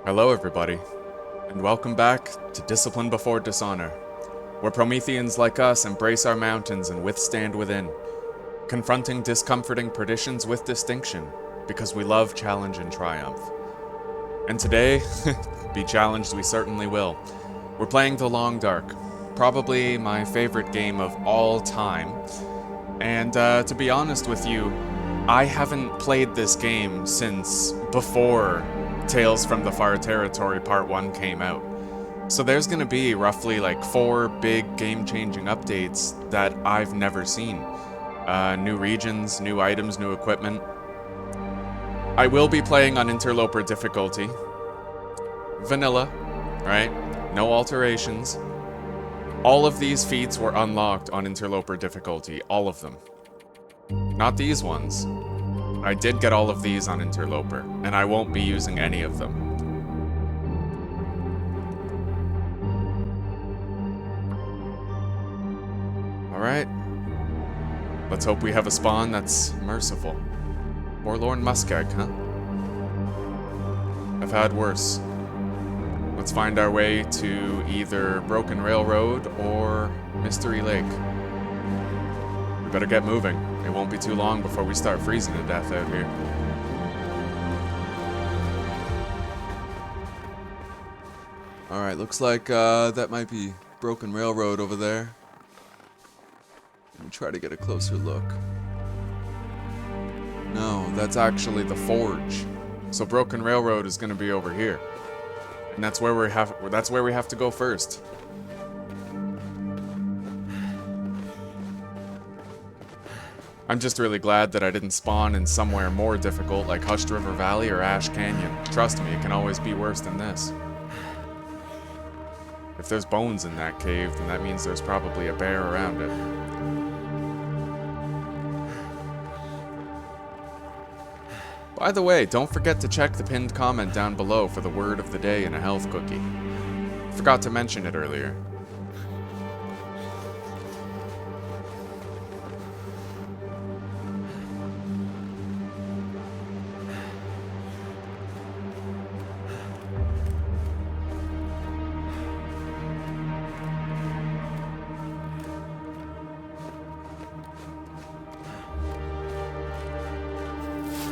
Hello everybody, and welcome back to Discipline Before Dishonor, where Prometheans like us embrace our mountains and withstand within, confronting discomforting perditions with distinction, because we love challenge and triumph. And today, be challenged we certainly will. We're playing The Long Dark, probably my favorite game of all time, and to be honest with you, I haven't played this game since before Tales from the Far Territory Part 1 came out. So there's gonna be roughly like 4 big game-changing updates that I've never seen. New regions, new items, new equipment. I will be playing on Interloper difficulty. Vanilla, right? No alterations. All of these feats were unlocked on Interloper difficulty, all of them. Not these ones. I did get all of these on Interloper, and I won't be using any of them. Alright. Let's hope we have a spawn that's merciful. Forlorn Muskeg, huh? I've had worse. Let's find our way to either Broken Railroad or Mystery Lake. We better get moving. It won't be too long before we start freezing to death out here. Alright, looks like that might be Broken Railroad over there. Let me try to get a closer look. No, that's actually the Forge. So Broken Railroad is going to be over here. And that's where we have to go first. I'm just really glad that I didn't spawn in somewhere more difficult like Hushed River Valley or Ash Canyon. Trust me, it can always be worse than this. If there's bones in that cave, then that means there's probably a bear around it. By the way, don't forget to check the pinned comment down below for the word of the day and a health cookie. Forgot to mention it earlier.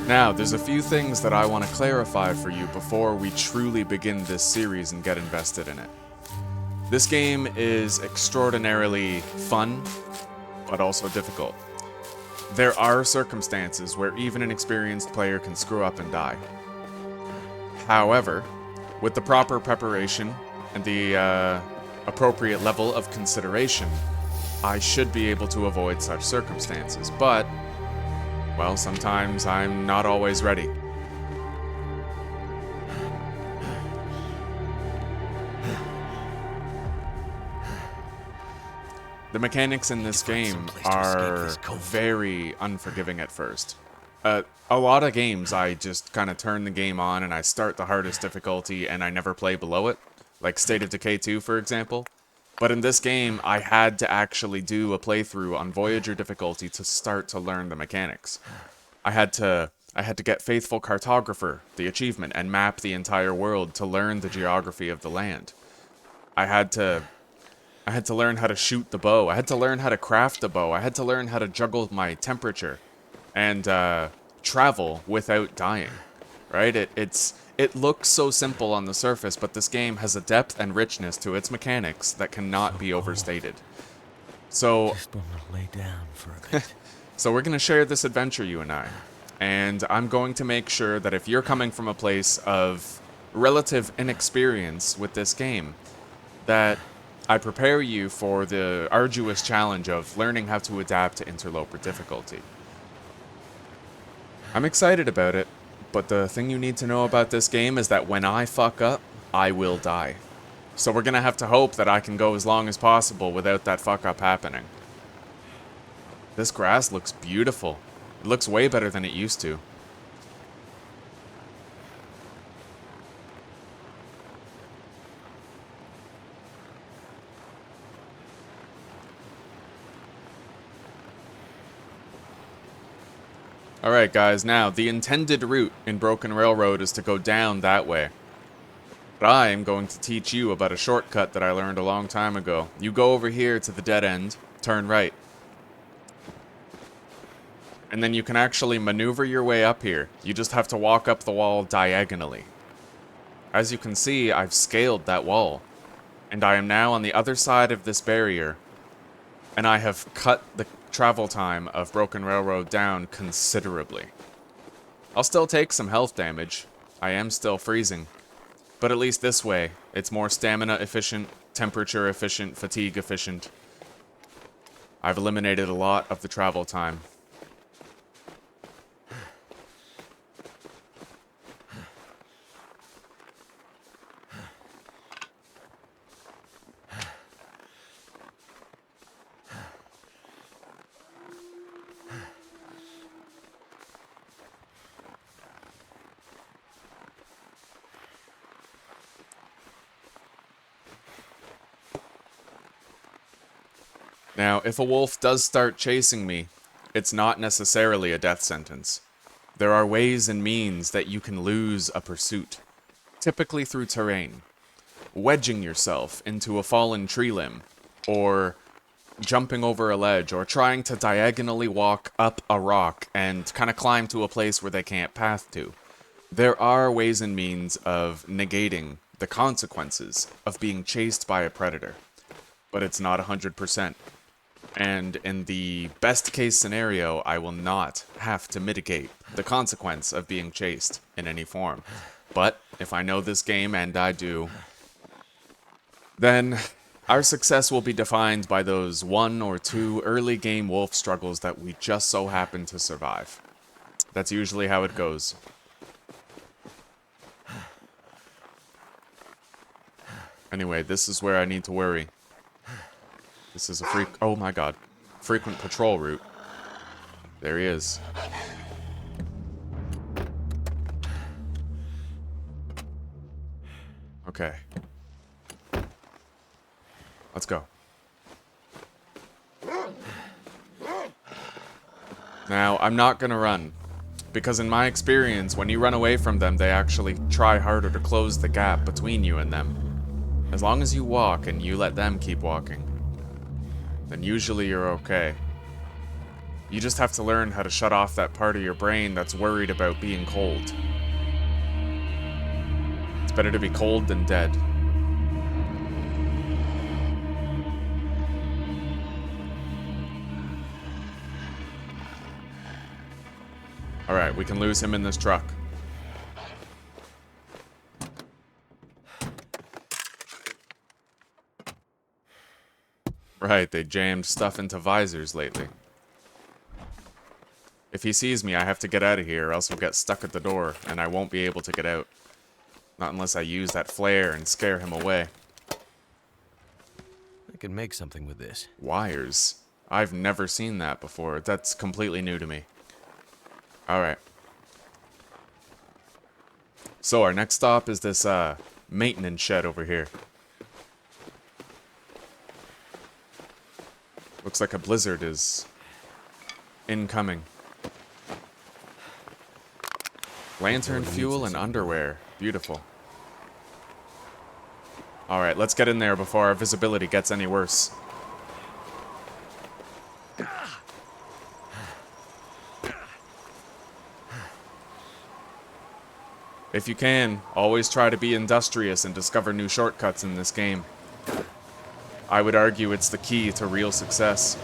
Now, there's a few things that I want to clarify for you before we truly begin this series and get invested in it. This game is extraordinarily fun, but also difficult. There are circumstances where even an experienced player can screw up and die. However, with the proper preparation and the appropriate level of consideration, I should be able to avoid such circumstances, but well, sometimes I'm not always ready. The mechanics in this game are very unforgiving at first. A lot of games, I just kind of turn the game on and I start the hardest difficulty and I never play below it, like State of Decay 2, for example. But in this game, I had to actually do a playthrough on Voyager difficulty to start to learn the mechanics. I had to get Faithful Cartographer, the achievement, and map the entire world to learn the geography of the land. I had to learn how to shoot the bow. I had to learn how to craft the bow. I had to learn how to juggle my temperature and travel without dying. Right? It looks so simple on the surface, but this game has a depth and richness to its mechanics that cannot be overstated. So, Just want to lay down for a bit. so we're going to share this adventure, you and I. And I'm going to make sure that if you're coming from a place of relative inexperience with this game, that I prepare you for the arduous challenge of learning how to adapt to Interloper difficulty. I'm excited about it. But the thing you need to know about this game is that when I fuck up, I will die. So we're gonna have to hope that I can go as long as possible without that fuck up happening. This grass looks beautiful. It looks way better than it used to. Alright guys, now, the intended route in Broken Railroad is to go down that way. But I am going to teach you about a shortcut that I learned a long time ago. You go over here to the dead end, turn right. And then you can actually maneuver your way up here. You just have to walk up the wall diagonally. As you can see, I've scaled that wall. And I am now on the other side of this barrier. And I have cut the travel time of Broken Railroad down considerably. I'll still take some health damage. I am still freezing. But at least this way, it's more stamina efficient, temperature efficient, fatigue efficient. I've eliminated a lot of the travel time. Now, if a wolf does start chasing me, it's not necessarily a death sentence. There are ways and means that you can lose a pursuit, typically through terrain. Wedging yourself into a fallen tree limb, or jumping over a ledge, or trying to diagonally walk up a rock and kind of climb to a place where they can't path to. There are ways and means of negating the consequences of being chased by a predator, but it's not 100%. And in the best case scenario, I will not have to mitigate the consequence of being chased in any form. But if I know this game, and I do, then our success will be defined by those 1 or 2 early game wolf struggles that we just so happen to survive. That's usually how it goes. Anyway, this is where I need to worry. This is a oh my god. Frequent patrol route. There he is. Okay. Let's go. Now, I'm not gonna run. Because in my experience, when you run away from them, they actually try harder to close the gap between you and them. As long as you walk and you let them keep walking, then usually you're okay. You just have to learn how to shut off that part of your brain that's worried about being cold. It's better to be cold than dead. Alright, we can lose him in this truck. Right, they jammed stuff into visors lately. If he sees me, I have to get out of here, or else we'll get stuck at the door, and I won't be able to get out. Not unless I use that flare and scare him away. I can make something with this. Wires? I've never seen that before. That's completely new to me. Alright. So our next stop is this, maintenance shed over here. Looks like a blizzard is incoming. Lantern fuel and underwear. Beautiful. Alright, let's get in there before our visibility gets any worse. If you can, always try to be industrious and discover new shortcuts in this game. I would argue it's the key to real success.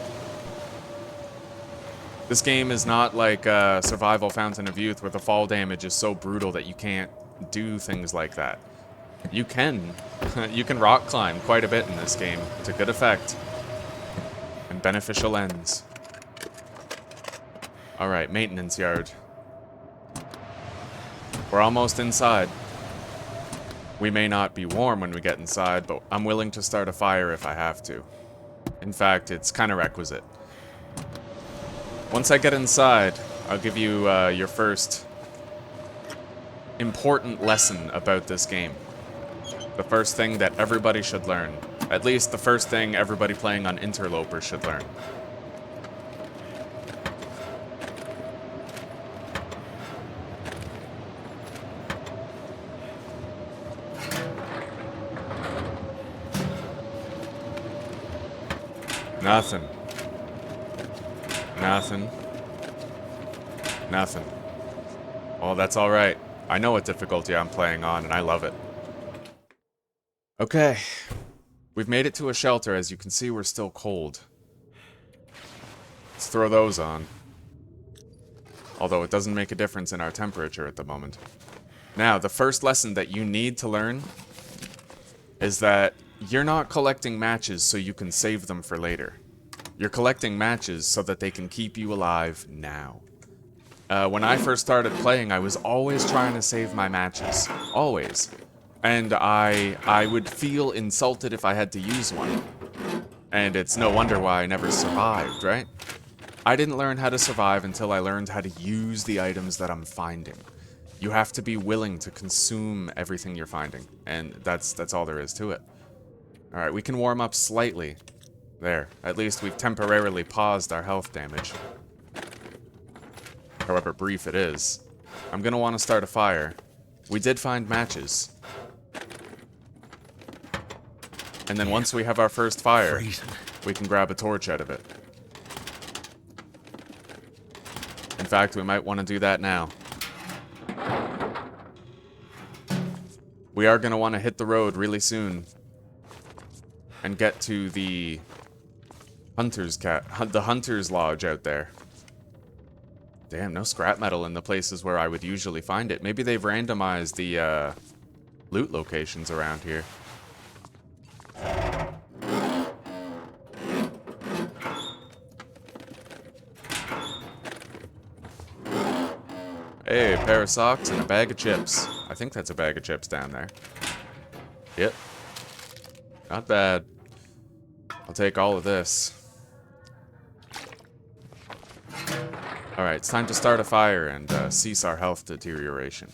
This game is not like Survival Fountain of Youth where the fall damage is so brutal that you can't do things like that. You can. You can rock climb quite a bit in this game to good effect. And beneficial ends. Alright, maintenance yard. We're almost inside. We may not be warm when we get inside, but I'm willing to start a fire if I have to. In fact, it's kind of requisite. Once I get inside, I'll give you your first important lesson about this game. The first thing that everybody should learn. At least the first thing everybody playing on Interloper should learn. Nothing. Nothing. Nothing. Well, that's alright. I know what difficulty I'm playing on, and I love it. Okay. We've made it to a shelter. As you can see, we're still cold. Let's throw those on. Although it doesn't make a difference in our temperature at the moment. Now, the first lesson that you need to learn is that you're not collecting matches so you can save them for later. You're collecting matches so that they can keep you alive now. When I first started playing, I was always trying to save my matches. Always. And I would feel insulted if I had to use one. And it's no wonder why I never survived, right? I didn't learn how to survive until I learned how to use the items that I'm finding. You have to be willing to consume everything you're finding, and that's all there is to it. Alright, we can warm up slightly. There, at least we've temporarily paused our health damage. However brief it is. I'm gonna want to start a fire. We did find matches. And then once we have our first fire, we can grab a torch out of it. In fact, we might want to do that now. We are going to want to hit the road really soon. And get to the hunter's lodge out there. Damn, no scrap metal in the places where I would usually find it. Maybe they've randomized the loot locations around here. Hey, a pair of socks and a bag of chips. I think that's a bag of chips down there. Yep. Not bad. I'll take all of this. Alright, it's time to start a fire and cease our health deterioration.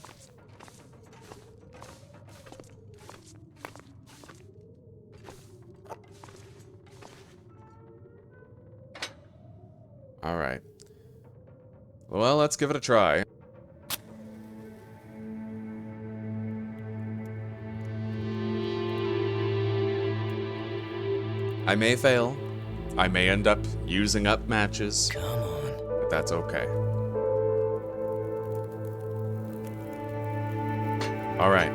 Alright. Well, let's give it a try. I may fail. I may end up using up matches. Come on. But that's okay. Alright.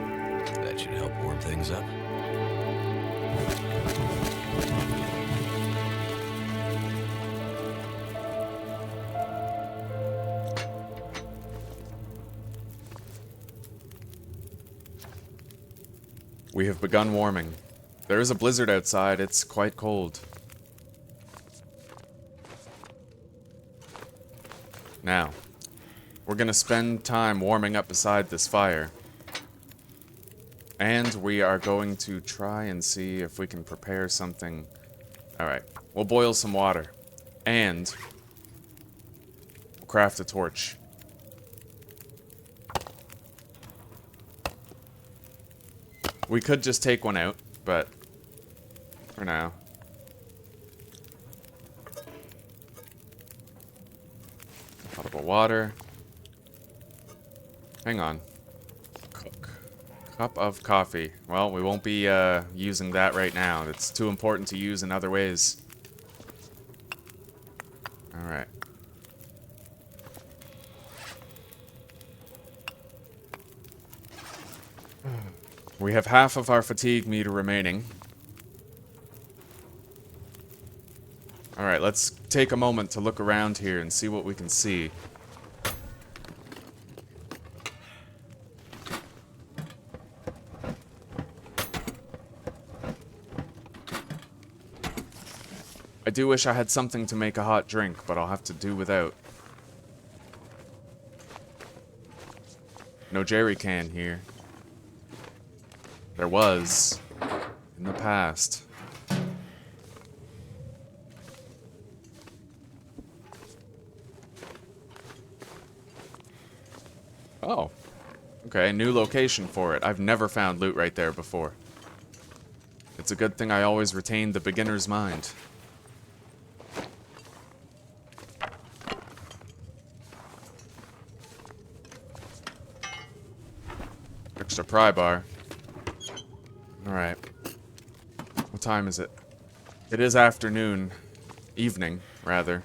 That should help warm things up. We have begun warming. There is a blizzard outside. It's quite cold. Now, we're gonna spend time warming up beside this fire. And we are going to try and see if we can prepare something. Alright, we'll boil some water. And we'll craft a torch. We could just take one out, but for now. Potable water. Hang on. Cook. Cup of coffee. Well, we won't be using that right now. It's too important to use in other ways. Alright. We have half of our fatigue meter remaining. Alright, let's take a moment to look around here and see what we can see. I do wish I had something to make a hot drink, but I'll have to do without. No jerry can here. There was in the past. Oh. Okay, new location for it. I've never found loot right there before. It's a good thing I always retain the beginner's mind. Extra pry bar. Alright. What time is it? It is afternoon. evening, rather.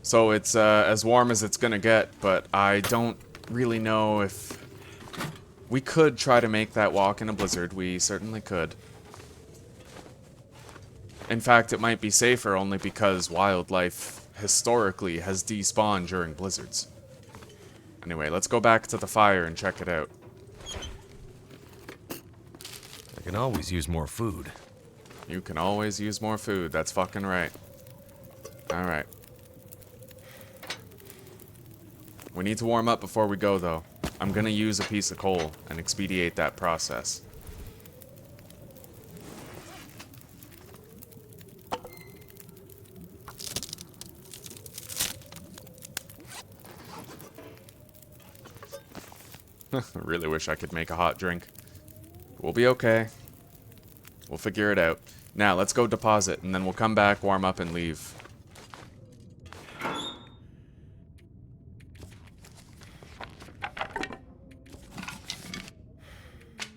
So it's as warm as it's gonna get, but I don't really know if... We could try to make that walk in a blizzard. We certainly could. In fact, it might be safer only because wildlife historically has despawned during blizzards. Anyway, let's go back to the fire and check it out. I can always use more food. You can always use more food, that's fucking right. Alright. We need to warm up before we go, though. I'm gonna use a piece of coal and expedite that process. I really wish I could make a hot drink. We'll be okay. We'll figure it out. Now, let's go deposit, and then we'll come back, warm up, and leave.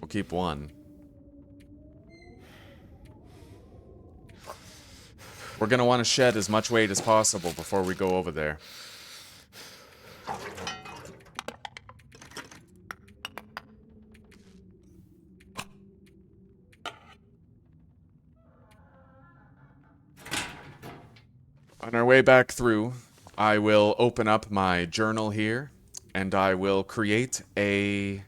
We'll keep one. We're gonna want to shed as much weight as possible before we go over there. On our way back through, I will open up my journal here, and I will create a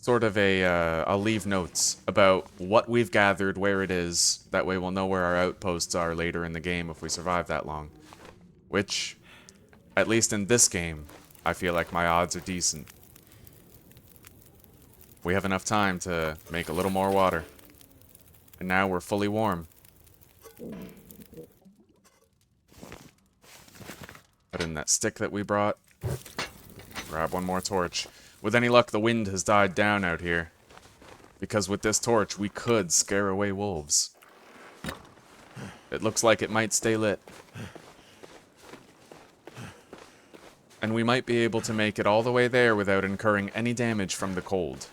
sort of I'll leave notes about what we've gathered, where it is. That way we'll know where our outposts are later in the game if we survive that long. Which, at least in this game, I feel like my odds are decent. We have enough time to make a little more water. And now we're fully warm. Put in that stick that we brought. Grab one more torch. With any luck, the wind has died down out here. Because with this torch, we could scare away wolves. It looks like it might stay lit. And we might be able to make it all the way there without incurring any damage from the cold.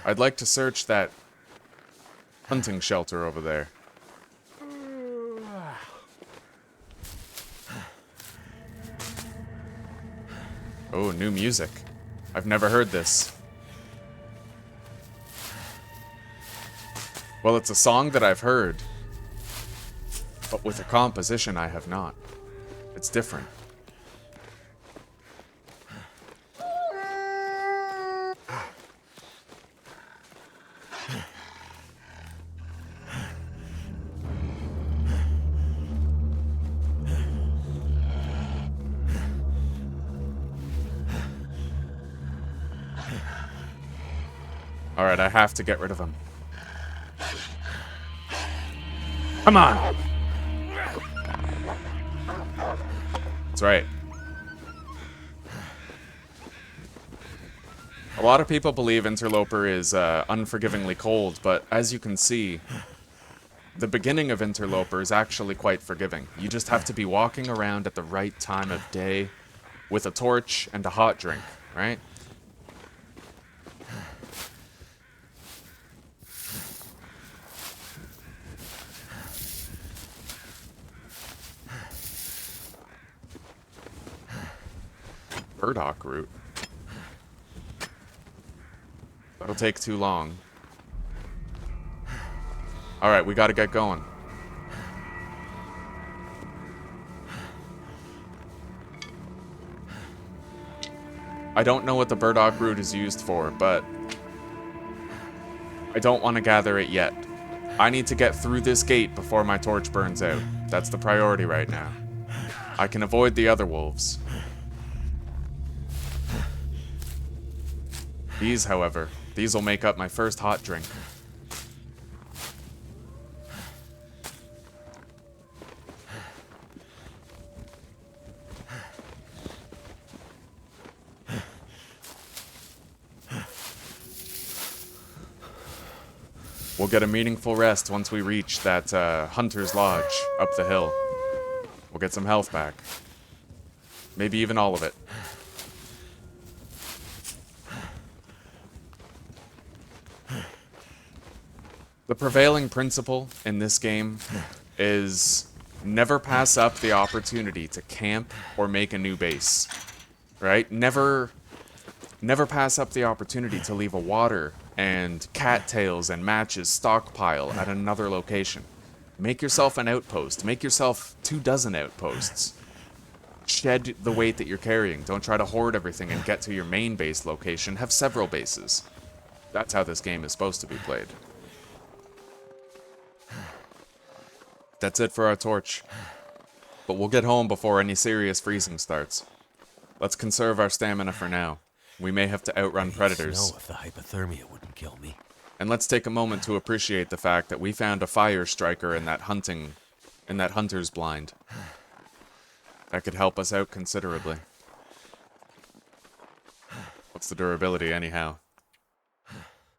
I'd like to search that hunting shelter over there. Oh, new music. I've never heard this. Well, it's a song that I've heard, but with a composition I have not. It's different. Alright, I have to get rid of him. Come on! That's right. A lot of people believe Interloper is unforgivingly cold, but as you can see, the beginning of Interloper is actually quite forgiving. You just have to be walking around at the right time of day with a torch and a hot drink, right? Burdock root. That'll take too long. Alright, we gotta get going. I don't know what the burdock root is used for, but I don't want to gather it yet. I need to get through this gate before my torch burns out. That's the priority right now. I can avoid the other wolves. These, however, these will make up my first hot drink. We'll get a meaningful rest once we reach that Hunter's Lodge up the hill. We'll get some health back. Maybe even all of it. The prevailing principle in this game is never pass up the opportunity to camp or make a new base, right? Never pass up the opportunity to leave a water and cattails and matches stockpile at another location. Make yourself an outpost. Make yourself 24 outposts. Shed the weight that you're carrying. Don't try to hoard everything and get to your main base location. Have several bases. That's how this game is supposed to be played. That's it for our torch. But we'll get home before any serious freezing starts. Let's conserve our stamina for now. We may have to outrun predators. Know if the hypothermia wouldn't kill me. And let's take a moment to appreciate the fact that we found a fire striker in that hunter's blind. That could help us out considerably. What's the durability anyhow?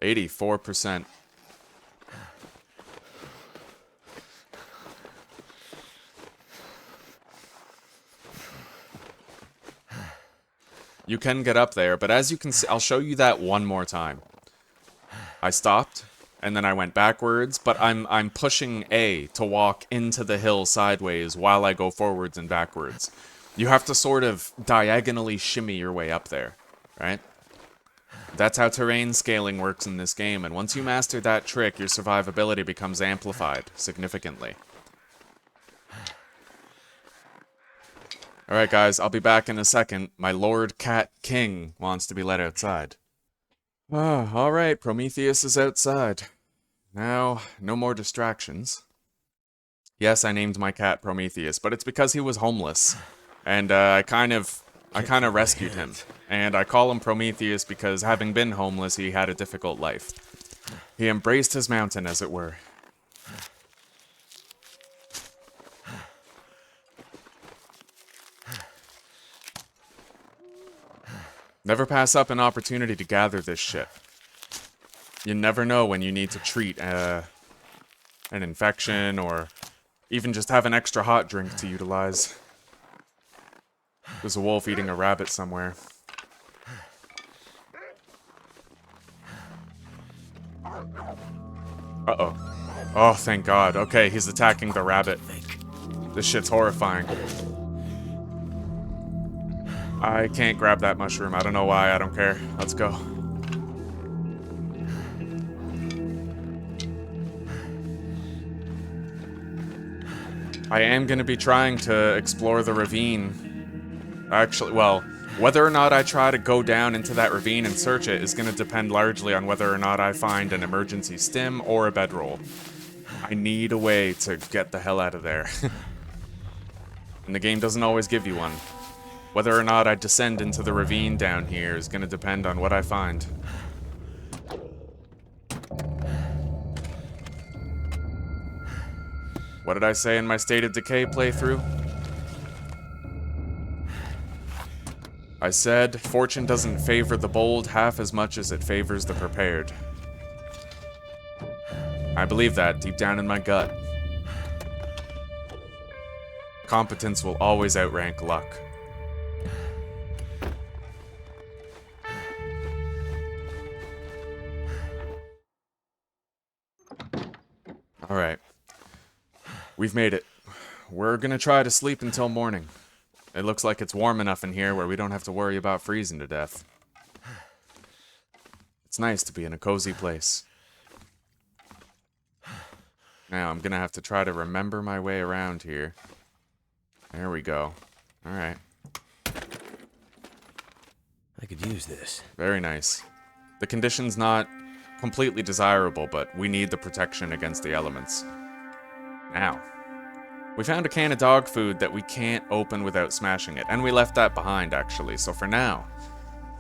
84%. You can get up there, but as you can see, I'll show you that one more time. I stopped, and then I went backwards, but I'm pushing A to walk into the hill sideways while I go forwards and backwards. You have to sort of diagonally shimmy your way up there, right? That's how terrain scaling works in this game, and once you master that trick, your survivability becomes amplified significantly. Alright guys, I'll be back in a second. My Lord Cat King wants to be let outside. Alright, Prometheus is outside. Now, no more distractions. Yes, I named my cat Prometheus, but it's because he was homeless. And I kind of rescued him. And I call him Prometheus because having been homeless, he had a difficult life. He embraced his mountain, as it were. Never pass up an opportunity to gather this shit. You never know when you need to treat an infection or even just have an extra hot drink to utilize. There's a wolf eating a rabbit somewhere. Uh-oh. Oh, thank God. Okay, he's attacking the rabbit. This shit's horrifying. I can't grab that mushroom. I don't know why. I don't care. Let's go. I am going to be trying to explore the ravine. Actually, well, whether or not I try to go down into that ravine and search it is going to depend largely on whether or not I find an emergency stim or a bedroll. I need a way to get the hell out of there. And the game doesn't always give you one. Whether or not I descend into the ravine down here is going to depend on what I find. What did I say in my State of Decay playthrough? I said, fortune doesn't favor the bold half as much as it favors the prepared. I believe that deep down in my gut. Competence will always outrank luck. Alright. We've made it. We're gonna try to sleep until morning. It looks like it's warm enough in here where we don't have to worry about freezing to death. It's nice to be in a cozy place. Now, I'm gonna have to try to remember my way around here. There we go. Alright. I could use this. Very nice. The condition's not completely desirable, but we need the protection against the elements. Now, we found a can of dog food that we can't open without smashing it, and we left that behind, actually, so for now,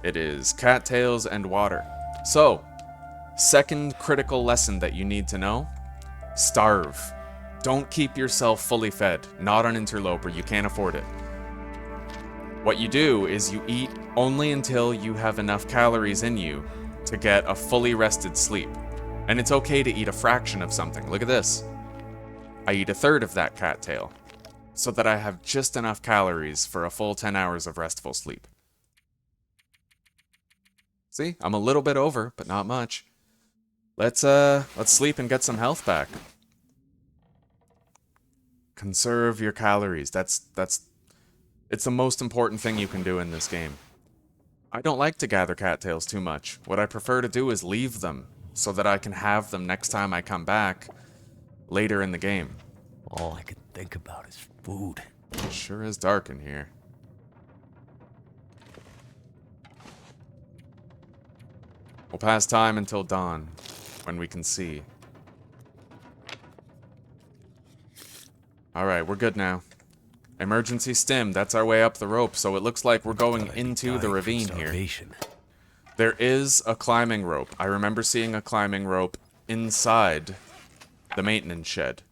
it is cattails and water. So, second critical lesson that you need to know, starve. Don't keep yourself fully fed, not on Interloper, you can't afford it. What you do is you eat only until you have enough calories in you to get a fully rested sleep. And it's okay to eat a fraction of something. Look at this. I eat a third of that cattail, so that I have just enough calories for a full 10 hours of restful sleep. See, I'm a little bit over, but not much. Let's sleep and get some health back. Conserve your calories. It's the most important thing you can do in this game. I don't like to gather cattails too much. What I prefer to do is leave them, so that I can have them next time I come back later in the game. All I can think about is food. It sure is dark in here. We'll pass time until dawn, when we can see. Alright, we're good now. Emergency stim, that's our way up the rope, so it looks like we're going into the ravine here. There is a climbing rope. I remember seeing a climbing rope inside the maintenance shed.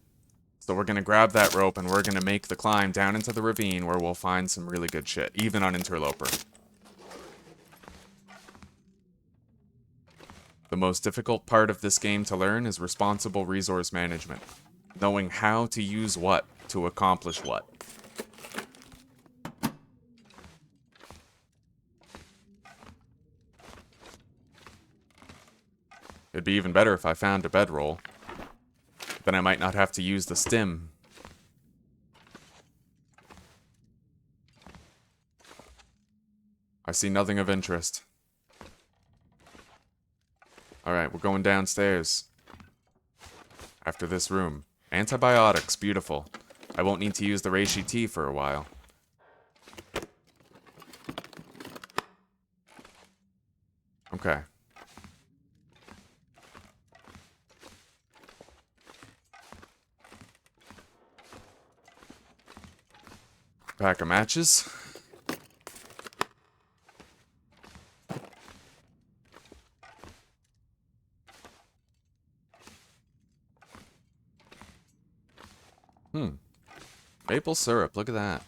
So we're gonna grab that rope and we're gonna make the climb down into the ravine where we'll find some really good shit, even on Interloper. The most difficult part of this game to learn is responsible resource management. Knowing how to use what to accomplish what. It'd be even better if I found a bedroll. Then I might not have to use the stim. I see nothing of interest. Alright, we're going downstairs. After this room. Antibiotics, beautiful. I won't need to use the reishi tea for a while. Okay. Pack of matches. Maple syrup, look at that.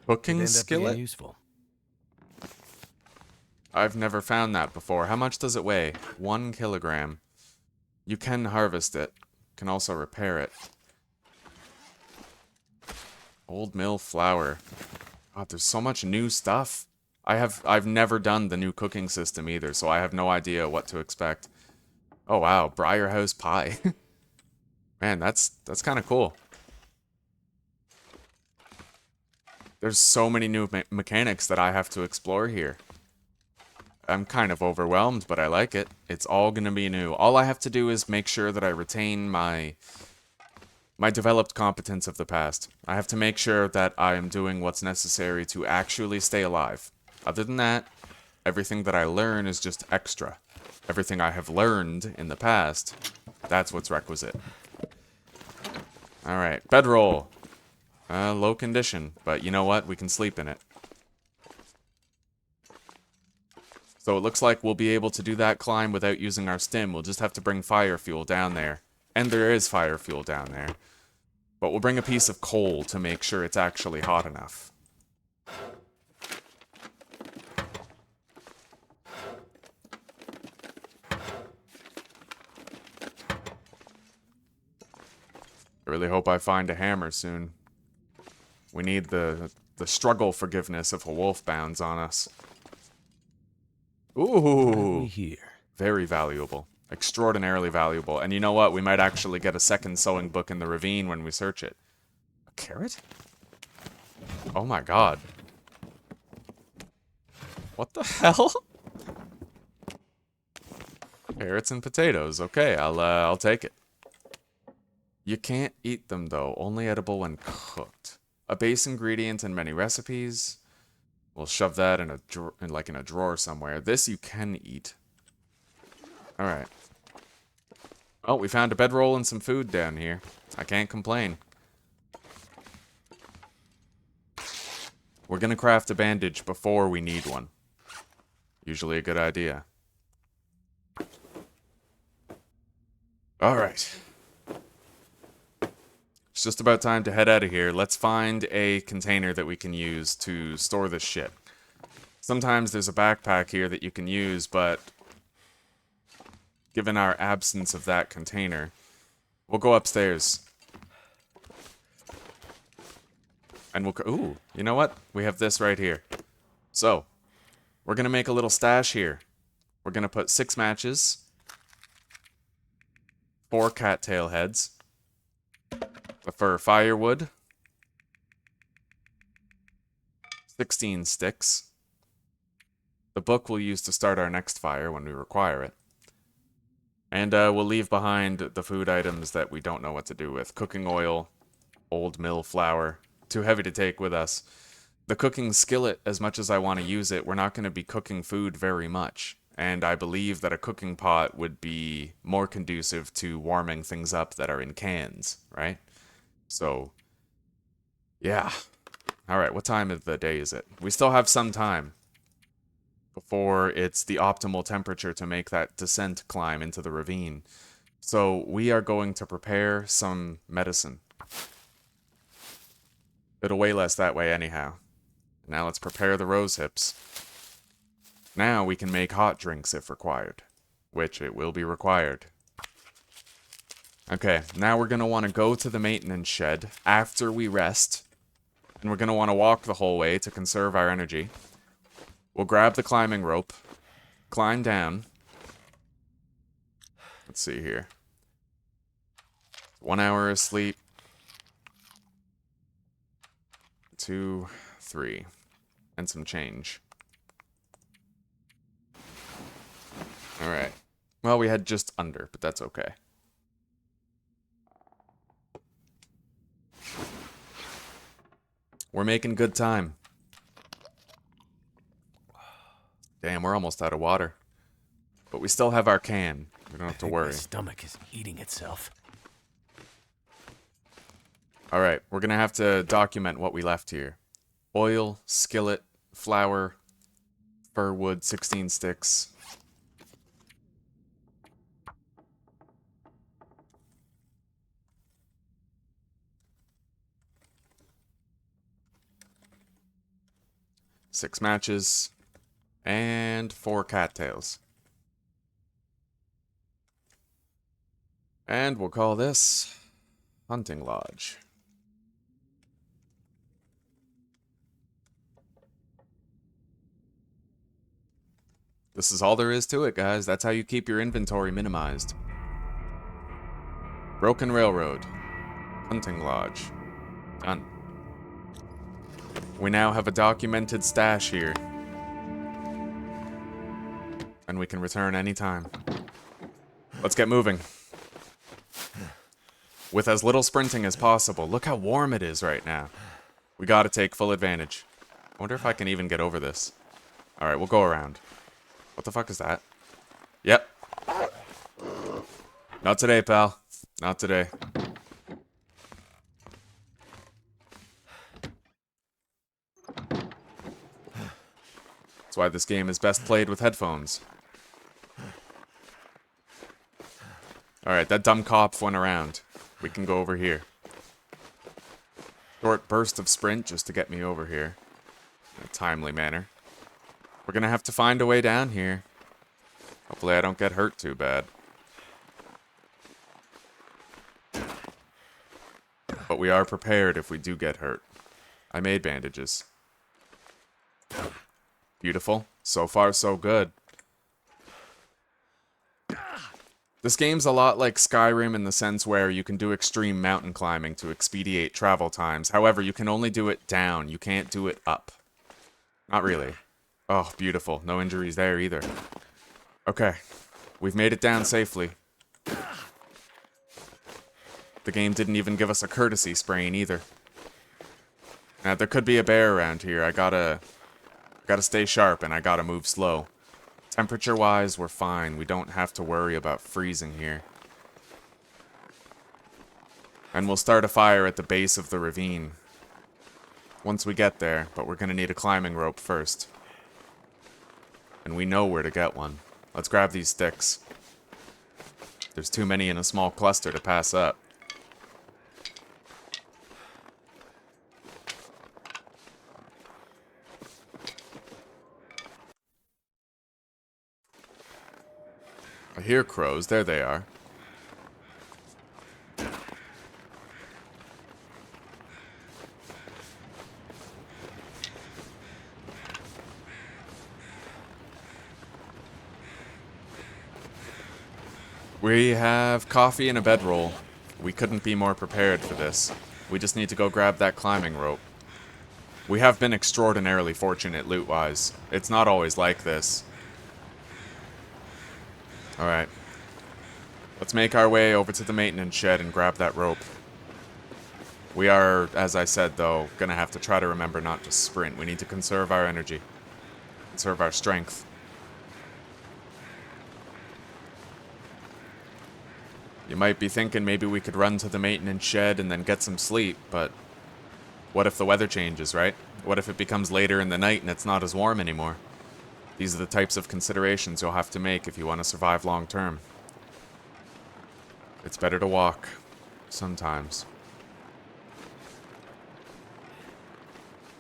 Cooking skillet? Useful. I've never found that before. How much does it weigh? 1 kilogram. You can harvest it. Can also repair it. Old mill flour. God, there's so much new stuff. I've never done the new cooking system either, so I have no idea what to expect. Oh wow, Briar House pie. Man, that's kind of cool. There's so many new mechanics that I have to explore here. I'm kind of overwhelmed, but I like it. It's all gonna be new. All I have to do is make sure that I retain my developed competence of the past. I have to make sure that I am doing what's necessary to actually stay alive. Other than that, everything that I learn is just extra. Everything I have learned in the past, that's what's requisite. Alright, bedroll. Low condition, but you know what? We can sleep in it. So it looks like we'll be able to do that climb without using our stim. We'll just have to bring fire fuel down there. And there is fire fuel down there. But we'll bring a piece of coal to make sure it's actually hot enough. I really hope I find a hammer soon. We need the struggle forgiveness if a wolf bounds on us. Ooh, very valuable. Extraordinarily valuable. And you know what? We might actually get a second sewing book in the ravine when we search it. A carrot? Oh my god. What the hell? Carrots and potatoes. Okay, I'll take it. You can't eat them though. Only edible when cooked. A base ingredient in many recipes. We'll shove that in a drawer somewhere. This you can eat. Alright. Oh, we found a bedroll and some food down here. I can't complain. We're gonna craft a bandage before we need one. Usually a good idea. Alright. It's just about time to head out of here. Let's find a container that we can use to store this shit. Sometimes there's a backpack here that you can use, but given our absence of that container, we'll go upstairs. And we'll... Ooh, you know what? We have this right here. So, we're going to make a little stash here. We're going to put 6 matches, 4 cattail heads, for firewood, 16 sticks. The book we'll use to start our next fire when we require it. And we'll leave behind the food items that we don't know what to do with. Cooking oil, old mill flour, too heavy to take with us. The cooking skillet, as much as I want to use it, we're not going to be cooking food very much. And I believe that a cooking pot would be more conducive to warming things up that are in cans, right? So, yeah. Alright, what time of the day is it? We still have some time before it's the optimal temperature to make that descent climb into the ravine. So we are going to prepare some medicine. It'll weigh less that way anyhow. Now let's prepare the rose hips. Now we can make hot drinks if required, which it will be required. Okay, now we're going to want to go to the maintenance shed after we rest, and we're going to want to walk the whole way to conserve our energy. We'll grab the climbing rope, climb down. Let's see here. 1 hour of sleep. 2, 3, and some change. Alright. Well, we had just under, but that's okay. We're making good time. Damn, we're almost out of water. But we still have our can. We don't have to worry. My stomach is eating itself. Alright, we're gonna have to document what we left here. Oil, skillet, flour, fir wood, 16 sticks. Six matches. And 4 cattails. And we'll call this Hunting Lodge. This is all there is to it, guys. That's how you keep your inventory minimized. Broken Railroad. Hunting Lodge. Done. We now have a documented stash here. And we can return anytime. Let's get moving. With as little sprinting as possible. Look how warm it is right now. We gotta take full advantage. I wonder if I can even get over this. Alright, we'll go around. What the fuck is that? Yep. Not today, pal. Not today. That's why this game is best played with headphones. Alright, that dumb cop went around. We can go over here. Short burst of sprint just to get me over here. In a timely manner. We're gonna have to find a way down here. Hopefully I don't get hurt too bad. But we are prepared if we do get hurt. I made bandages. Beautiful. So far, so good. This game's a lot like Skyrim in the sense where you can do extreme mountain climbing to expedite travel times. However, you can only do it down. You can't do it up. Not really. Oh, beautiful. No injuries there either. Okay. We've made it down safely. The game didn't even give us a courtesy sprain either. Now, there could be a bear around here. I gotta stay sharp and I gotta move slow. Temperature-wise, we're fine. We don't have to worry about freezing here. And we'll start a fire at the base of the ravine. Once we get there, but we're gonna need a climbing rope first. And we know where to get one. Let's grab these sticks. There's too many in a small cluster to pass up. I hear crows. There they are. We have coffee and a bedroll. We couldn't be more prepared for this. We just need to go grab that climbing rope. We have been extraordinarily fortunate loot-wise. It's not always like this. Alright. Let's make our way over to the maintenance shed and grab that rope. We are, as I said though, gonna have to try to remember not to sprint. We need to conserve our energy. Conserve our strength. You might be thinking maybe we could run to the maintenance shed and then get some sleep, but what if the weather changes, right? What if it becomes later in the night and it's not as warm anymore? These are the types of considerations you'll have to make if you want to survive long term. It's better to walk, sometimes.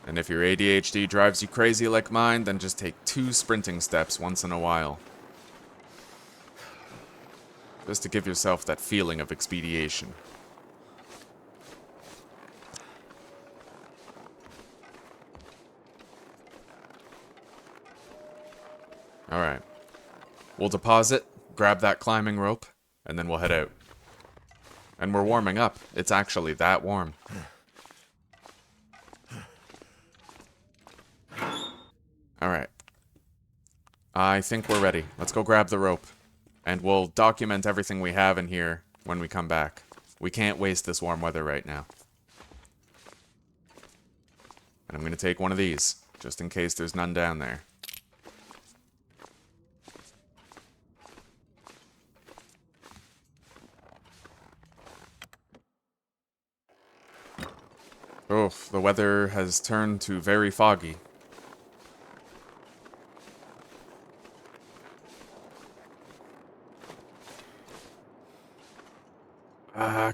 And if your ADHD drives you crazy like mine, then just take 2 sprinting steps once in a while. Just to give yourself that feeling of expediation. Alright. We'll deposit, grab that climbing rope, and then we'll head out. And we're warming up. It's actually that warm. Alright. I think we're ready. Let's go grab the rope. And we'll document everything we have in here when we come back. We can't waste this warm weather right now. And I'm going to take one of these, just in case there's none down there. Oh, the weather has turned to very foggy.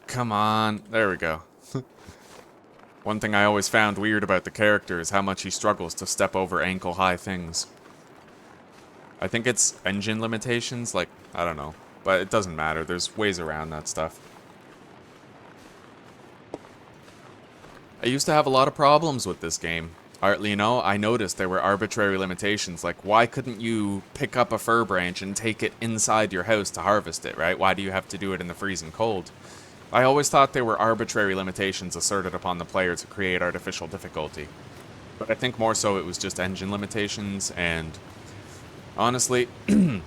Come on. There we go. One thing I always found weird about the character is how much he struggles to step over ankle-high things. I think it's engine limitations, like, I don't know. But it doesn't matter, there's ways around that stuff. I used to have a lot of problems with this game. You know, I noticed there were arbitrary limitations, like why couldn't you pick up a fir branch and take it inside your house to harvest it, right? Why do you have to do it in the freezing cold? I always thought there were arbitrary limitations asserted upon the player to create artificial difficulty. But I think more so it was just engine limitations, and honestly,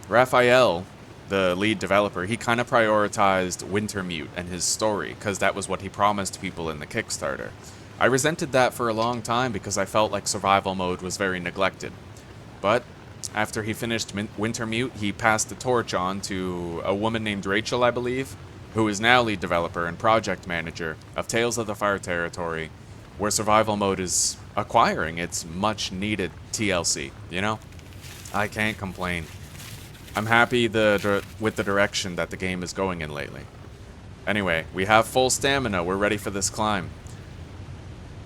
Raphael, the lead developer, he kind of prioritized Wintermute and his story, because that was what he promised people in the Kickstarter. I resented that for a long time because I felt like survival mode was very neglected. But after he finished Wintermute, he passed the torch on to a woman named Rachel, I believe, who is now lead developer and project manager of Tales of the Fire Territory, where survival mode is acquiring its much needed TLC, you know? I can't complain. I'm happy with the direction that the game is going in lately. Anyway, we have full stamina, we're ready for this climb.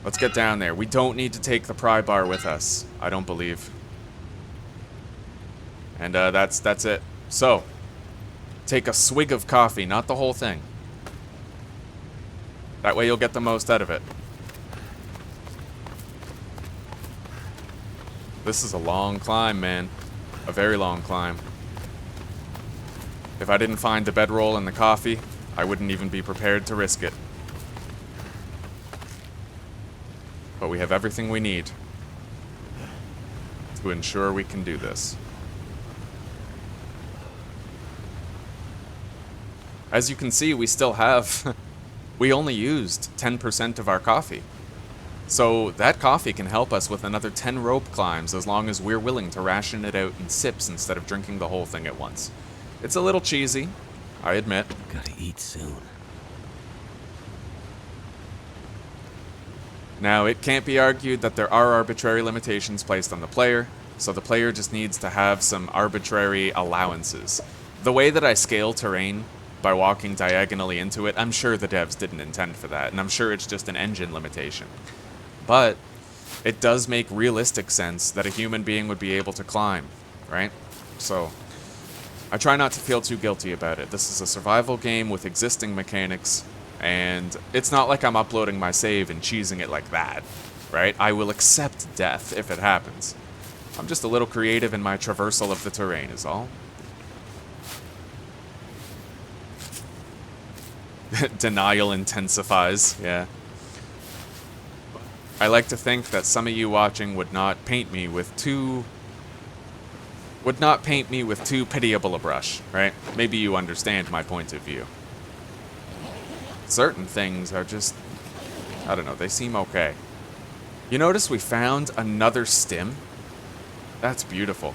Let's get down there. We don't need to take the pry bar with us, I don't believe. And that's it. So, take a swig of coffee, not the whole thing. That way you'll get the most out of it. This is a long climb, man. A very long climb. If I didn't find the bedroll and the coffee, I wouldn't even be prepared to risk it. But we have everything we need to ensure we can do this. As you can see, we still have... we only used 10% of our coffee. So that coffee can help us with another 10 rope climbs as long as we're willing to ration it out in sips instead of drinking the whole thing at once. It's a little cheesy, I admit. Gotta eat soon. Now, it can't be argued that there are arbitrary limitations placed on the player, so the player just needs to have some arbitrary allowances. The way that I scale terrain by walking diagonally into it, I'm sure the devs didn't intend for that, and I'm sure it's just an engine limitation. But it does make realistic sense that a human being would be able to climb, right? So, I try not to feel too guilty about it. This is a survival game with existing mechanics, and it's not like I'm uploading my save and cheesing it like that, right? I will accept death if it happens. I'm just a little creative in my traversal of the terrain is all. Denial intensifies, yeah. I like to think that some of you watching would not paint me with too pitiable a brush, right? Maybe you understand my point of view. Certain things are just, I don't know, they seem okay. You notice we found another stim? That's beautiful.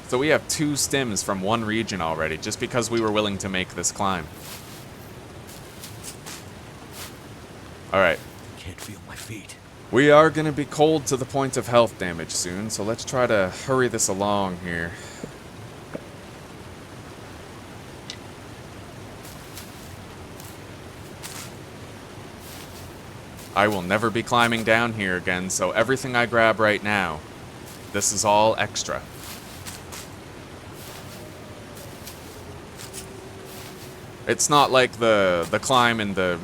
So we have 2 stims from one region already, just because we were willing to make this climb. Alright. Can't feel my feet. We are going to be cold to the point of health damage soon, so let's try to hurry this along here. I will never be climbing down here again, so everything I grab right now, this is all extra. It's not like the climb in the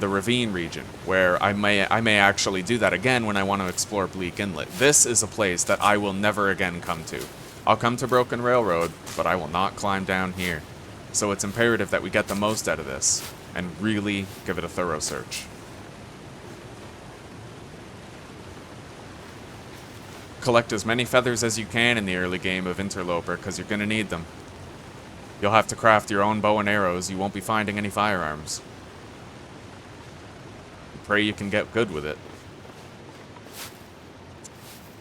ravine region, where I may actually do that again when I want to explore Bleak Inlet. This is a place that I will never again come to. I'll come to Broken Railroad, but I will not climb down here. So it's imperative that we get the most out of this, and really give it a thorough search. Collect as many feathers as you can in the early game of Interloper, because you're going to need them. You'll have to craft your own bow and arrows. You won't be finding any firearms. Pray you can get good with it.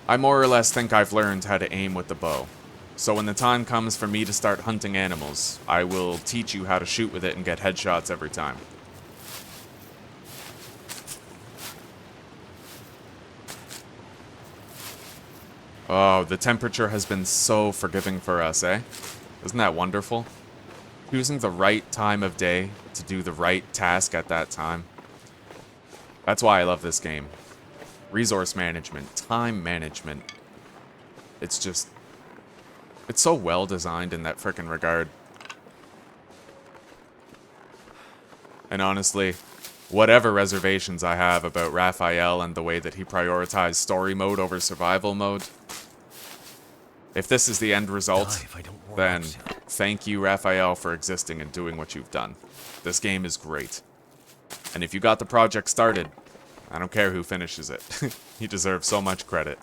I more or less think I've learned how to aim with the bow. So when the time comes for me to start hunting animals, I will teach you how to shoot with it and get headshots every time. Oh, the temperature has been so forgiving for us, eh? Isn't that wonderful? Choosing the right time of day to do the right task at that time. That's why I love this game. Resource management, time management. It's just... it's so well designed in that frickin' regard. And honestly, whatever reservations I have about Raphael and the way that he prioritized story mode over survival mode, if this is the end result, then thank you, Raphael, for existing and doing what you've done. This game is great. And if you got the project started, I don't care who finishes it. You deserve so much credit.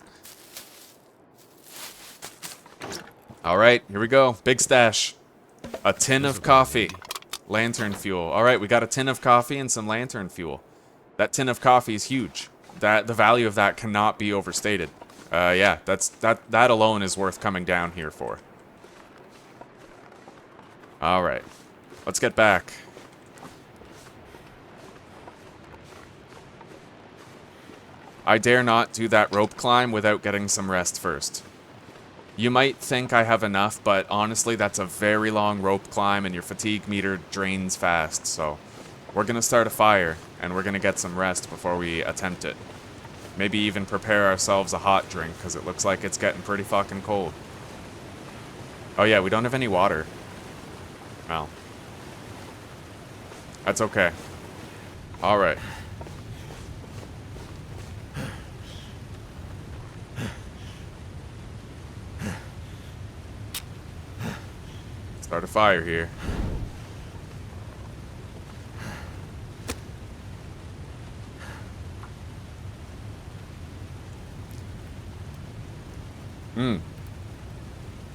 Alright, here we go. Big stash. A tin of coffee. Lantern fuel. Alright, we got a tin of coffee and some lantern fuel. That tin of coffee is huge. The value of that cannot be overstated. Yeah, that alone is worth coming down here for. Alright. Let's get back. I dare not do that rope climb without getting some rest first. You might think I have enough, but honestly, that's a very long rope climb and your fatigue meter drains fast, so we're gonna start a fire, and we're gonna get some rest before we attempt it. Maybe even prepare ourselves a hot drink, because it looks like it's getting pretty fucking cold. Oh yeah, we don't have any water. Well. That's okay. Alright. Start a fire here.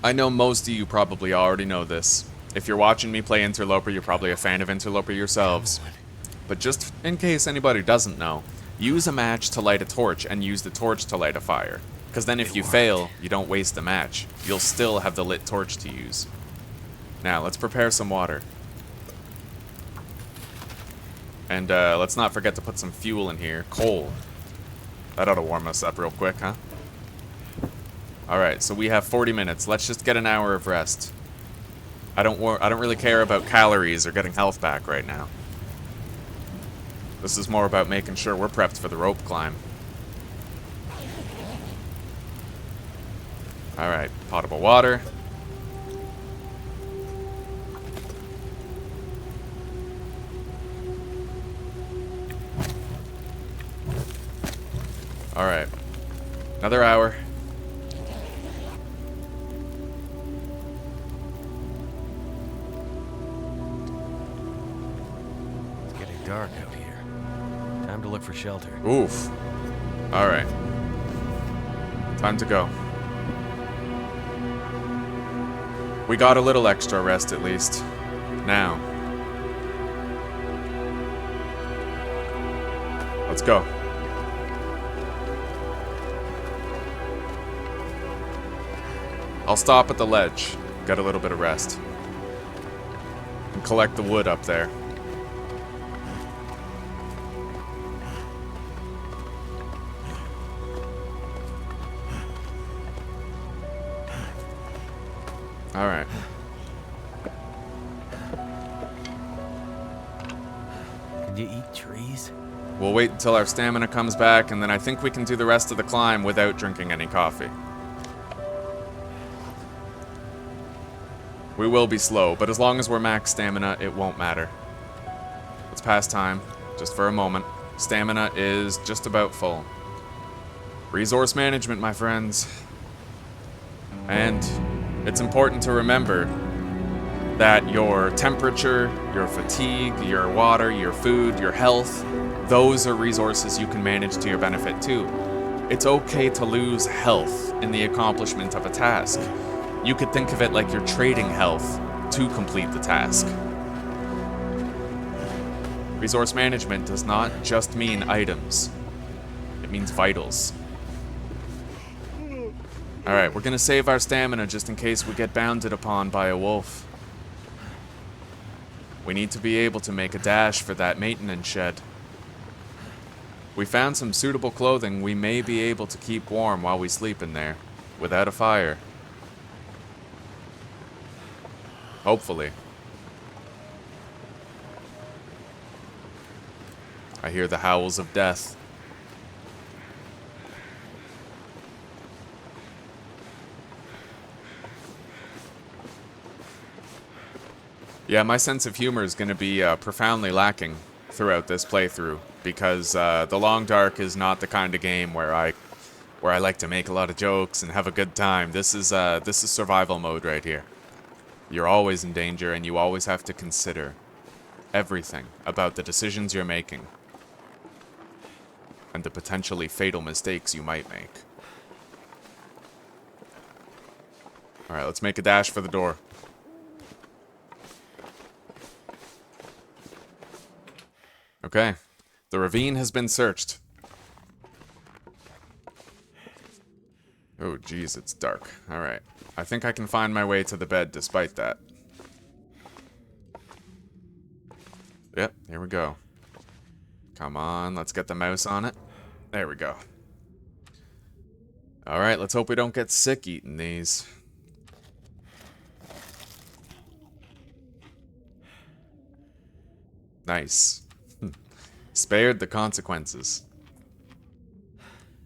I know most of you probably already know this. If you're watching me play Interloper, you're probably a fan of Interloper yourselves. But just in case anybody doesn't know, use a match to light a torch and use the torch to light a fire. Because then if you fail, you don't waste the match. You'll still have the lit torch to use. Now, let's prepare some water. And let's not forget to put some fuel in here. Coal. That ought to warm us up real quick, huh? Alright, so we have 40 minutes. Let's just get an hour of rest. I don't really care about calories or getting health back right now. This is more about making sure we're prepped for the rope climb. Alright, potable water. Alright. Another hour. shelter. Oof. Alright. Time to go. We got a little extra rest at least. Now. Let's go. I'll stop at the ledge, get a little bit of rest, and collect the wood up there. Alright. Can you eat trees? We'll wait until our stamina comes back, and then I think we can do the rest of the climb without drinking any coffee. We will be slow, but as long as we're max stamina, it won't matter. Let's pass time, just for a moment. Stamina is just about full. Resource management, my friends. And it's important to remember that your temperature, your fatigue, your water, your food, your health, those are resources you can manage to your benefit too. It's okay to lose health in the accomplishment of a task. You could think of it like you're trading health to complete the task. Resource management does not just mean items. It means vitals. Alright, we're gonna save our stamina just in case we get bounded upon by a wolf. We need to be able to make a dash for that maintenance shed. We found some suitable clothing. We may be able to keep warm while we sleep in there, without a fire. Hopefully. I hear the howls of death. Yeah, my sense of humor is going to be profoundly lacking throughout this playthrough, because The Long Dark is not the kind of game where I like to make a lot of jokes and have a good time. This is survival mode right here. You're always in danger, and you always have to consider everything about the decisions you're making and the potentially fatal mistakes you might make. Alright, let's make a dash for the door. Okay, the ravine has been searched. Oh, geez, it's dark. Alright, I think I can find my way to the bed despite that. Yep, here we go. Come on, let's get the mouse on it. There we go. Alright, let's hope we don't get sick eating these. Nice. Spared the consequences.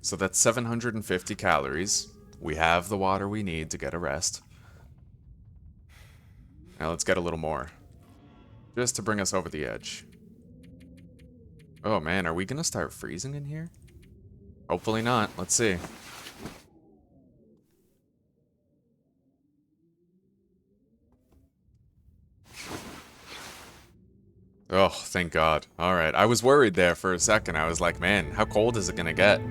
So that's 750 calories. We have the water we need to get a rest. Now let's get a little more. Just to bring us over the edge. Oh man, are we gonna start freezing in here? Hopefully not. Let's see. Oh, thank God. Alright, I was worried there for a second. I was like, man, how cold is it gonna get?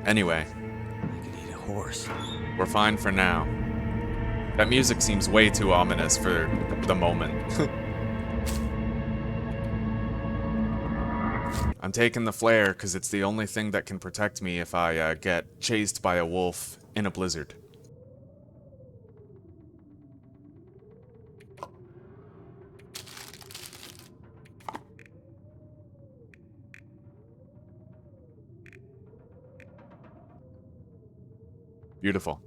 Anyway. I could eat a horse. We're fine for now. That music seems way too ominous for the moment. I'm taking the flare because it's the only thing that can protect me if I get chased by a wolf in a blizzard. Beautiful.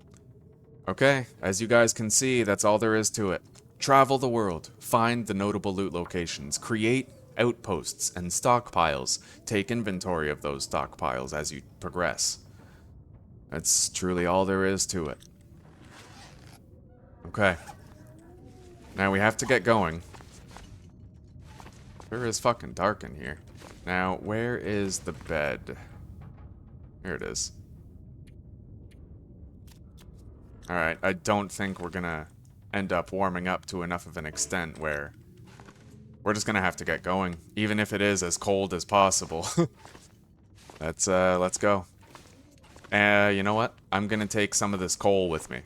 Okay, as you guys can see, that's all there is to it. Travel the world, find the notable loot locations, create outposts and stockpiles, take inventory of those stockpiles as you progress. That's truly all there is to it. Okay. Now we have to get going. Sure is fucking dark in here. Now, where is the bed? Here it is. Alright, I don't think we're gonna end up warming up to enough of an extent where We're just gonna have to get going, even if it is as cold as possible. Let's go. You know what? I'm gonna take some of this coal with me.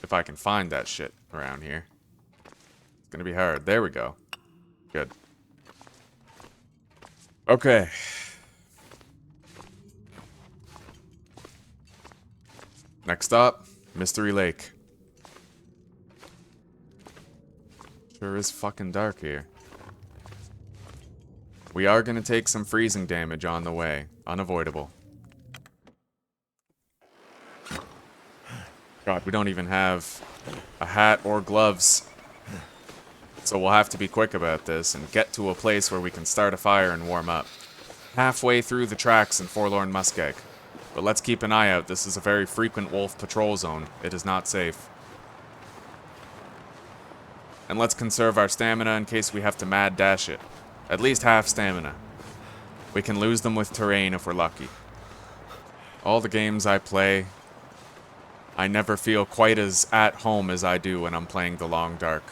If I can find that shit around here. It's gonna be hard. There we go. Good. Okay. Next up, Mystery Lake. Sure is fucking dark here. We are gonna take some freezing damage on the way. Unavoidable. God, we don't even have a hat or gloves. So we'll have to be quick about this and get to a place where we can start a fire and warm up. Halfway through the tracks in Forlorn Muskeg. But let's keep an eye out. This is a very frequent wolf patrol zone. It is not safe. And let's conserve our stamina in case we have to mad dash it. At least half stamina. We can lose them with terrain if we're lucky. All the games I play, I never feel quite as at home as I do when I'm playing the Long Dark.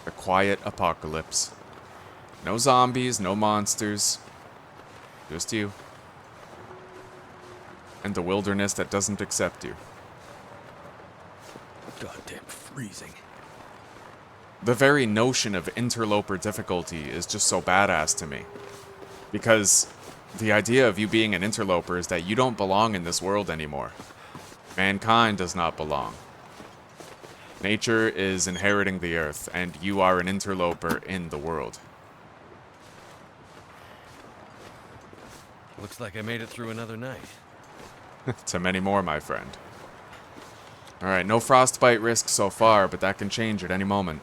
The quiet apocalypse. No zombies, no monsters. Just you. And the wilderness that doesn't accept you. Goddamn freezing. The very notion of interloper difficulty is just so badass to me. Because the idea of you being an interloper is that you don't belong in this world anymore. Mankind does not belong. Nature is inheriting the earth, and you are an interloper in the world. Looks like I made it through another night. To many more, my friend. Alright, no frostbite risk so far, but that can change at any moment.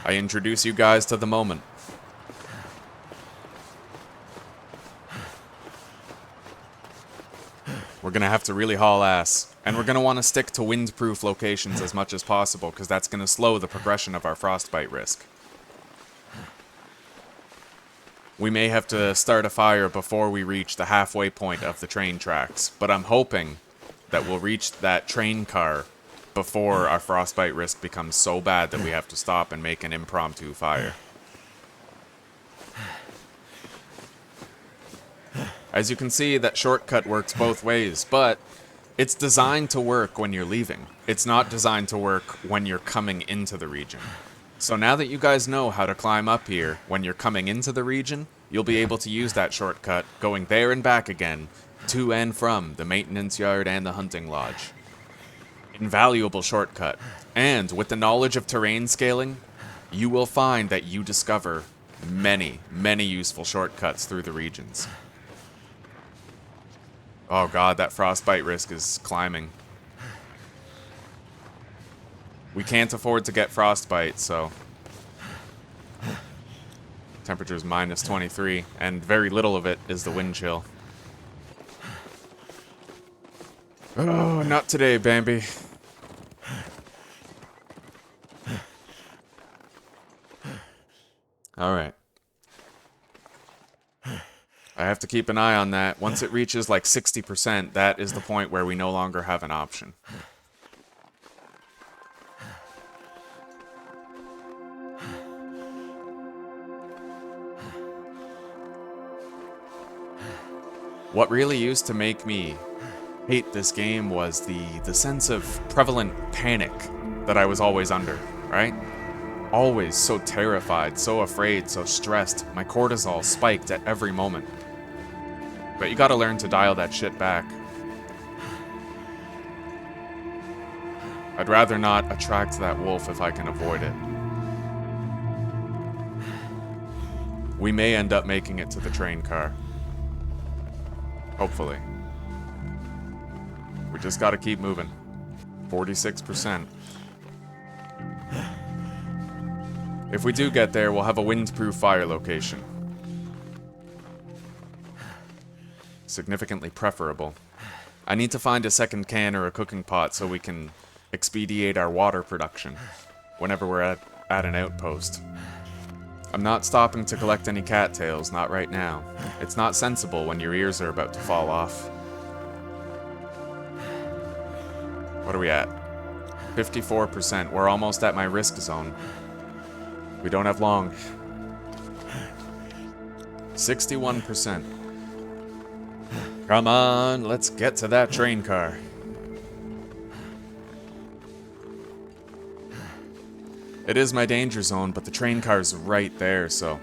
I introduce you guys to the moment. We're gonna have to really haul ass. And we're gonna want to stick to windproof locations as much as possible, because that's gonna slow the progression of our frostbite risk. We may have to start a fire before we reach the halfway point of the train tracks, but I'm hoping that we'll reach that train car before our frostbite risk becomes so bad that we have to stop and make an impromptu fire. As you can see, that shortcut works both ways, but it's designed to work when you're leaving. It's not designed to work when you're coming into the region. So now that you guys know how to climb up here when you're coming into the region, you'll be able to use that shortcut going there and back again to and from the maintenance yard and the hunting lodge. Invaluable shortcut. And with the knowledge of terrain scaling, you will find that you discover many, many useful shortcuts through the regions. Oh god, that frostbite risk is climbing. We can't afford to get frostbite, so... Temperature's minus 23, and very little of it is the wind chill. Oh, not today, Bambi. Alright. I have to keep an eye on that. Once it reaches like 60%, that is the point where we no longer have an option. What really used to make me hate this game was the sense of prevalent panic that I was always under, right? Always so terrified, so afraid, so stressed. My cortisol spiked at every moment. But you gotta learn to dial that shit back. I'd rather not attract that wolf if I can avoid it. We may end up making it to the train car. Hopefully. We just gotta keep moving. 46%. If we do get there, we'll have a windproof fire location. Significantly preferable. I need to find a second can or a cooking pot so we can expedite our water production whenever we're at an outpost. I'm not stopping to collect any cattails, not right now. It's not sensible when your ears are about to fall off. What are we at? 54%. We're almost at my risk zone. We don't have long. 61%. Come on, let's get to that train car. It is my danger zone, but the train car's right there, so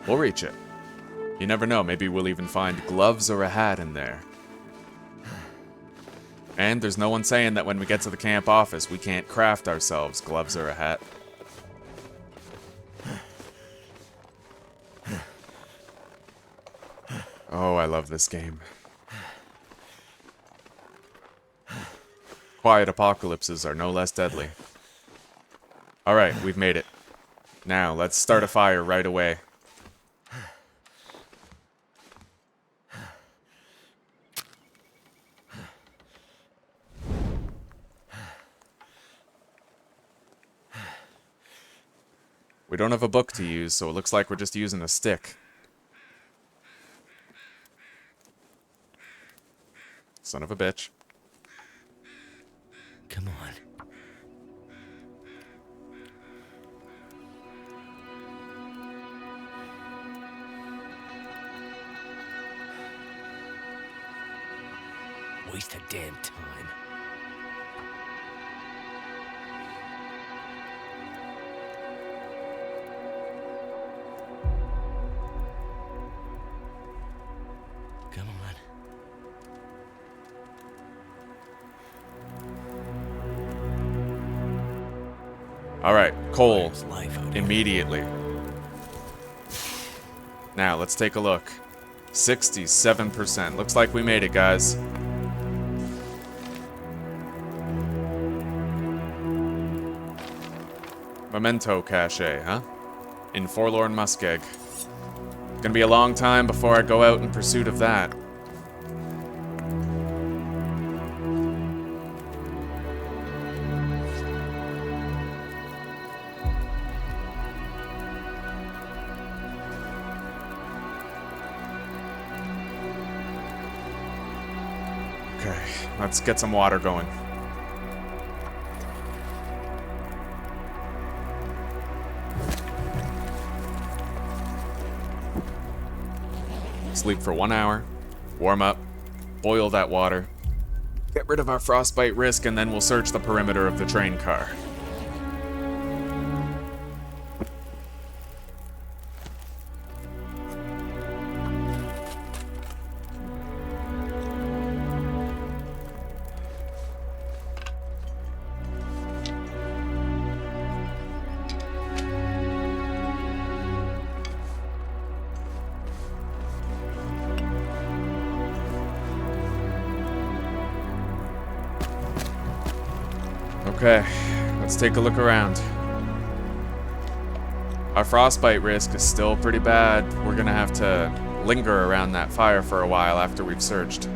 we'll reach it. You never know, maybe we'll even find gloves or a hat in there. And there's no one saying that when we get to the camp office, we can't craft ourselves gloves or a hat. Oh, I love this game. Quiet apocalypses are no less deadly. Alright, we've made it. Now, let's start a fire right away. We don't have a book to use, so it looks like we're just using a stick. Son of a bitch. Come on. Waste of damn time. Come on. Alright, coal. There's life out here. Immediately. Now, let's take a look. 67%. Looks like we made it, guys. Memento cache, huh? In Forlorn Muskeg. Gonna be a long time before I go out in pursuit of that. Okay, let's get some water going. Sleep for 1 hour, warm up, boil that water, get rid of our frostbite risk, and then we'll search the perimeter of the train car. Okay, let's take a look around. Our frostbite risk is still pretty bad. We're gonna have to linger around that fire for a while after we've searched.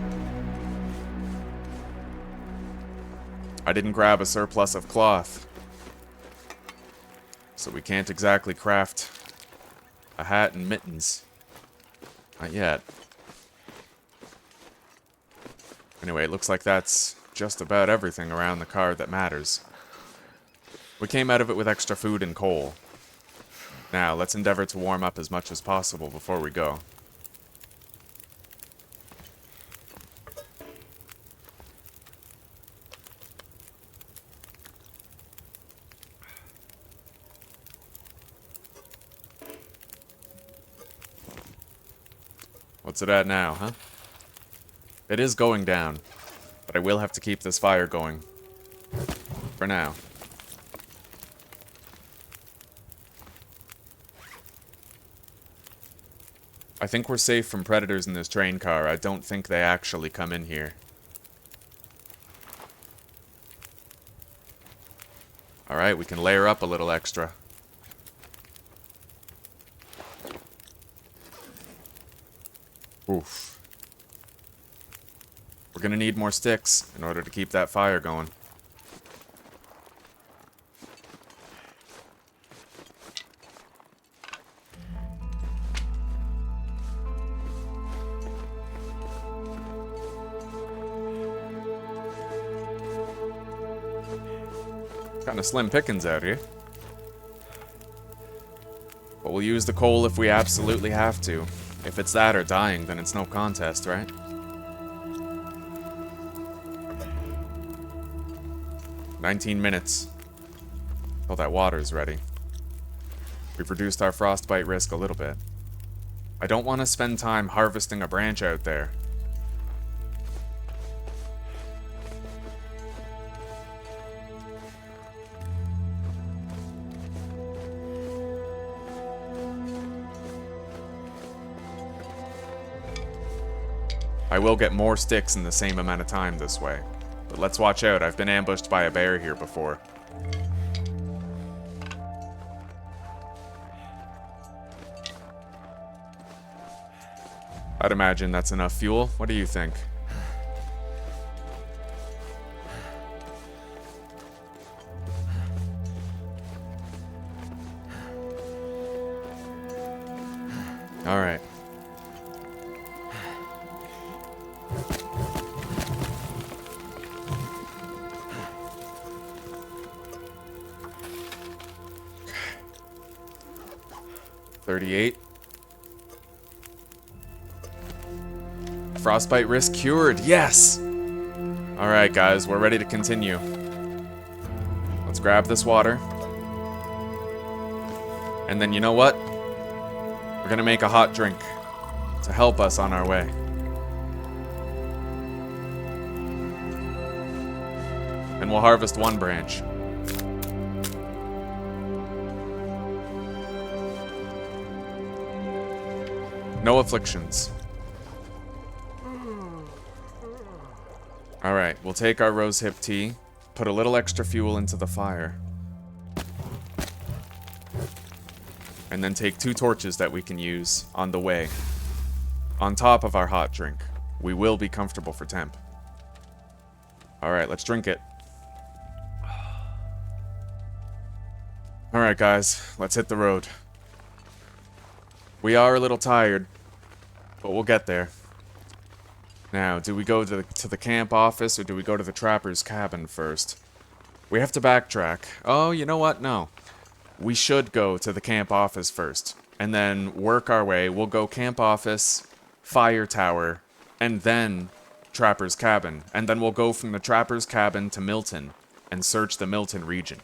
I didn't grab a surplus of cloth, so we can't exactly craft a hat and mittens. Not yet. Anyway, it looks like that's just about everything around the car that matters. We came out of it with extra food and coal. Now, let's endeavor to warm up as much as possible before we go. What's it at now, huh? It is going down. But I will have to keep this fire going. For now. I think we're safe from predators in this train car. I don't think they actually come in here. Alright, we can layer up a little extra. Oof. We're gonna need more sticks in order to keep that fire going. Kind of slim pickings out here. But we'll use the coal if we absolutely have to. If it's that or dying, then it's no contest, right? "19 minutes. Till that water's ready. We've reduced our frostbite risk a little bit. I don't want to spend time harvesting a branch out there. I will get more sticks in the same amount of time this way. But let's watch out, I've been ambushed by a bear here before. I'd imagine that's enough fuel. What do you think? Alright. $38. Frostbite risk cured. Yes! Alright, guys, we're ready to continue. Let's grab this water. And then, you know what? We're gonna make a hot drink to help us on our way. And we'll harvest one branch. No afflictions. Alright, we'll take our rosehip tea, put a little extra fuel into the fire. And then take 2 torches that we can use on the way. On top of our hot drink. We will be comfortable for temp. Alright, let's drink it. Alright guys, let's hit the road. We are a little tired, but we'll get there. Now, do we go to the camp office, or do we go to the trapper's cabin first? We have to backtrack. Oh, you know what? No. We should go to the camp office first, and then work our way. We'll go camp office, fire tower, and then trapper's cabin. And then we'll go from the trapper's cabin to Milton, and search the Milton region.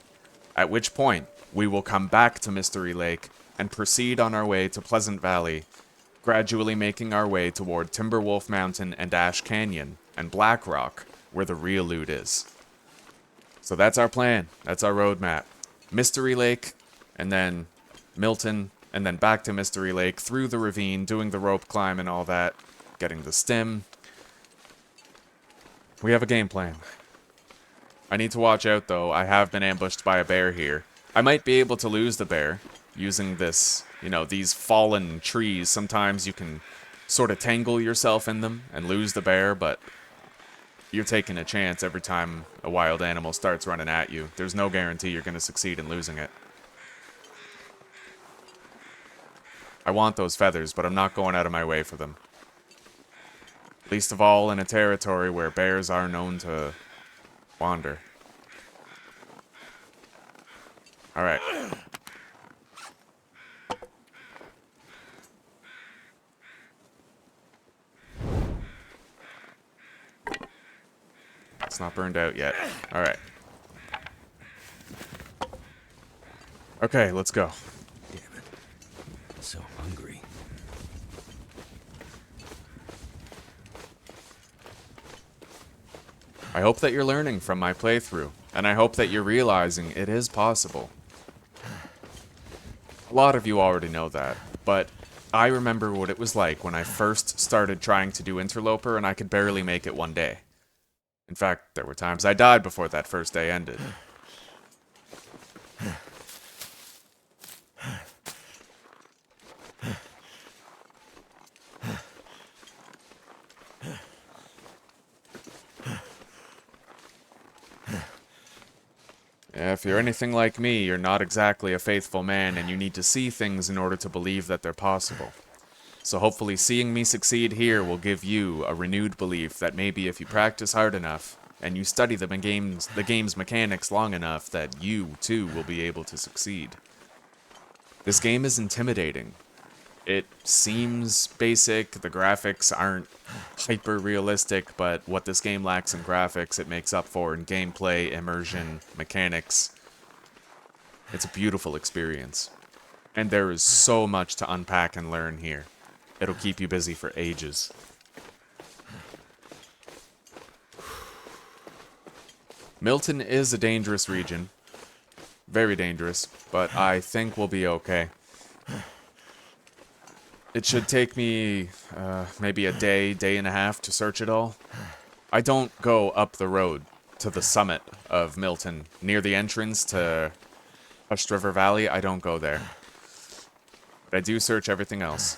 At which point, we will come back to Mystery Lake, and proceed on our way to Pleasant Valley, gradually making our way toward Timberwolf Mountain and Ash Canyon, and Black Rock, where the real loot is. So that's our plan. That's our roadmap. Mystery Lake, and then Milton, and then back to Mystery Lake, through the ravine, doing the rope climb and all that, getting the stim. We have a game plan. I need to watch out, though. I have been ambushed by a bear here. I might be able to lose the bear using this, you know, these fallen trees. Sometimes you can sort of tangle yourself in them and lose the bear, but you're taking a chance every time a wild animal starts running at you. There's no guarantee you're going to succeed in losing it. I want those feathers, but I'm not going out of my way for them. Least of all in a territory where bears are known to wander. Alright. It's not burned out yet. Alright. Okay, let's go. Damn it. I'm so hungry. I hope that you're learning from my playthrough, and I hope that you're realizing it is possible. A lot of you already know that, but I remember what it was like when I first started trying to do Interloper and I could barely make it one day. In fact, there were times I died before that first day ended. Yeah, if you're anything like me, you're not exactly a faithful man, and you need to see things in order to believe that they're possible. So hopefully seeing me succeed here will give you a renewed belief that maybe if you practice hard enough, and you study the game's mechanics long enough that you, too, will be able to succeed. This game is intimidating. It seems basic, the graphics aren't hyper-realistic, but what this game lacks in graphics, it makes up for in gameplay, immersion, mechanics. It's a beautiful experience. And there is so much to unpack and learn here. It'll keep you busy for ages. Milton is a dangerous region. Very dangerous, but I think we'll be okay. It should take me maybe a day and a half to search it all. I don't go up the road to the summit of Milton, near the entrance to Hushed River Valley. I don't go there. But I do search everything else.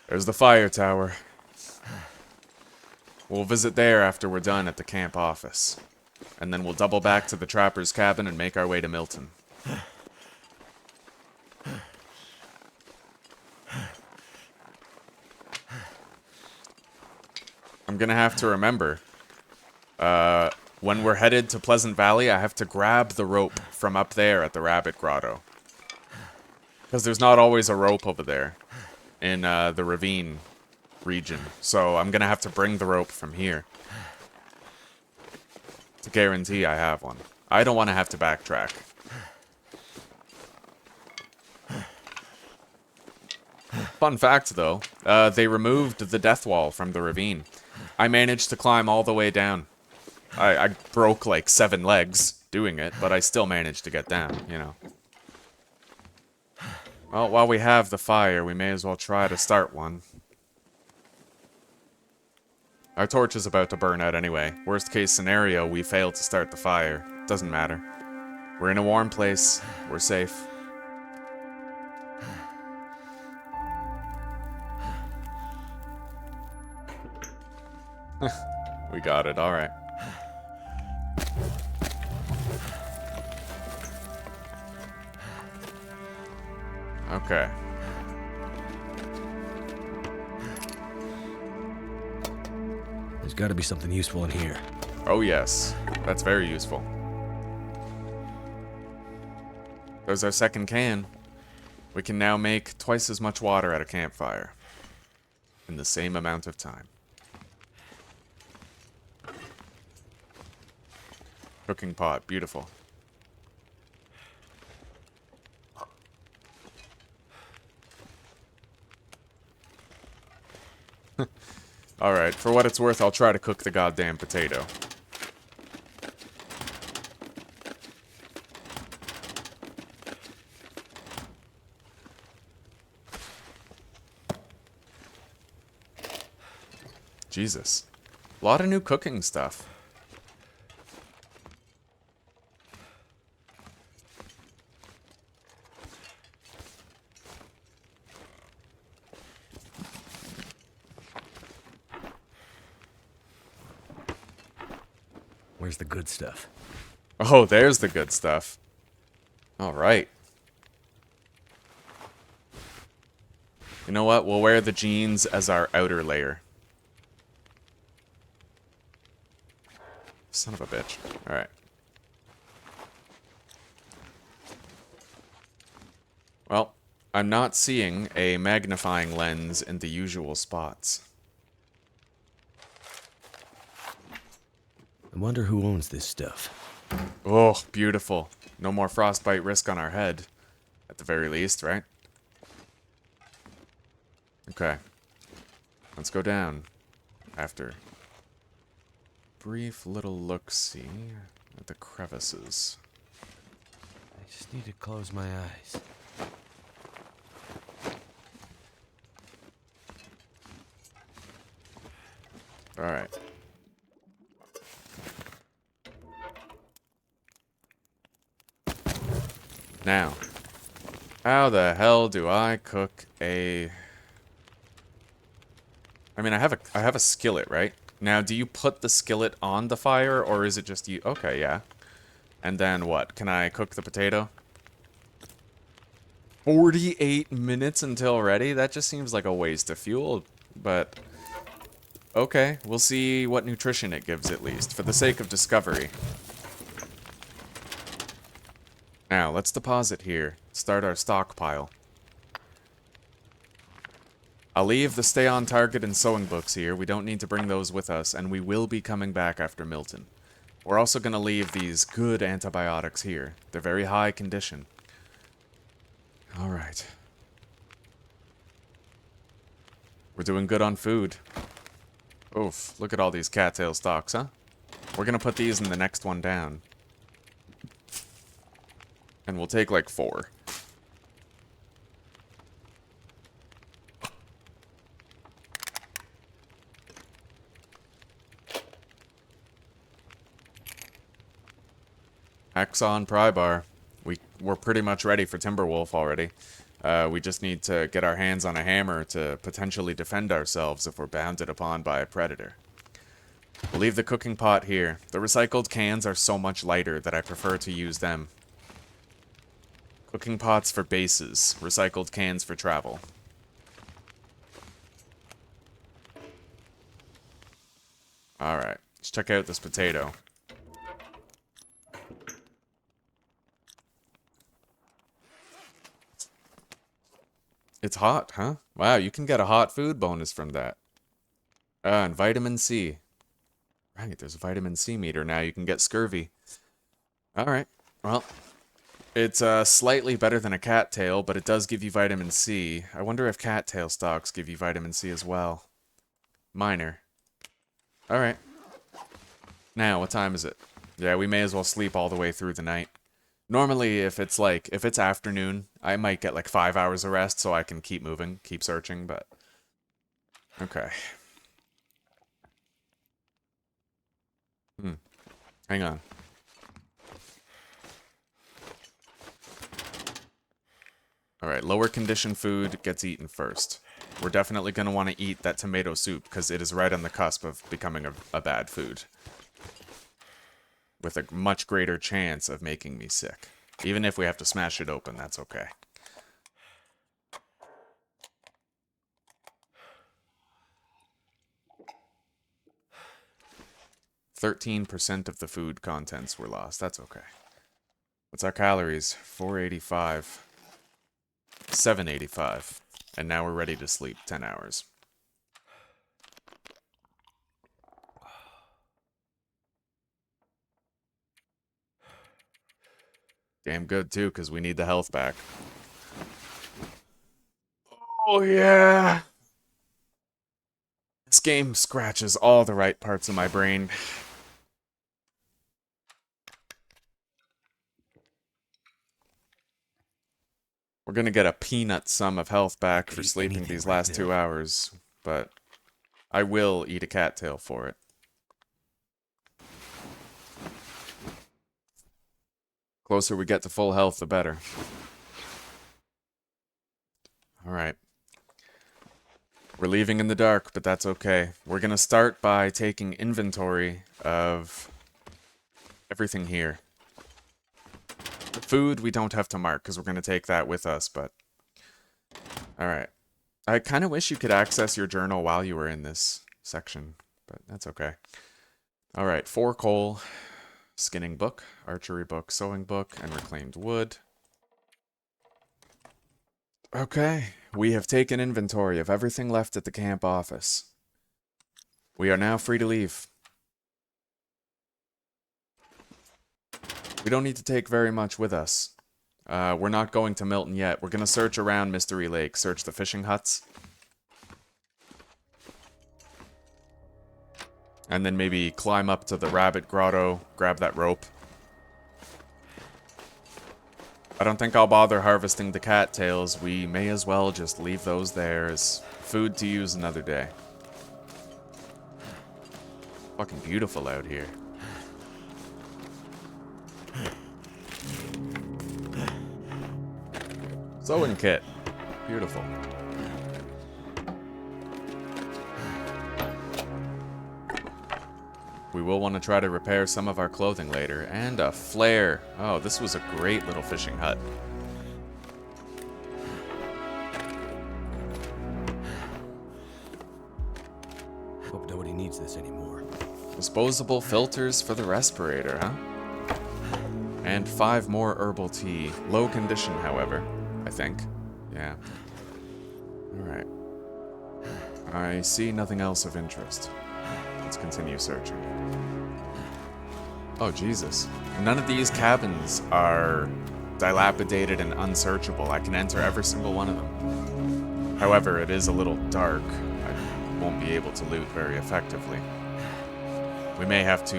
There's the fire tower. We'll visit there after we're done at the camp office. And then we'll double back to the trapper's cabin and make our way to Milton. I'm gonna have to remember, when we're headed to Pleasant Valley, I have to grab the rope from up there at the Rabbit Grotto. Because there's not always a rope over there in the ravine region. So I'm gonna have to bring the rope from here to guarantee I have one. I don't want to have to backtrack. Fun fact, though, they removed the death wall from the ravine. I managed to climb all the way down. I broke like 7 legs doing it, but I still managed to get down, you know. Well, while we have the fire, we may as well try to start one. Our torch is about to burn out anyway. Worst case scenario, we fail to start the fire. Doesn't matter. We're in a warm place. We're safe. We got it, alright. Okay. There's gotta be something useful in here. Oh yes, that's very useful. There's our second can. We can now make twice as much water at a campfire in the same amount of time. Cooking pot, beautiful. Alright, for what it's worth, I'll try to cook the goddamn potato. Jesus. A lot of new cooking stuff. Where's the good stuff? Oh, there's the good stuff. Alright. You know what? We'll wear the jeans as our outer layer. Son of a bitch. Alright. Well, I'm not seeing a magnifying lens in the usual spots. I wonder who owns this stuff. Oh, beautiful. No more frostbite risk on our head. At the very least, right? Okay. Let's go down. After brief little look-see at the crevices. I just need to close my eyes. Alright. Now, how the hell do I cook a... I mean, I have a skillet, right? Now, do you put the skillet on the fire, or is it just you? Okay, yeah. And then what? Can I cook the potato? 48 minutes until ready? That just seems like a waste of fuel, but Okay, we'll see what nutrition it gives at least, for the sake of discovery. Now, let's deposit here. Start our stockpile. I'll leave the stay on target and sewing books here. We don't need to bring those with us, and we will be coming back after Milton. We're also going to leave these good antibiotics here. They're very high condition. Alright. We're doing good on food. Oof, look at all these cattail stalks, huh? We're going to put these in the next one down. And we'll take like 4. Axon pry bar. We're pretty much ready for Timberwolf already. We just need to get our hands on a hammer to potentially defend ourselves if we're bounded upon by a predator. We'll leave the cooking pot here. The recycled cans are so much lighter that I prefer to use them. Cooking pots for bases, recycled cans for travel. Alright, let's check out this potato. It's hot, huh? Wow, you can get a hot food bonus from that. And vitamin C. Right, there's a vitamin C meter now. You can get scurvy. Alright, well, it's slightly better than a cattail, but it does give you vitamin C. I wonder if cattail stalks give you vitamin C as well. Minor. Alright. Now, what time is it? Yeah, we may as well sleep all the way through the night. Normally, if it's afternoon, I might get like 5 hours of rest so I can keep moving, keep searching, but... Okay. Hang on. Alright, lower condition food gets eaten first. We're definitely going to want to eat that tomato soup because it is right on the cusp of becoming a bad food. With a much greater chance of making me sick. Even if we have to smash it open, that's okay. %13 of the food contents were lost. That's okay. What's our calories? 485. 785. And now we're ready to sleep 10 hours. Damn good, too, because we need the health back. Oh, yeah! This game scratches all the right parts of my brain. We're gonna get a peanut sum of health back for sleeping these last 2 hours, but I will eat a cattail for it. Closer we get to full health, the better. Alright. We're leaving in the dark, but that's okay. We're gonna start by taking inventory of everything here. The food we don't have to mark, because we're gonna take that with us, but... Alright. I kind of wish you could access your journal while you were in this section, but that's okay. Alright, 4 coal... Skinning book, archery book, sewing book, and reclaimed wood. Okay, we have taken inventory of everything left at the camp office. We are now free to leave. We don't need to take very much with us. We're not going to Milton yet. We're going to search around Mystery Lake, search the fishing huts. And then maybe climb up to the rabbit grotto, grab that rope. I don't think I'll bother harvesting the cattails. We may as well just leave those there as food to use another day. Fucking beautiful out here. Sewing kit. Beautiful. We will want to try to repair some of our clothing later. And a flare. Oh, this was a great little fishing hut. Hope nobody needs this anymore. Disposable filters for the respirator, huh? And 5 more herbal tea. Low condition, however, I think. Yeah. Alright. I see nothing else of interest. Let's continue searching. Oh, Jesus. None of these cabins are dilapidated and unsearchable. I can enter every single one of them. However, it is a little dark. I won't be able to loot very effectively. We may have to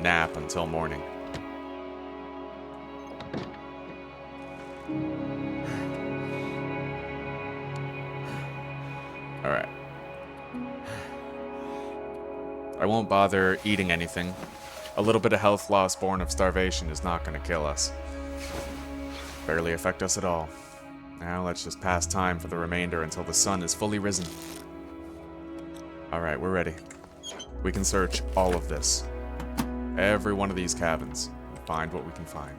nap until morning. Alright. I won't bother eating anything. A little bit of health loss born of starvation is not going to kill us. Barely affect us at all. Now let's just pass time for the remainder until the sun is fully risen. Alright, we're ready. We can search all of this. Every one of these cabins. And find what we can find.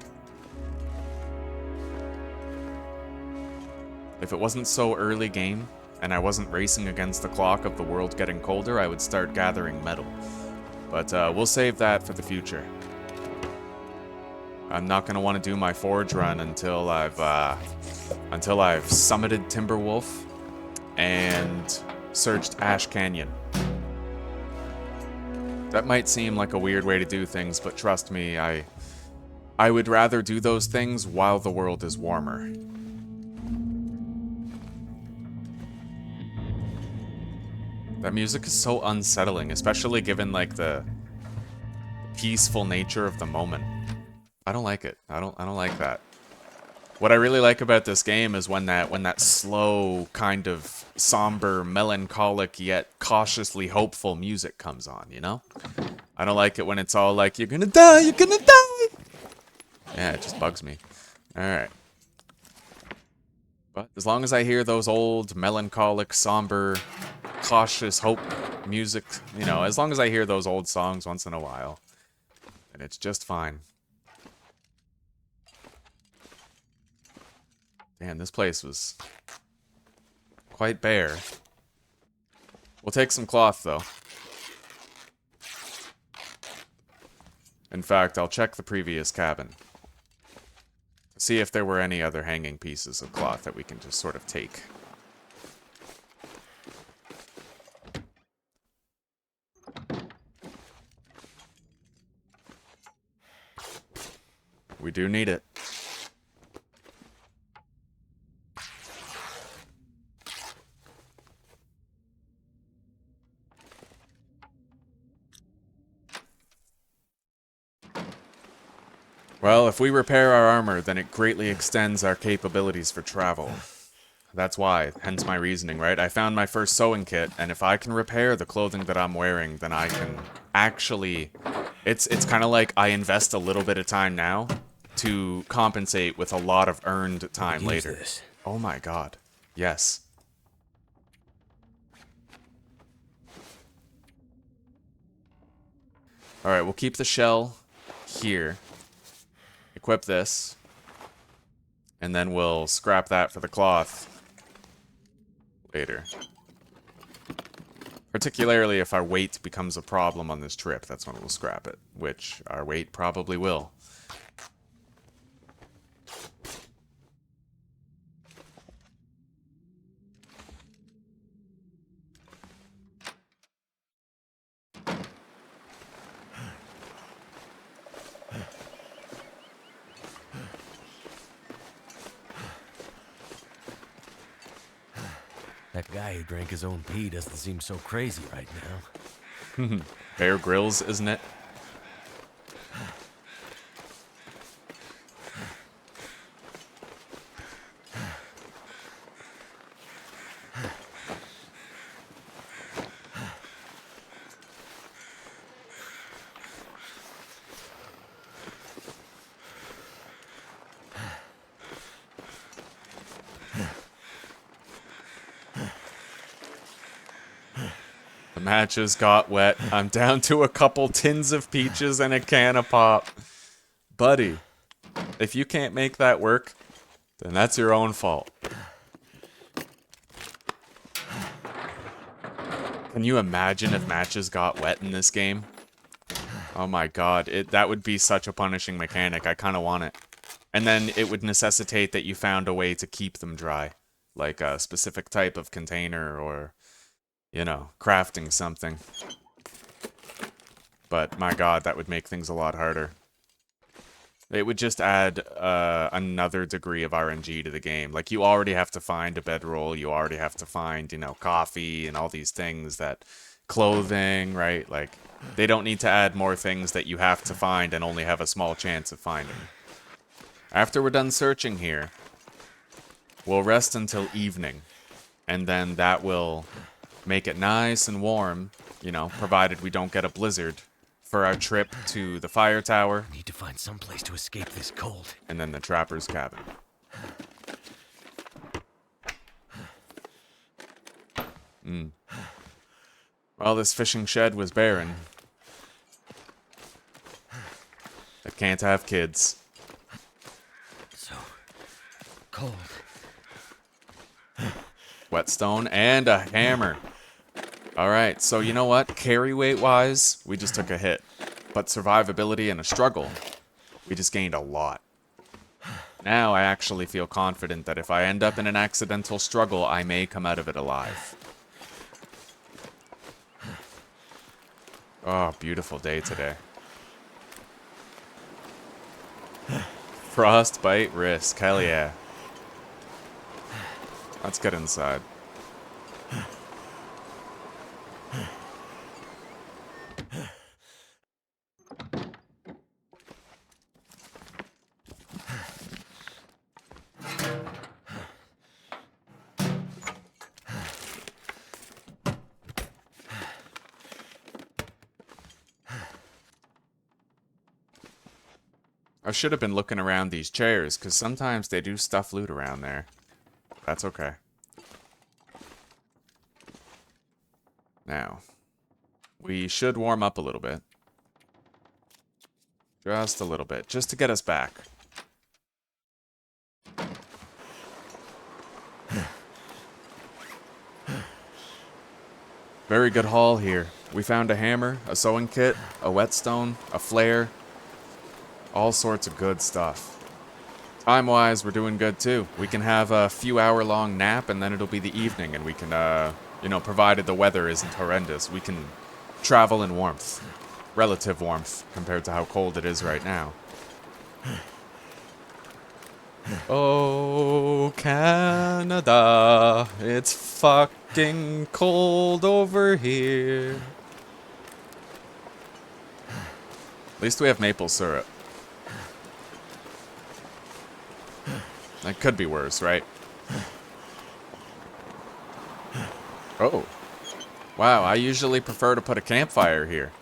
If it wasn't so early game, and I wasn't racing against the clock of the world getting colder, I would start gathering metal. But we'll save that for the future. I'm not gonna want to do my forge run until I've summited Timberwolf and searched Ash Canyon. That might seem like a weird way to do things, but trust me, I would rather do those things while the world is warmer. That music is so unsettling, especially given like the peaceful nature of the moment. I don't like it. I don't like that. What I really like about this game is when that slow, kind of somber, melancholic yet cautiously hopeful music comes on, you know? I don't like it when it's all like, you're gonna die, you're gonna die! Yeah, it just bugs me. Alright. But as long as I hear those old, melancholic, somber, cautious hope music, you know, as long as I hear those old songs once in a while, then it's just fine. Damn, this place was quite bare. We'll take some cloth, though. In fact, I'll check the previous cabin. See if there were any other hanging pieces of cloth that we can just sort of take. We do need it. Well, if we repair our armor, then it greatly extends our capabilities for travel. That's why, hence my reasoning, right? I found my first sewing kit, and if I can repair the clothing that I'm wearing, then I can actually... It's kind of like I invest a little bit of time now to compensate with a lot of earned time later. This? Oh my god. Yes. Alright, we'll keep the shell here. Equip this. And then we'll scrap that for the cloth later. Particularly if our weight becomes a problem on this trip, that's when we'll scrap it. Which our weight probably will. That guy who drank his own pee doesn't seem so crazy right now. Bear Grylls, isn't it? The matches got wet. I'm down to a couple tins of peaches and a can of pop. Buddy, if you can't make that work, then that's your own fault. Can you imagine if matches got wet in this game? Oh my god, that would be such a punishing mechanic. I kind of want it. And then it would necessitate that you found a way to keep them dry. Like a specific type of container or, you know, crafting something. But my god, that would make things a lot harder. It would just add another degree of RNG to the game. Like, you already have to find a bedroll, you already have to find, you know, coffee and all these things that... Clothing, right? Like, they don't need to add more things that you have to find and only have a small chance of finding. After we're done searching here, we'll rest until evening. And then that will make it nice and warm, you know, provided we don't get a blizzard, for our trip to the fire tower. Need to find some place to escape this cold. And then the trapper's cabin. Well, this fishing shed was barren. It can't have kids. So cold. Whetstone and a hammer. Alright, so you know what? Carry weight wise, we just took a hit. But survivability and a struggle, we just gained a lot. Now I actually feel confident that if I end up in an accidental struggle, I may come out of it alive. Oh, beautiful day today. Frostbite risk, hell yeah. Let's get inside. I should have been looking around these chairs, because sometimes they do stuff loot around there. That's okay. Now, we should warm up a little bit. Just a little bit, just to get us back. Very good haul here. We found a hammer, a sewing kit, a whetstone, a flare. All sorts of good stuff. Time-wise, we're doing good too. We can have a few hour-long nap and then it'll be the evening and we can, you know, provided the weather isn't horrendous, we can travel in warmth. Relative warmth compared to how cold it is right now. Oh, Canada, it's fucking cold over here. At least we have maple syrup. That could be worse, right? Oh. Wow, I usually prefer to put a campfire here.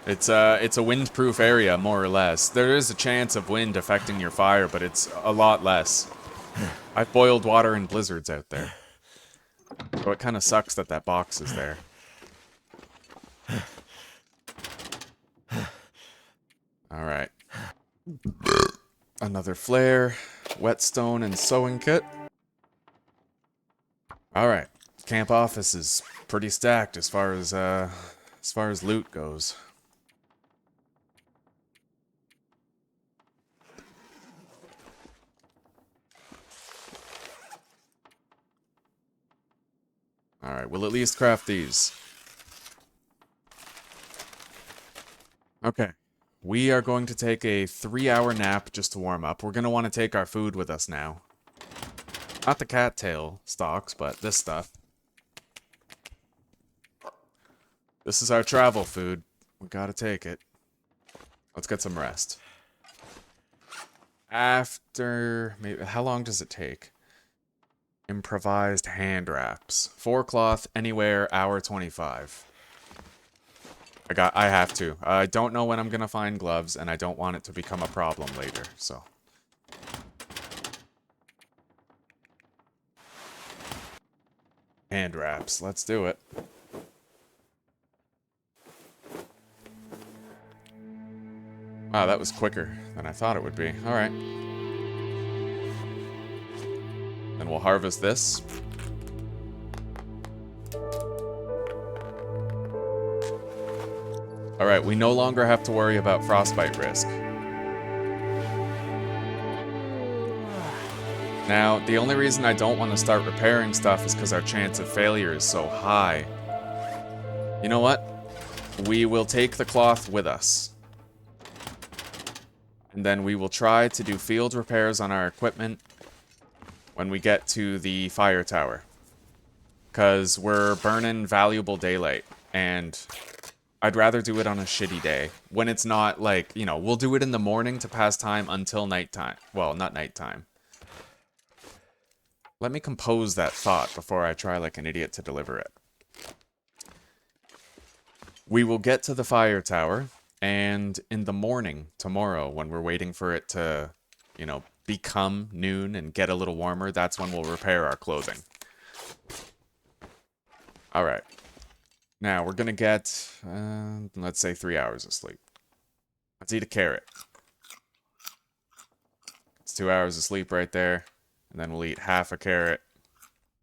It's a windproof area, more or less. There is a chance of wind affecting your fire, but it's a lot less. I've boiled water in blizzards out there. So it kind of sucks that that box is there. Alright. Another flare, whetstone, and sewing kit. Alright. Camp office is pretty stacked as far as loot goes. Alright, we'll at least craft these. Okay. We are going to take a 3-hour nap just to warm up. We're going to want to take our food with us now. Not the cattail stalks, but this stuff. This is our travel food. We gotta take it. Let's get some rest. After... maybe, how long does it take? Improvised hand wraps. 4 cloth, anywhere, hour 25. I have to. I don't know when I'm gonna find gloves, and I don't want it to become a problem later, so. Hand wraps, let's do it. Wow, that was quicker than I thought it would be. Alright. Then we'll harvest this. Alright, we no longer have to worry about frostbite risk. Now, the only reason I don't want to start repairing stuff is because our chance of failure is so high. You know what? We will take the cloth with us. And then we will try to do field repairs on our equipment when we get to the fire tower. Because we're burning valuable daylight. And I'd rather do it on a shitty day. When it's not like, you know, we'll do it in the morning to pass time until nighttime. Well, not nighttime. Let me compose that thought before I try like an idiot to deliver it. We will get to the fire tower, and in the morning tomorrow, when we're waiting for it to, you know, become noon and get a little warmer, that's when we'll repair our clothing. Alright. Now, we're gonna get, let's say 3 hours of sleep. Let's eat a carrot. It's 2 hours of sleep right there. And then we'll eat half a carrot.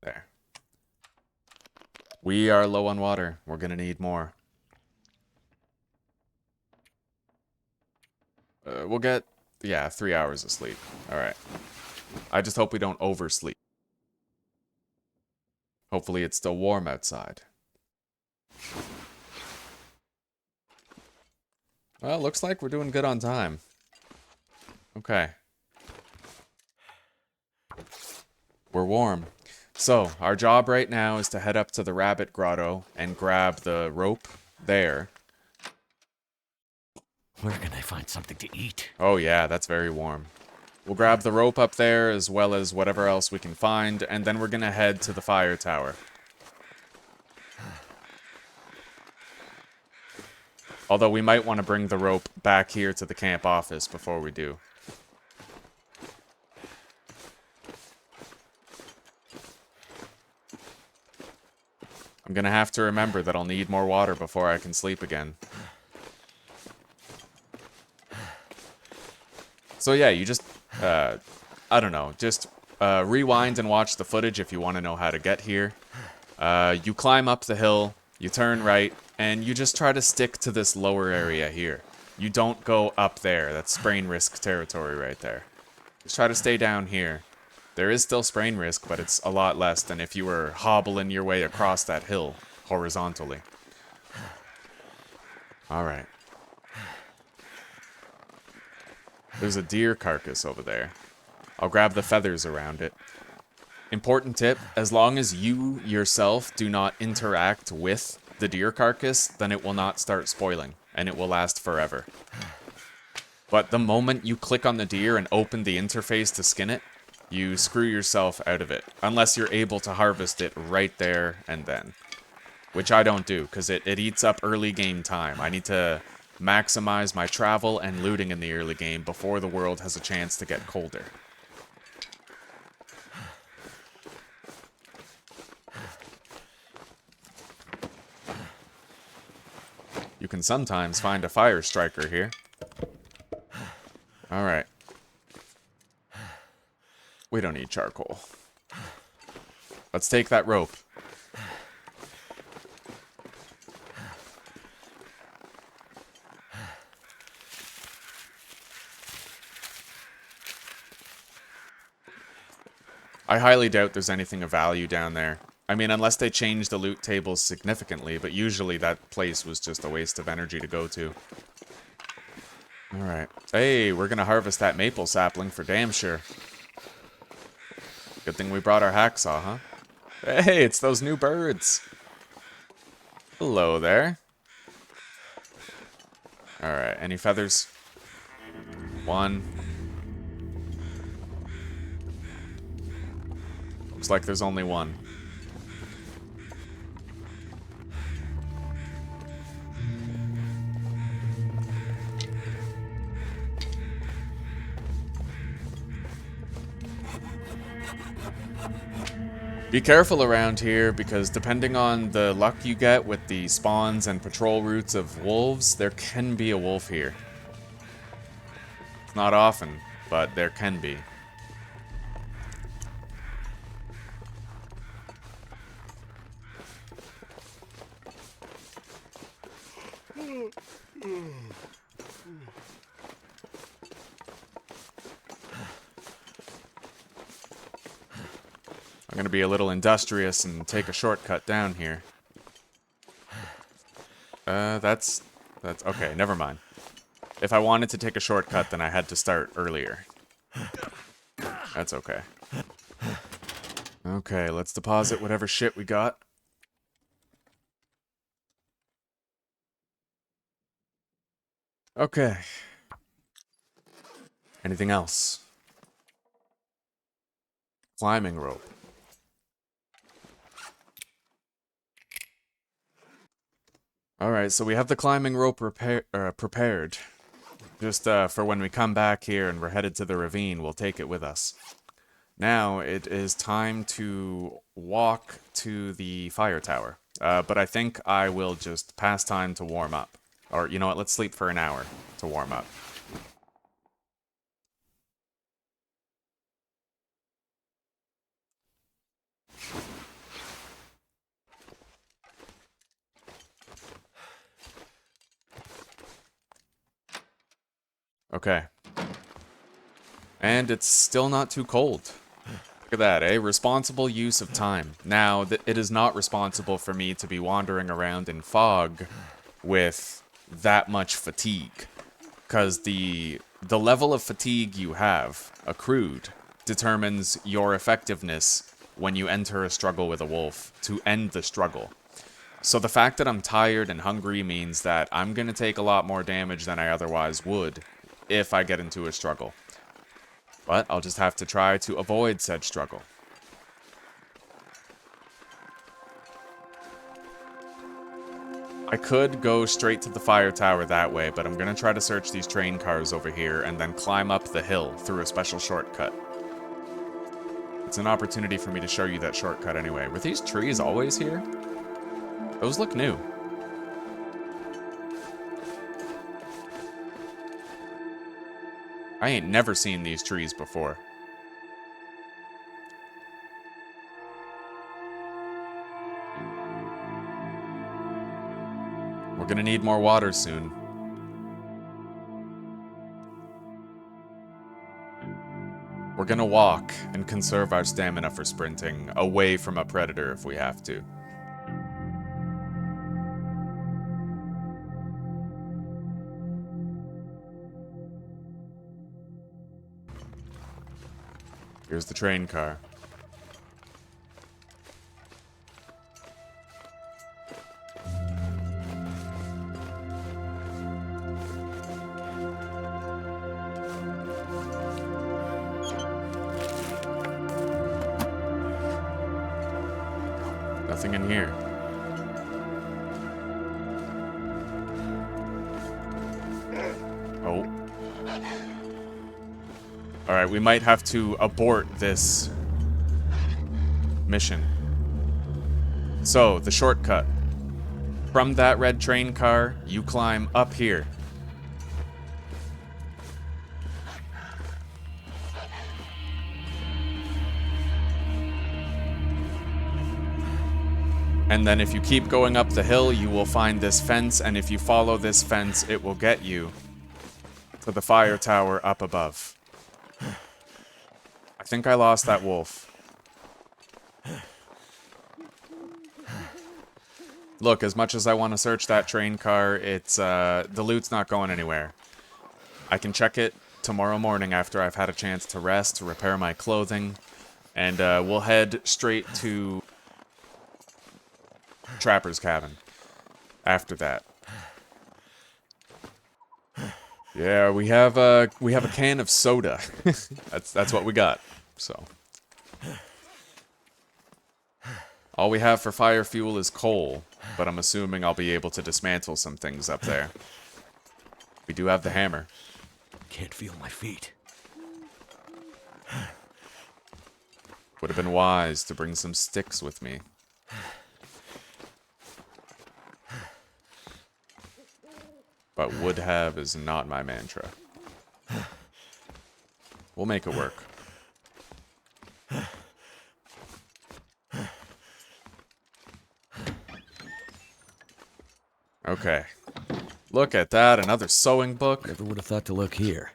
There. We are low on water. We're gonna need more. We'll get, yeah, 3 hours of sleep. Alright. I just hope we don't oversleep. Hopefully it's still warm outside. Well, looks like we're doing good on time. Okay. We're warm. So, our job right now is to head up to the rabbit grotto and grab the rope there. Where can I find something to eat? Oh yeah, that's very warm. We'll grab the rope up there as well as whatever else we can find, and then we're gonna head to the fire tower. Although we might want to bring the rope back here to the camp office before we do. I'm gonna have to remember that I'll need more water before I can sleep again. So yeah, you just, I don't know, just rewind and watch the footage if you want to know how to get here. You climb up the hill, you turn right, and you just try to stick to this lower area here. You don't go up there, that's sprain risk territory right there. Just try to stay down here. There is still sprain risk, but it's a lot less than if you were hobbling your way across that hill horizontally. Alright. There's a deer carcass over there. I'll grab the feathers around it. Important tip, as long as you yourself do not interact with the deer carcass, then it will not start spoiling, and it will last forever. But the moment you click on the deer and open the interface to skin it, you screw yourself out of it, unless you're able to harvest it right there and then. Which I don't do, because it eats up early game time. I need to maximize my travel and looting in the early game before the world has a chance to get colder. You can sometimes find a fire striker here. Alright. We don't need charcoal. Let's take that rope. I highly doubt there's anything of value down there. I mean, unless they change the loot tables significantly, but usually that place was just a waste of energy to go to. Alright. Hey, we're gonna harvest that maple sapling for damn sure. Good thing we brought our hacksaw, huh? Hey, it's those new birds. Hello there. Alright, any feathers? One. Looks like there's only one. Be careful around here, because depending on the luck you get with the spawns and patrol routes of wolves, there can be a wolf here. It's not often, but there can be. I'm gonna be a little industrious and take a shortcut down here. That's okay, never mind. If I wanted to take a shortcut, then I had to start earlier. That's okay. Okay, let's deposit whatever shit we got. Okay. Anything else? Climbing rope. Alright, so we have the climbing rope prepared. Just for when we come back here and we're headed to the ravine, we'll take it with us. Now, it is time to walk to the fire tower. But I think I will just pass time to warm up. Or, you know what, let's sleep for an hour to warm up. Okay. And it's still not too cold. Look at that, eh? Responsible use of time. Now, it is not responsible for me to be wandering around in fog with that much fatigue. Because the level of fatigue you have accrued determines your effectiveness when you enter a struggle with a wolf to end the struggle. So the fact that I'm tired and hungry means that I'm going to take a lot more damage than I otherwise would if I get into a struggle. But I'll just have to try to avoid said struggle. I could go straight to the fire tower that way, but I'm going to try to search these train cars over here and then climb up the hill through a special shortcut. It's an opportunity for me to show you that shortcut anyway. Were these trees always here? Those look new. I ain't never seen these trees before. We're gonna need more water soon. We're gonna walk and conserve our stamina for sprinting away from a predator if we have to. Here's the train car. Nothing in here. Oh. Alright, we might have to abort this mission. So, the shortcut. From that red train car, you climb up here. And then if you keep going up the hill, you will find this fence, and if you follow this fence, it will get you to the fire tower up above. I think I lost that wolf. Look, as much as I want to search that train car, it's, the loot's not going anywhere. I can check it tomorrow morning after I've had a chance to rest, repair my clothing, and, we'll head straight to Trapper's cabin after that. Yeah, we have a can of soda. That's what we got. So all we have for fire fuel is coal, but I'm assuming I'll be able to dismantle some things up there. We do have the hammer. Can't feel my feet. Would have been wise to bring some sticks with me. But would have is not my mantra. We'll make it work. Okay. Look at that, another sewing book. Never would have thought to look here.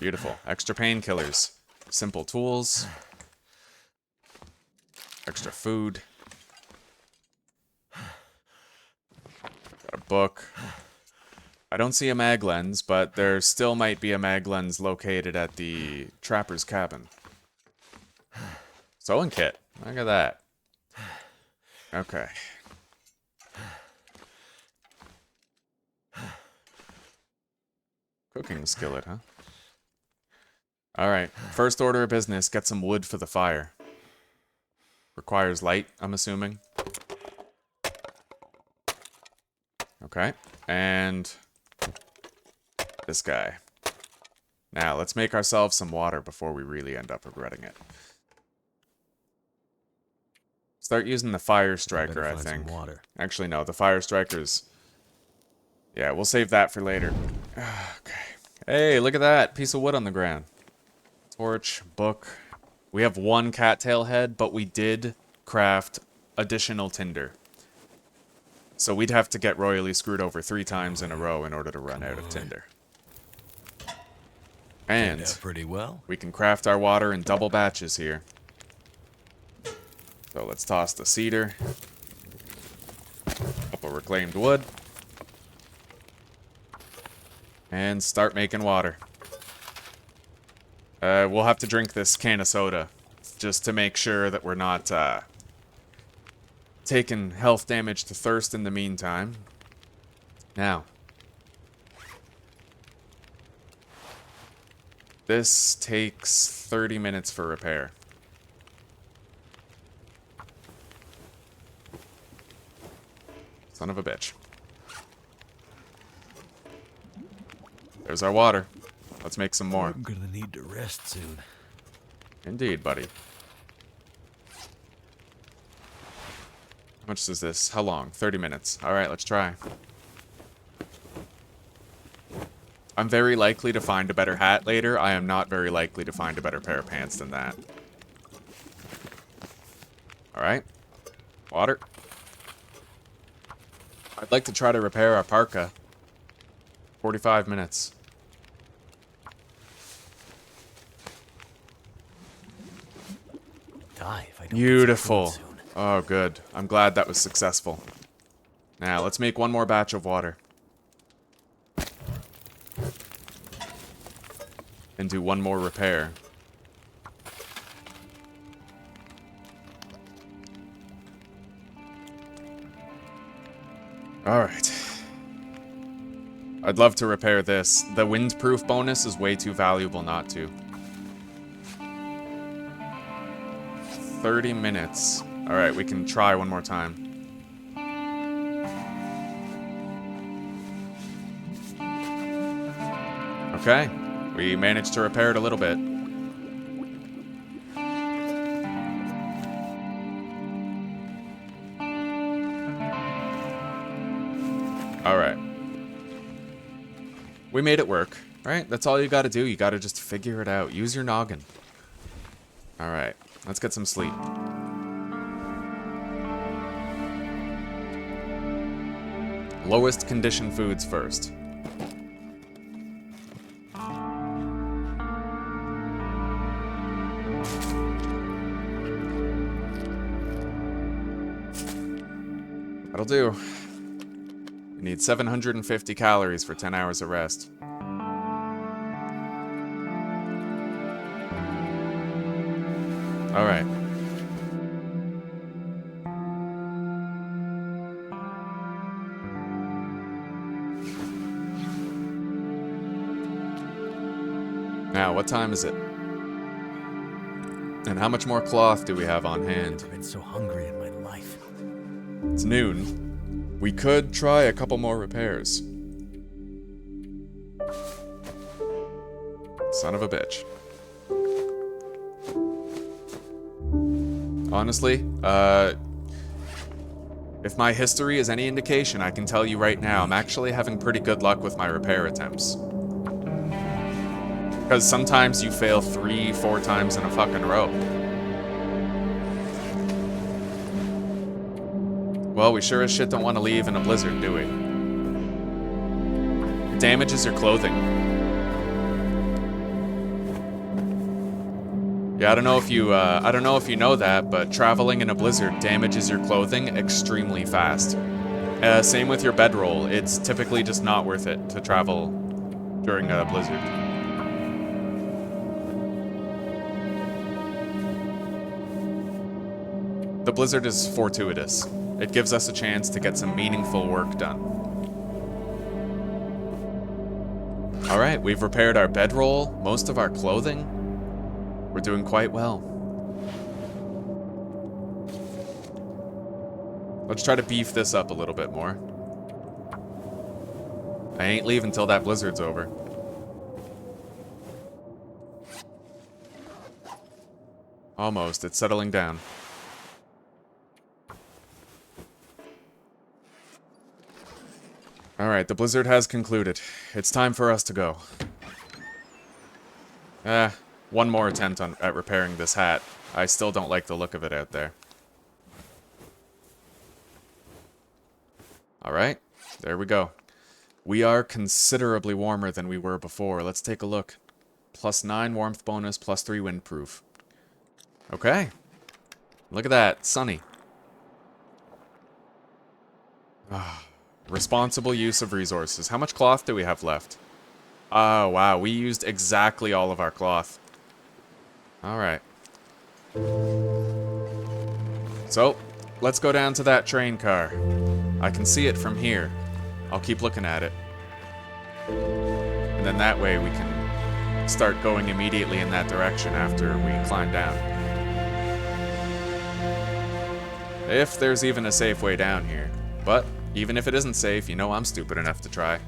Beautiful. Extra painkillers. Simple tools. Extra food. Got a book. I don't see a mag lens, but there still might be a mag lens located at the trapper's cabin. Sewing kit. Look at that. Okay. Cooking skillet, huh? Alright. First order of business, get some wood for the fire. Requires light, I'm assuming. Okay. And this guy. Now, let's make ourselves some water before we really end up regretting it. Start using the fire striker, I think. Water. Actually, no, the fire striker's... Yeah, we'll save that for later. Okay. Hey, look at that. Piece of wood on the ground. Torch, book. We have one cattail head, but we did craft additional tinder. So we'd have to get royally screwed over 3 times in a row in order to run out of tinder. And pretty well. we can craft our water in double batches here. So let's toss the cedar. Couple reclaimed wood. And start making water. We'll have to drink this can of soda just to make sure that we're not taking health damage to thirst in the meantime. Now, this takes 30 minutes for repair. Son of a bitch. There's our water. Let's make some more. I'm gonna need to rest soon. Indeed, buddy. How much is this? How long? 30 minutes. Alright, let's try. I'm very likely to find a better hat later. I am not very likely to find a better pair of pants than that. Alright. Water. I'd like to try to repair our parka. 45 minutes. Die if I don't Beautiful. get some food soon. Oh, good. I'm glad that was successful. Now, let's make one more batch of water. And do one more repair. Alright. I'd love to repair this. The windproof bonus is way too valuable not to. 30 minutes. Alright, we can try one more time. Okay. We managed to repair it a little bit. Alright. We made it work, right? That's all you gotta do. You gotta just figure it out. Use your noggin. Alright. Let's get some sleep. Lowest condition foods first. That'll do. We need 750 calories for 10 hours of rest. Alright. Now, what time is it? And how much more cloth do we have on hand? I've been so hungry in my life. It's noon. We could try a couple more repairs. Son of a bitch. Honestly, if my history is any indication, I can tell you right now, I'm actually having pretty good luck with my repair attempts. Because sometimes you fail 3-4 times in a fucking row. Well, we sure as shit don't want to leave in a blizzard, do we? damages your clothing. Yeah, I don't know if you know that, but traveling in a blizzard damages your clothing extremely fast. Same with your bedroll. It's typically just not worth it to travel during a blizzard. The blizzard is fortuitous. It gives us a chance to get some meaningful work done. Alright, we've repaired our bedroll, most of our clothing. We're doing quite well. Let's try to beef this up a little bit more. I ain't leaving till that blizzard's over. Almost, it's settling down. Alright, the blizzard has concluded. It's time for us to go. One more attempt at repairing this hat. I still don't like the look of it out there. Alright, there we go. We are considerably warmer than we were before. Let's take a look. +9 warmth bonus, +3 windproof. Okay. Look at that, sunny. Responsible use of resources. How much cloth do we have left? Oh, wow, we used exactly all of our cloth. Alright. So, let's go down to that train car. I can see it from here. I'll keep looking at it. And then that way we can start going immediately in that direction after we climb down. If there's even a safe way down here. But, even if it isn't safe, you know I'm stupid enough to try.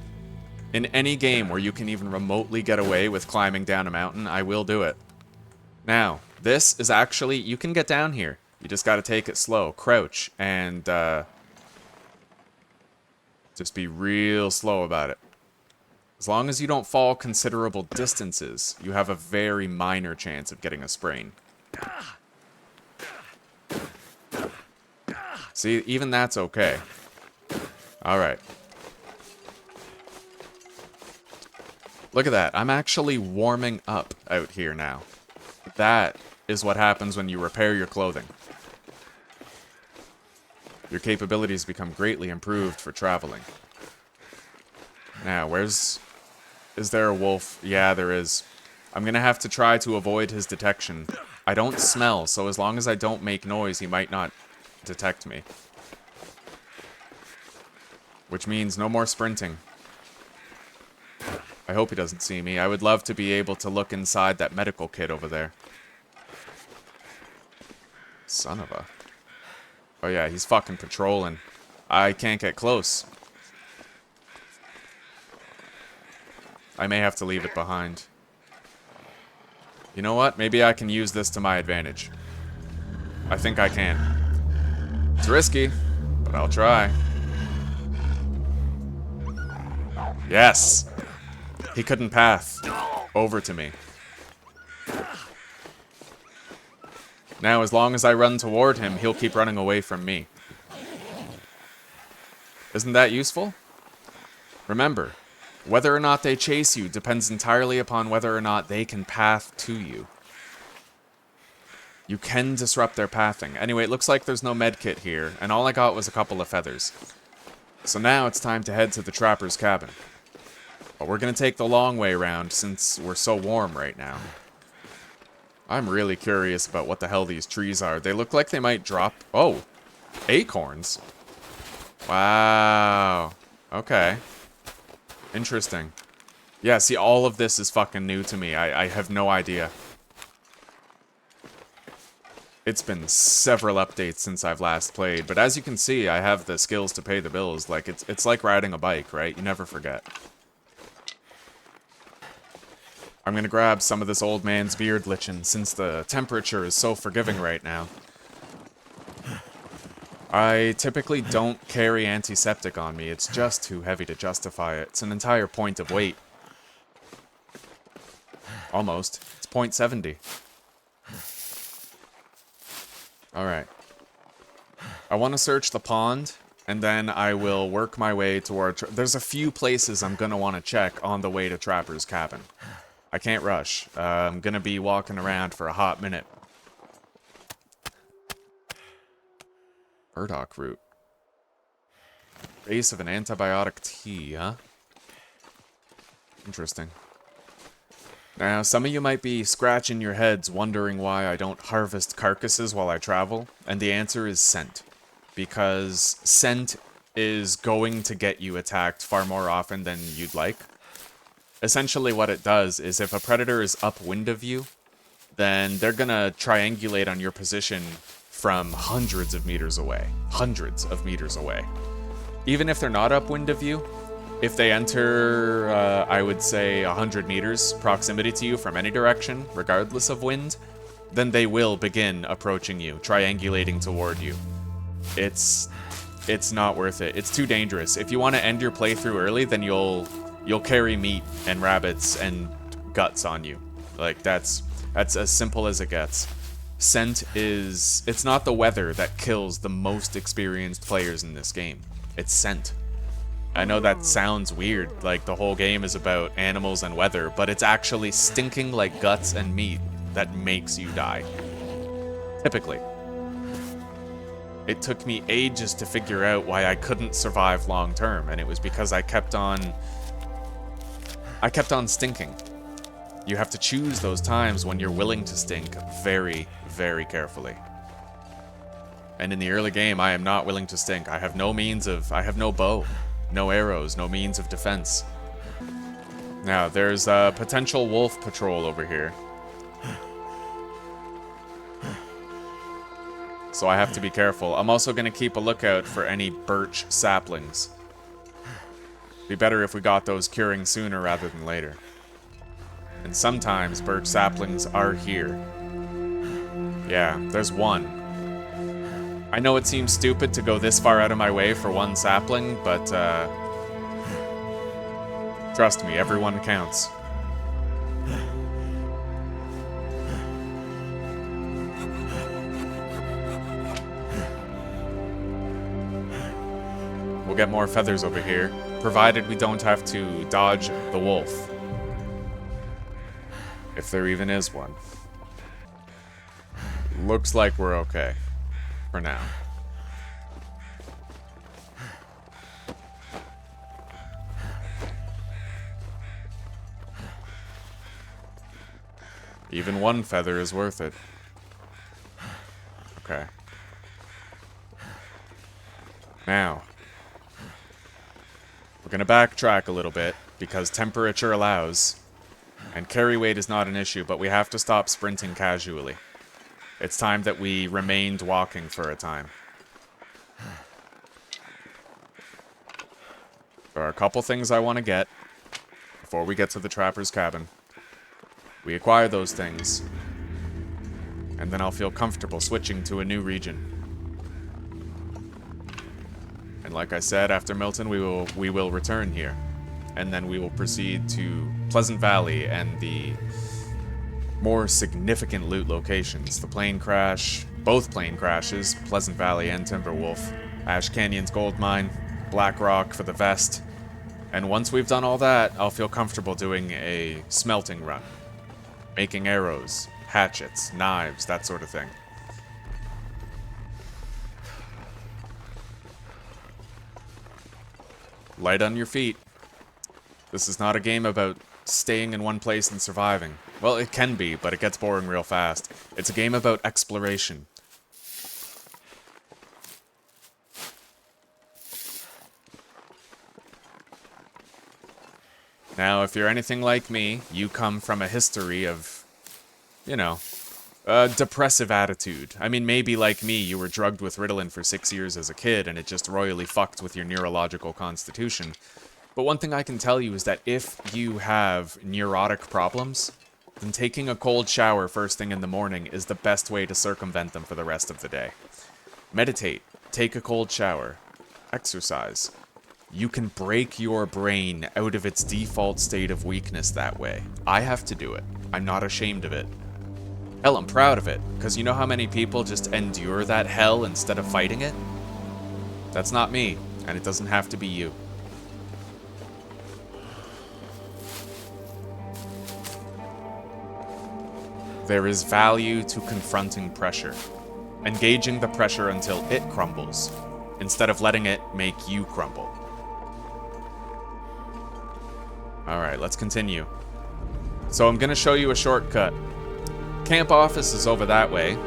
In any game where you can even remotely get away with climbing down a mountain, I will do it. Now, this is actually, you can get down here. You just gotta take it slow. Crouch, and just be real slow about it. As long as you don't fall considerable distances, you have a very minor chance of getting a sprain. See, even that's okay. Alright. Look at that. I'm actually warming up out here now. That is what happens when you repair your clothing. Your capabilities become greatly improved for traveling. Now, is there a wolf? Yeah, there is. I'm gonna have to try to avoid his detection. I don't smell, so as long as I don't make noise, he might not detect me. Which means no more sprinting. I hope he doesn't see me. I would love to be able to look inside that medical kit over there. Son of a... Oh yeah, he's fucking patrolling. I can't get close. I may have to leave it behind. You know what? Maybe I can use this to my advantage. I think I can. It's risky, but I'll try. Yes! He couldn't path over to me. Now, as long as I run toward him, he'll keep running away from me. Isn't that useful? Remember, whether or not they chase you depends entirely upon whether or not they can path to you. You can disrupt their pathing. Anyway, it looks like there's no medkit here, and all I got was a couple of feathers. So now it's time to head to the trapper's cabin. But we're gonna take the long way around since we're so warm right now. I'm really curious about what the hell these trees are. They look like they might drop... Oh! Acorns? Wow. Okay. Interesting. Yeah, see, all of this is fucking new to me. I have no idea. It's been several updates since I've last played, but as you can see, I have the skills to pay the bills. Like, it's like riding a bike, right? You never forget. I'm gonna grab some of this old man's beard lichen, since the temperature is so forgiving right now. I typically don't carry antiseptic on me, it's just too heavy to justify it. It's an entire point of weight. Almost. It's 0.70. Alright. I want to search the pond, And then I will work my way toward... There's a few places I'm going to want to check on the way to Trapper's cabin. I can't rush. I'm going to be walking around for a hot minute. Burdock root. Base of an antibiotic tea, huh? Interesting. Now, some of you might be scratching your heads wondering why I don't harvest carcasses while I travel, and the answer is scent. Because scent is going to get you attacked far more often than you'd like. Essentially what it does is if a predator is upwind of you, then they're gonna triangulate on your position from hundreds of meters away. Hundreds of meters away. Even if they're not upwind of you, if they enter, I would say, 100 meters proximity to you from any direction, regardless of wind, then they will begin approaching you, triangulating toward you. It's not worth it. It's too dangerous. If you want to end your playthrough early, then you'll carry meat and rabbits and guts on you. Like, that's as simple as it gets. Scent is... It's not the weather that kills the most experienced players in this game. It's scent. I know that sounds weird, like the whole game is about animals and weather, but it's actually stinking like guts and meat that makes you die. Typically. It took me ages to figure out why I couldn't survive long term, and it was because I kept on stinking. You have to choose those times when you're willing to stink very, very carefully. And in the early game, I am not willing to stink. I have no bow, no arrows, no means of defense. Now, there's a potential wolf patrol over here. So I have to be careful. I'm also going to keep a lookout for any birch saplings. Be better if we got those curing sooner rather than later. And sometimes birch saplings are here. Yeah, there's one. I know it seems stupid to go this far out of my way for one sapling, but trust me, everyone counts. We'll get more feathers over here, provided we don't have to dodge the wolf. If there even is one. Looks like we're okay. For now. Even one feather is worth it. Okay. Now, we're gonna backtrack a little bit, because temperature allows, and carry weight is not an issue, but we have to stop sprinting casually. It's time that we remained walking for a time. There are a couple things I want to get before we get to the Trapper's cabin. We acquire those things, and then I'll feel comfortable switching to a new region. And like I said, after Milton, we will return here, and then we will proceed to Pleasant Valley and the more significant loot locations. The plane crash, both plane crashes, Pleasant Valley and Timberwolf, Ash Canyon's gold mine, Black Rock for the vest. And once we've done all that, I'll feel comfortable doing a smelting run. Making arrows, hatchets, knives, that sort of thing. Light on your feet. This is not a game about staying in one place and surviving. Well, it can be, but it gets boring real fast. It's a game about exploration. Now, if you're anything like me, you come from a history of, you know, a depressive attitude. I mean, maybe like me, you were drugged with Ritalin for 6 years as a kid, and it just royally fucked with your neurological constitution. But one thing I can tell you is that if you have neurotic problems, then taking a cold shower first thing in the morning is the best way to circumvent them for the rest of the day. Meditate, take a cold shower, exercise. You can break your brain out of its default state of weakness that way. I have to do it. I'm not ashamed of it. Hell, I'm proud of it, because you know how many people just endure that hell instead of fighting it? That's not me, and it doesn't have to be you. There is value to confronting pressure, engaging the pressure until it crumbles, instead of letting it make you crumble. Alright, let's continue. So I'm gonna show you a shortcut. Camp office is over that way.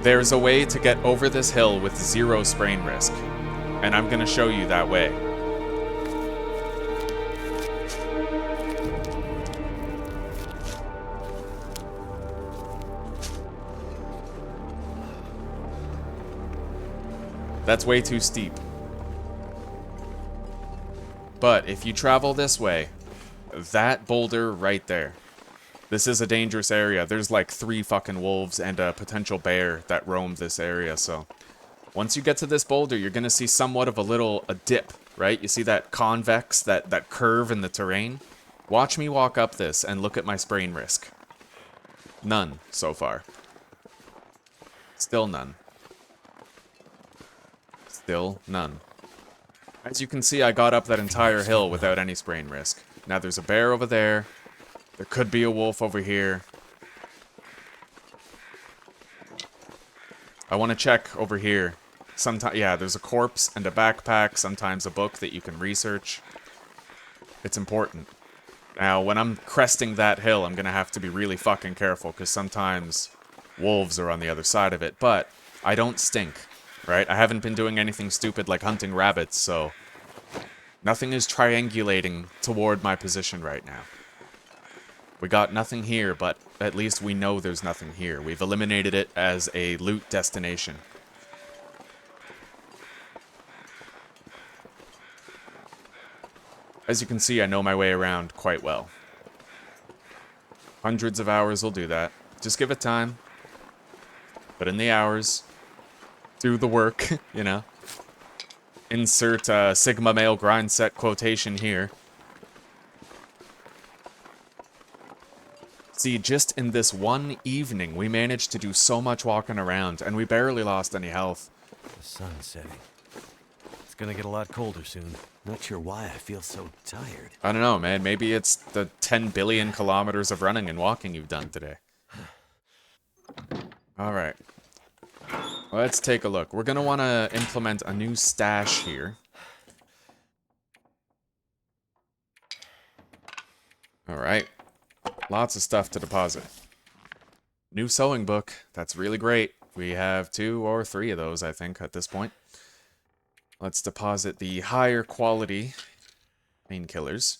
There's a way to get over this hill with 0 sprain risk, and I'm gonna show you that way. That's way too steep. But if you travel this way, that boulder right there, this is a dangerous area. There's like 3 fucking wolves and a potential bear that roam this area, so once you get to this boulder, you're gonna see somewhat of a dip, right? You see that convex, that curve in the terrain? Watch me walk up this and look at my sprain risk. None so far. Still none. Still none. As you can see, I got up that entire hill without any sprain risk. Now there's a bear over there. There could be a wolf over here. I want to check over here. Sometimes, yeah, there's a corpse and a backpack, sometimes a book that you can research. It's important. Now, when I'm cresting that hill, I'm going to have to be really fucking careful, because sometimes wolves are on the other side of it, but I don't stink, right? I haven't been doing anything stupid like hunting rabbits, so nothing is triangulating toward my position right now. We got nothing here, but at least we know there's nothing here. We've eliminated it as a loot destination. As you can see, I know my way around quite well. Hundreds of hours will do that. Just give it time. Put in the hours. Do the work, you know. Insert Sigma male grind set quotation here. See, just in this one evening, we managed to do so much walking around, and we barely lost any health. The sun's setting. It's gonna get a lot colder soon. Not sure why I feel so tired. I don't know, man. Maybe it's the 10 billion kilometers of running and walking you've done today. Alright. Let's take a look. We're gonna want to implement a new stash here. Alright. Lots of stuff to deposit. New sewing book. That's really great. We have 2 or 3 of those, I think, at this point. Let's deposit the higher quality painkillers.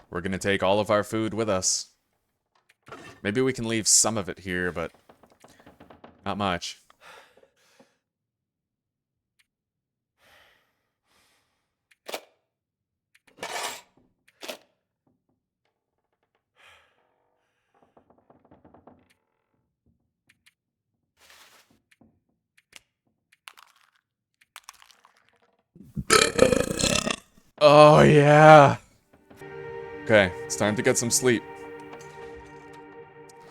We're gonna take all of our food with us. Maybe we can leave some of it here, but not much. Oh, yeah. Okay, it's time to get some sleep.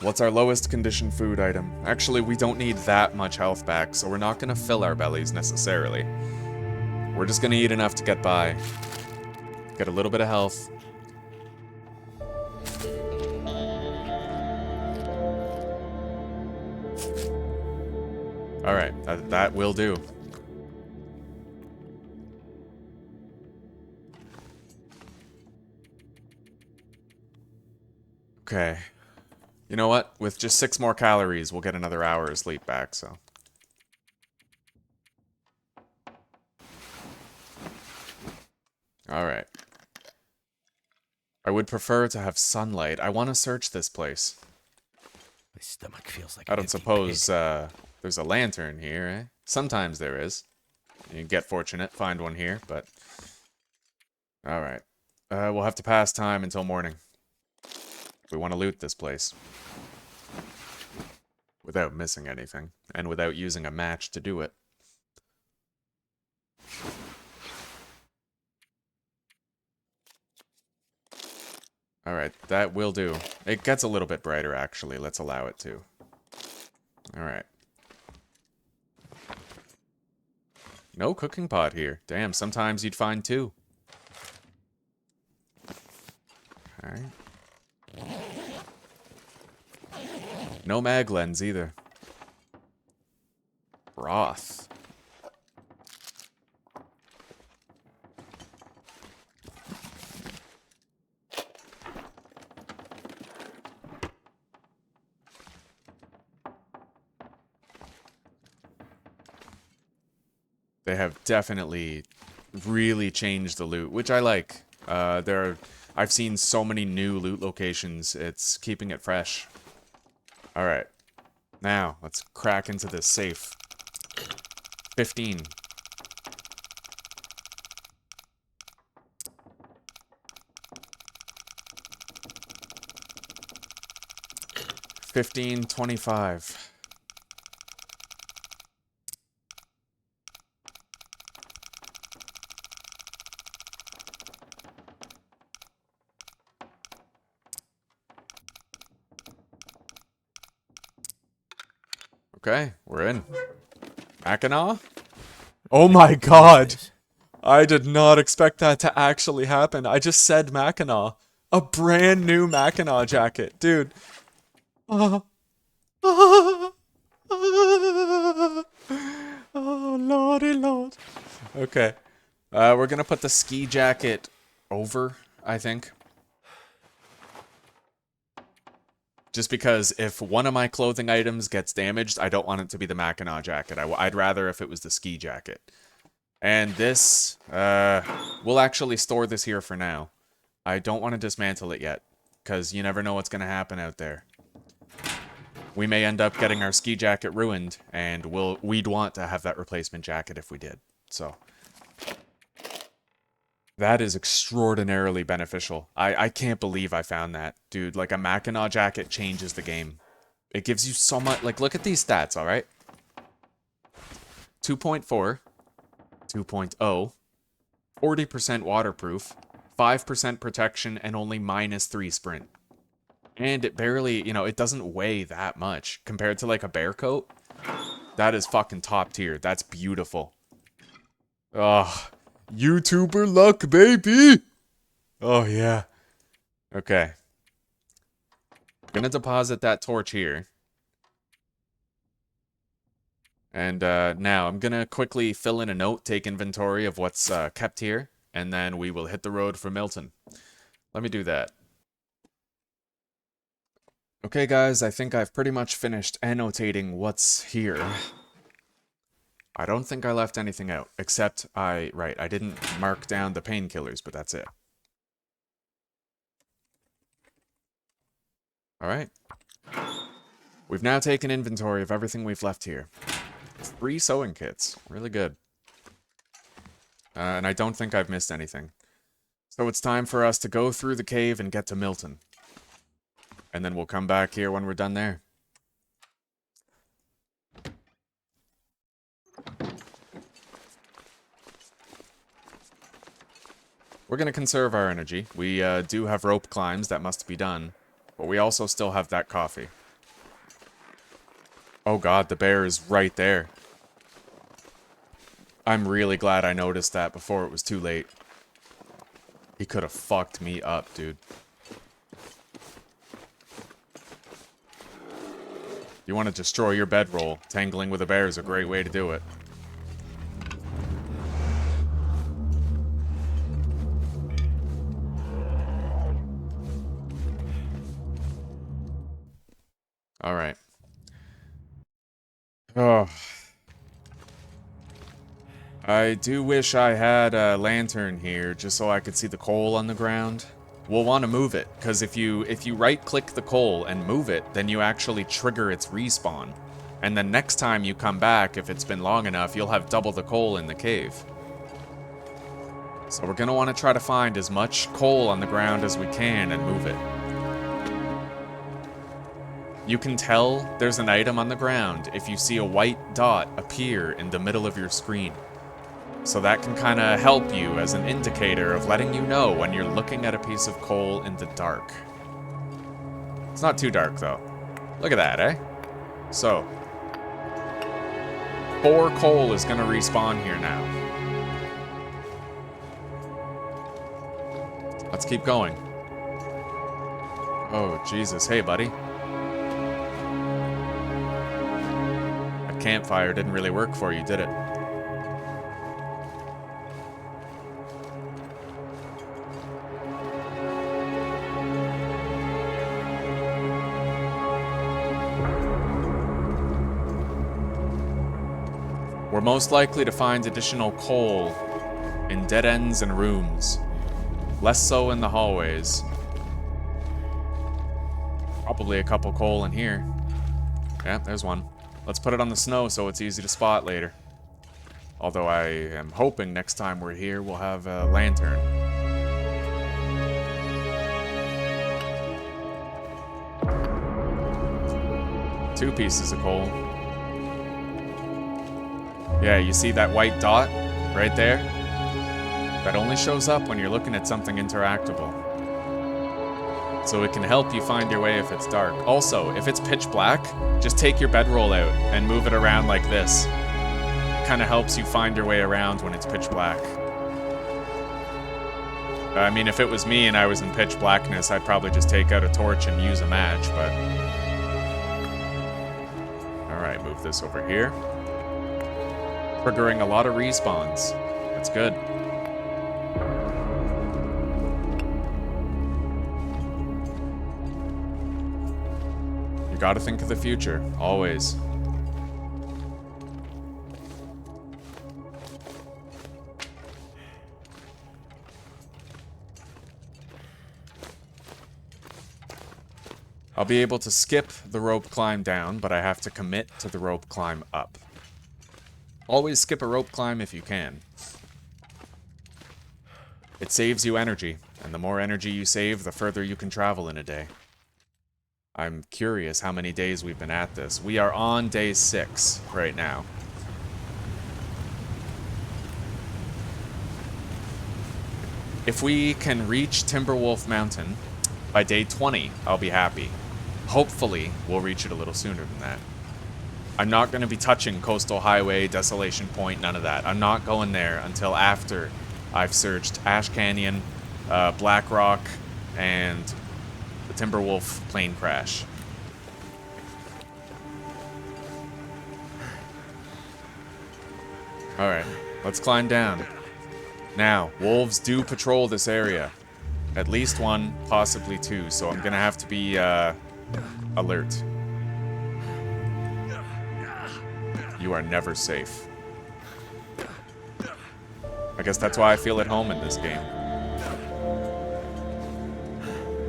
What's our lowest condition food item? Actually, we don't need that much health back, so we're not going to fill our bellies necessarily. We're just going to eat enough to get by. Get a little bit of health. Alright, that will do. Okay. You know what? With just 6 more calories, we'll get another hour of sleep back, so. Alright. I would prefer to have sunlight. I want to search this place. My stomach feels like I don't suppose there's a lantern here, eh? Sometimes there is. You get fortunate, find one here, but... Alright. We'll have to pass time until morning. We want to loot this place. Without missing anything, and without using a match to do it. Alright, that will do. It gets a little bit brighter, actually. Let's allow it to. Alright. No cooking pot here. Damn, sometimes you'd find two. Alright. No mag lens either. Broth. They have definitely really changed the loot, which I like. I've seen so many new loot locations, it's keeping it fresh. Alright. Now, let's crack into this safe. 15. $15.25. Okay, we're in. Mackinac? Oh my god! I did not expect that to actually happen. I just said Mackinac. A brand new Mackinac jacket. Dude. Oh, lordy lord. Okay. We're gonna put the ski jacket over, I think. Just because if one of my clothing items gets damaged, I don't want it to be the Mackinac jacket. I'd rather if it was the ski jacket. And this, we'll actually store this here for now. I don't want to dismantle it yet, because you never know what's going to happen out there. We may end up getting our ski jacket ruined, and we'd want to have that replacement jacket if we did. So that is extraordinarily beneficial. I can't believe I found that. Dude, like a Mackinac jacket changes the game. It gives you so much, like look at these stats, alright? 2.4, 2.0, 40% waterproof, 5% protection, and only -3 sprint. And it barely, it doesn't weigh that much. Compared to like a bear coat, that is fucking top tier. That's beautiful. Ugh. YouTuber luck, baby! Oh, yeah. Okay. Gonna deposit that torch here. And now I'm gonna quickly fill in a note, take inventory of what's kept here, and then we will hit the road for Milton. Let me do that. Okay, guys, I think I've pretty much finished annotating what's here. I don't think I left anything out, except I didn't mark down the painkillers, but that's it. Alright. We've now taken inventory of everything we've left here. 3 sewing kits. Really good. And I don't think I've missed anything. So it's time for us to go through the cave and get to Milton. And then we'll come back here when we're done there. We're going to conserve our energy. We do have rope climbs that must be done. But we also still have that coffee. Oh god, the bear is right there. I'm really glad I noticed that before it was too late. He could have fucked me up, dude. You want to destroy your bedroll. Tangling with a bear is a great way to do it. Alright. Oh. I do wish I had a lantern here, just so I could see the coal on the ground. We'll want to move it, because if you right-click the coal and move it, then you actually trigger its respawn. And then next time you come back, if it's been long enough, you'll have double the coal in the cave. So we're going to want to try to find as much coal on the ground as we can and move it. You can tell there's an item on the ground if you see a white dot appear in the middle of your screen. So that can kind of help you as an indicator of letting you know when you're looking at a piece of coal in the dark. It's not too dark, though. Look at that, eh? So, 4 coal is going to respawn here now. Let's keep going. Oh, Jesus. Hey, buddy. A campfire didn't really work for you, did it? We're most likely to find additional coal in dead ends and rooms. Less so in the hallways. Probably a couple coal in here. Yeah, there's one. Let's put it on the snow so it's easy to spot later. Although I am hoping next time we're here we'll have a lantern. Two pieces of coal. Yeah, you see that white dot right there? That only shows up when you're looking at something interactable. So it can help you find your way if it's dark. Also, if it's pitch black, just take your bedroll out and move it around like this. It kind of helps you find your way around when it's pitch black. I mean, if it was me and I was in pitch blackness, I'd probably just take out a torch and use a match, but... Alright, move this over here. Triggering a lot of respawns. That's good. You gotta think of the future, always. I'll be able to skip the rope climb down, but I have to commit to the rope climb up. Always skip a rope climb if you can. It saves you energy, and the more energy you save, the further you can travel in a day. I'm curious how many days we've been at this. We are on day 6 right now. If we can reach Timberwolf Mountain by day 20, I'll be happy. Hopefully, we'll reach it a little sooner than that. I'm not going to be touching Coastal Highway, Desolation Point, none of that. I'm not going there until after I've searched Ash Canyon, Black Rock, and the Timberwolf plane crash. Alright, let's climb down. Now, wolves do patrol this area. At least 1, possibly 2, so I'm going to have to be alert. You are never safe. I guess that's why I feel at home in this game.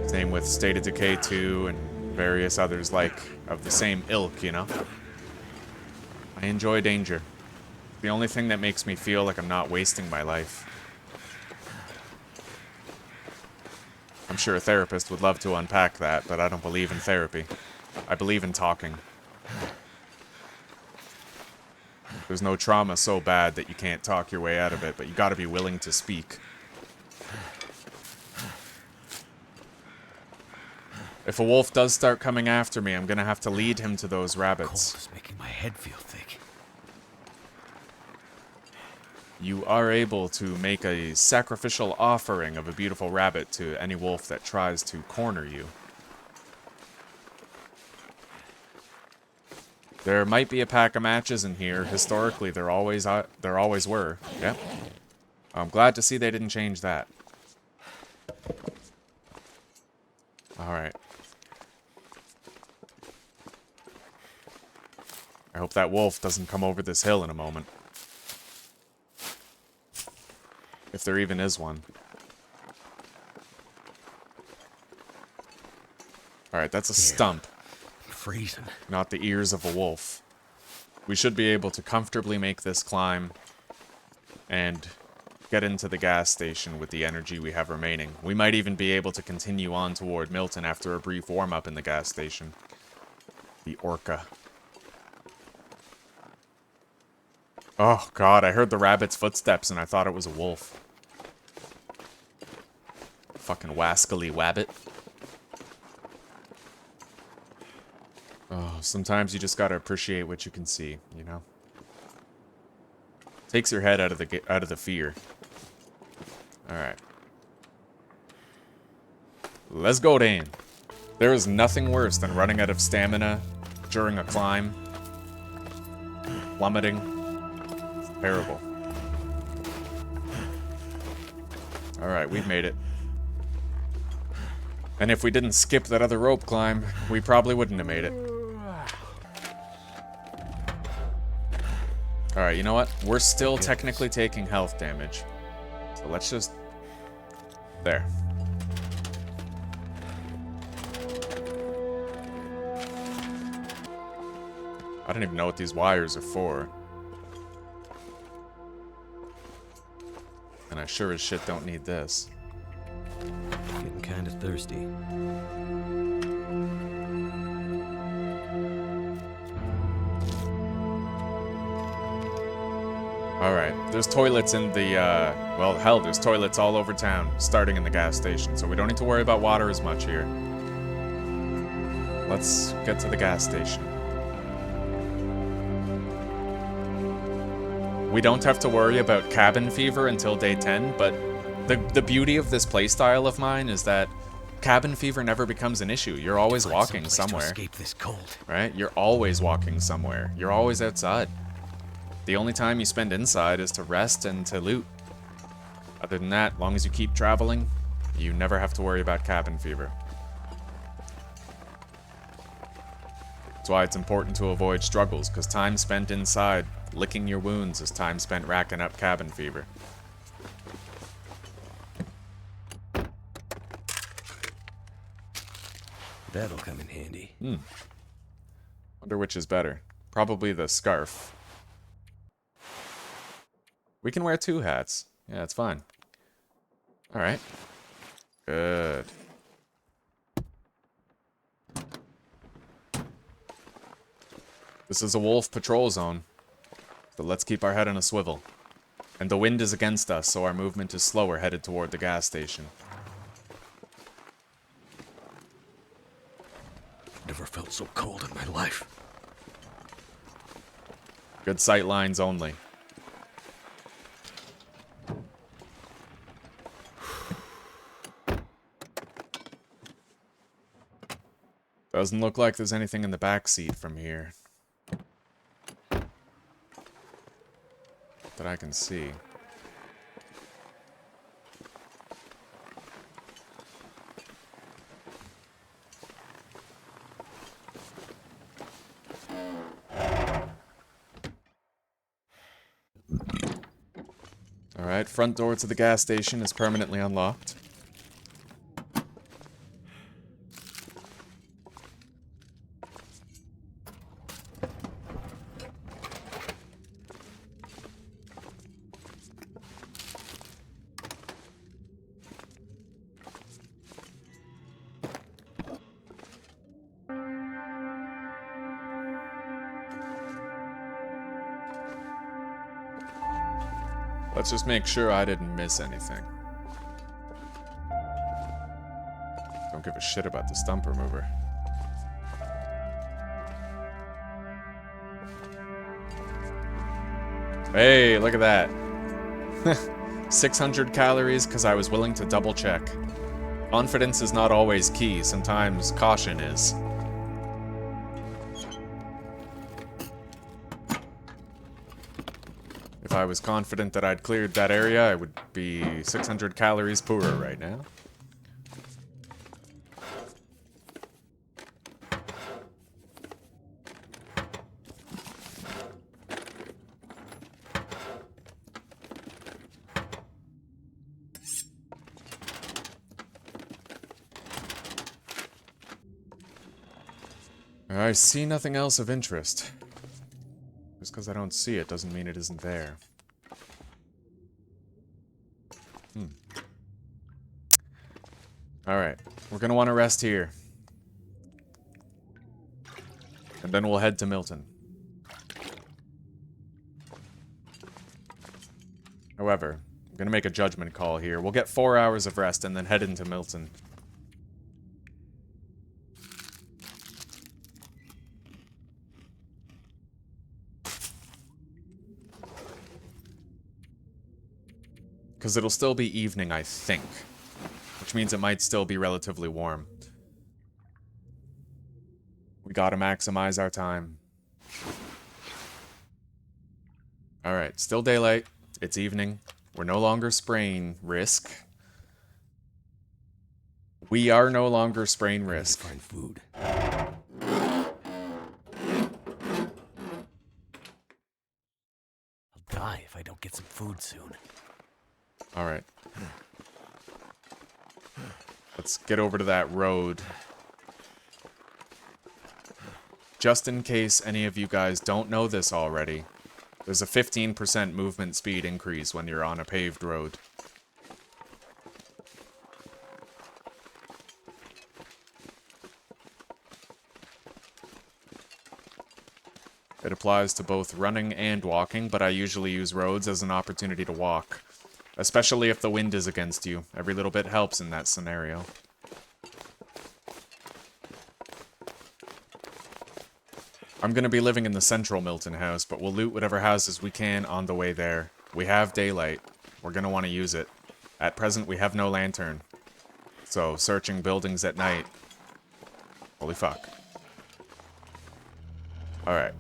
Same with State of Decay 2 and various others like of the same ilk, you know? I enjoy danger. The only thing that makes me feel like I'm not wasting my life. I'm sure a therapist would love to unpack that, but I don't believe in therapy. I believe in talking. There's no trauma so bad that you can't talk your way out of it, but you gotta be willing to speak. If a wolf does start coming after me, I'm gonna have to lead him to those rabbits. Cold is making my head feel thick. You are able to make a sacrificial offering of a beautiful rabbit to any wolf that tries to corner you. There might be a pack of matches in here. Historically, there always were. Yep. I'm glad to see they didn't change that. Alright. I hope that wolf doesn't come over this hill in a moment. If there even is one. Alright, that's a stump. Freezing. Not the ears of a wolf. We should be able to comfortably make this climb and get into the gas station with the energy we have remaining. We might even be able to continue on toward Milton after a brief warm-up in the gas station. The Orca. Oh god, I heard the rabbit's footsteps and I thought it was a wolf. Fucking wascally wabbit. Oh, sometimes you just gotta appreciate what you can see, you know? Takes your head out of the fear. Alright. Let's go then. There is nothing worse than running out of stamina during a climb. Plummeting. It's terrible. Alright, we've made it. And if we didn't skip that other rope climb, we probably wouldn't have made it. Alright, you know what? We're still technically taking health damage. So let's just... There. I don't even know what these wires are for. And I sure as shit don't need this. Getting kinda thirsty. Alright, there's toilets in the, well, hell, there's toilets all over town, starting in the gas station, so we don't need to worry about water as much here. Let's get to the gas station. We don't have to worry about cabin fever until day 10, but the beauty of this playstyle of mine is that cabin fever never becomes an issue. You're always walking somewhere. Escape this cold. Right? You're always walking somewhere. You're always outside. The only time you spend inside is to rest and to loot. Other than that, long as you keep traveling, you never have to worry about cabin fever. That's why it's important to avoid struggles, because time spent inside licking your wounds is time spent racking up cabin fever. That'll come in handy. Wonder which is better. Probably the scarf. We can wear 2 hats. Yeah, it's fine. Alright. Good. This is a wolf patrol zone. So let's keep our head on a swivel. And the wind is against us, so our movement is slower headed toward the gas station. Never felt so cold in my life. Good sight lines only. Doesn't look like there's anything in the back seat from here that I can see. Alright, front door to the gas station is permanently unlocked. Let's just make sure I didn't miss anything. Don't give a shit about the stump remover. Hey, look at that. 600 calories because I was willing to double check. Confidence is not always key, sometimes caution is. If I was confident that I'd cleared that area, I would be 600 calories poorer right now. I see nothing else of interest. Just because I don't see it doesn't mean it isn't there. Alright, we're gonna want to rest here. And then we'll head to Milton. However, I'm gonna make a judgment call here. We'll get 4 hours of rest and then head into Milton. Because it'll still be evening, I think. Which means it might still be relatively warm. We gotta maximize our time. Alright, still daylight. It's evening. We're no longer spraying risk. We are no longer spraying risk. Find food. I'll die if I don't get some food soon. Alright. Let's get over to that road. Just in case any of you guys don't know this already, there's a 15% movement speed increase when you're on a paved road. It applies to both running and walking, but I usually use roads as an opportunity to walk. Especially if the wind is against you. Every little bit helps in that scenario. I'm gonna be living in the central Milton house, but we'll loot whatever houses we can on the way there. We have daylight. We're gonna want to use it. At present, we have no lantern. So, searching buildings at night. Holy fuck. Alright.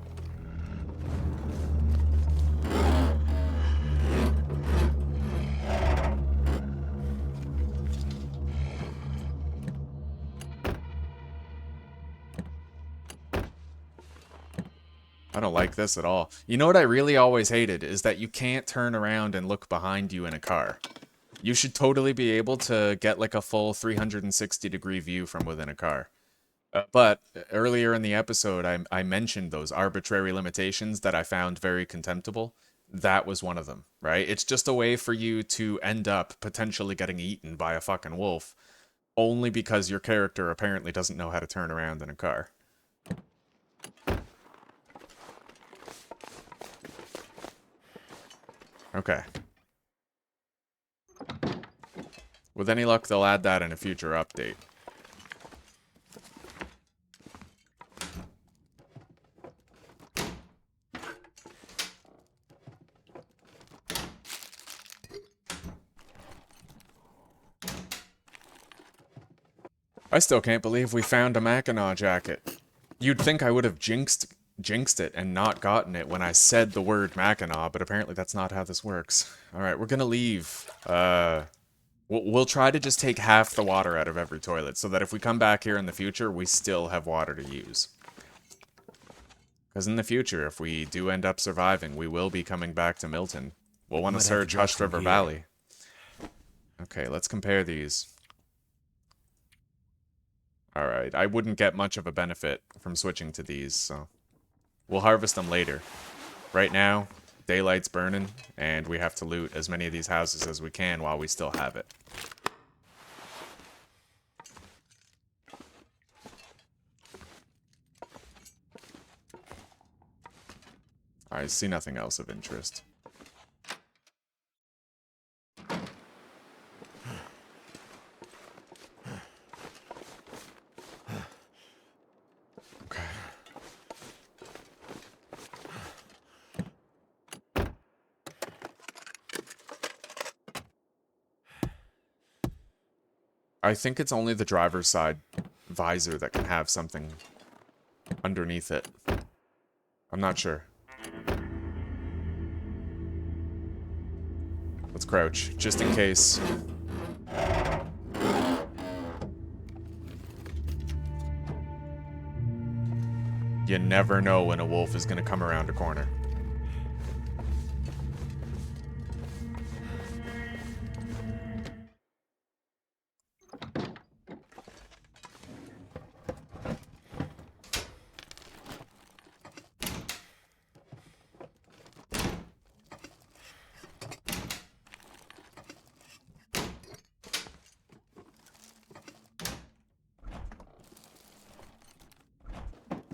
I don't like this at all. You know what I really always hated is that you can't turn around and look behind you in a car. You should totally be able to get like a full 360-degree view from within a car. But earlier in the episode, I mentioned those arbitrary limitations that I found very contemptible. That was one of them, right? It's just a way for you to end up potentially getting eaten by a fucking wolf, only because your character apparently doesn't know how to turn around in a car. Okay. With any luck, they'll add that in a future update. I still can't believe we found a Mackinac jacket. You'd think I would have jinxed it and not gotten it when I said the word Mackinac, but apparently that's not how this works. Alright, we're gonna leave. We'll try to just take half the water out of every toilet, so that if we come back here in the future, we still have water to use. Because in the future, if we do end up surviving, we will be coming back to Milton. We'll want to search Hushed River Valley. Okay, let's compare these. Alright, I wouldn't get much of a benefit from switching to these, so... We'll harvest them later. Right now, daylight's burning, and we have to loot as many of these houses as we can while we still have it. I see nothing else of interest. Okay. I think it's only the driver's side visor that can have something underneath it. I'm not sure. Let's crouch, just in case. You never know when a wolf is gonna come around a corner.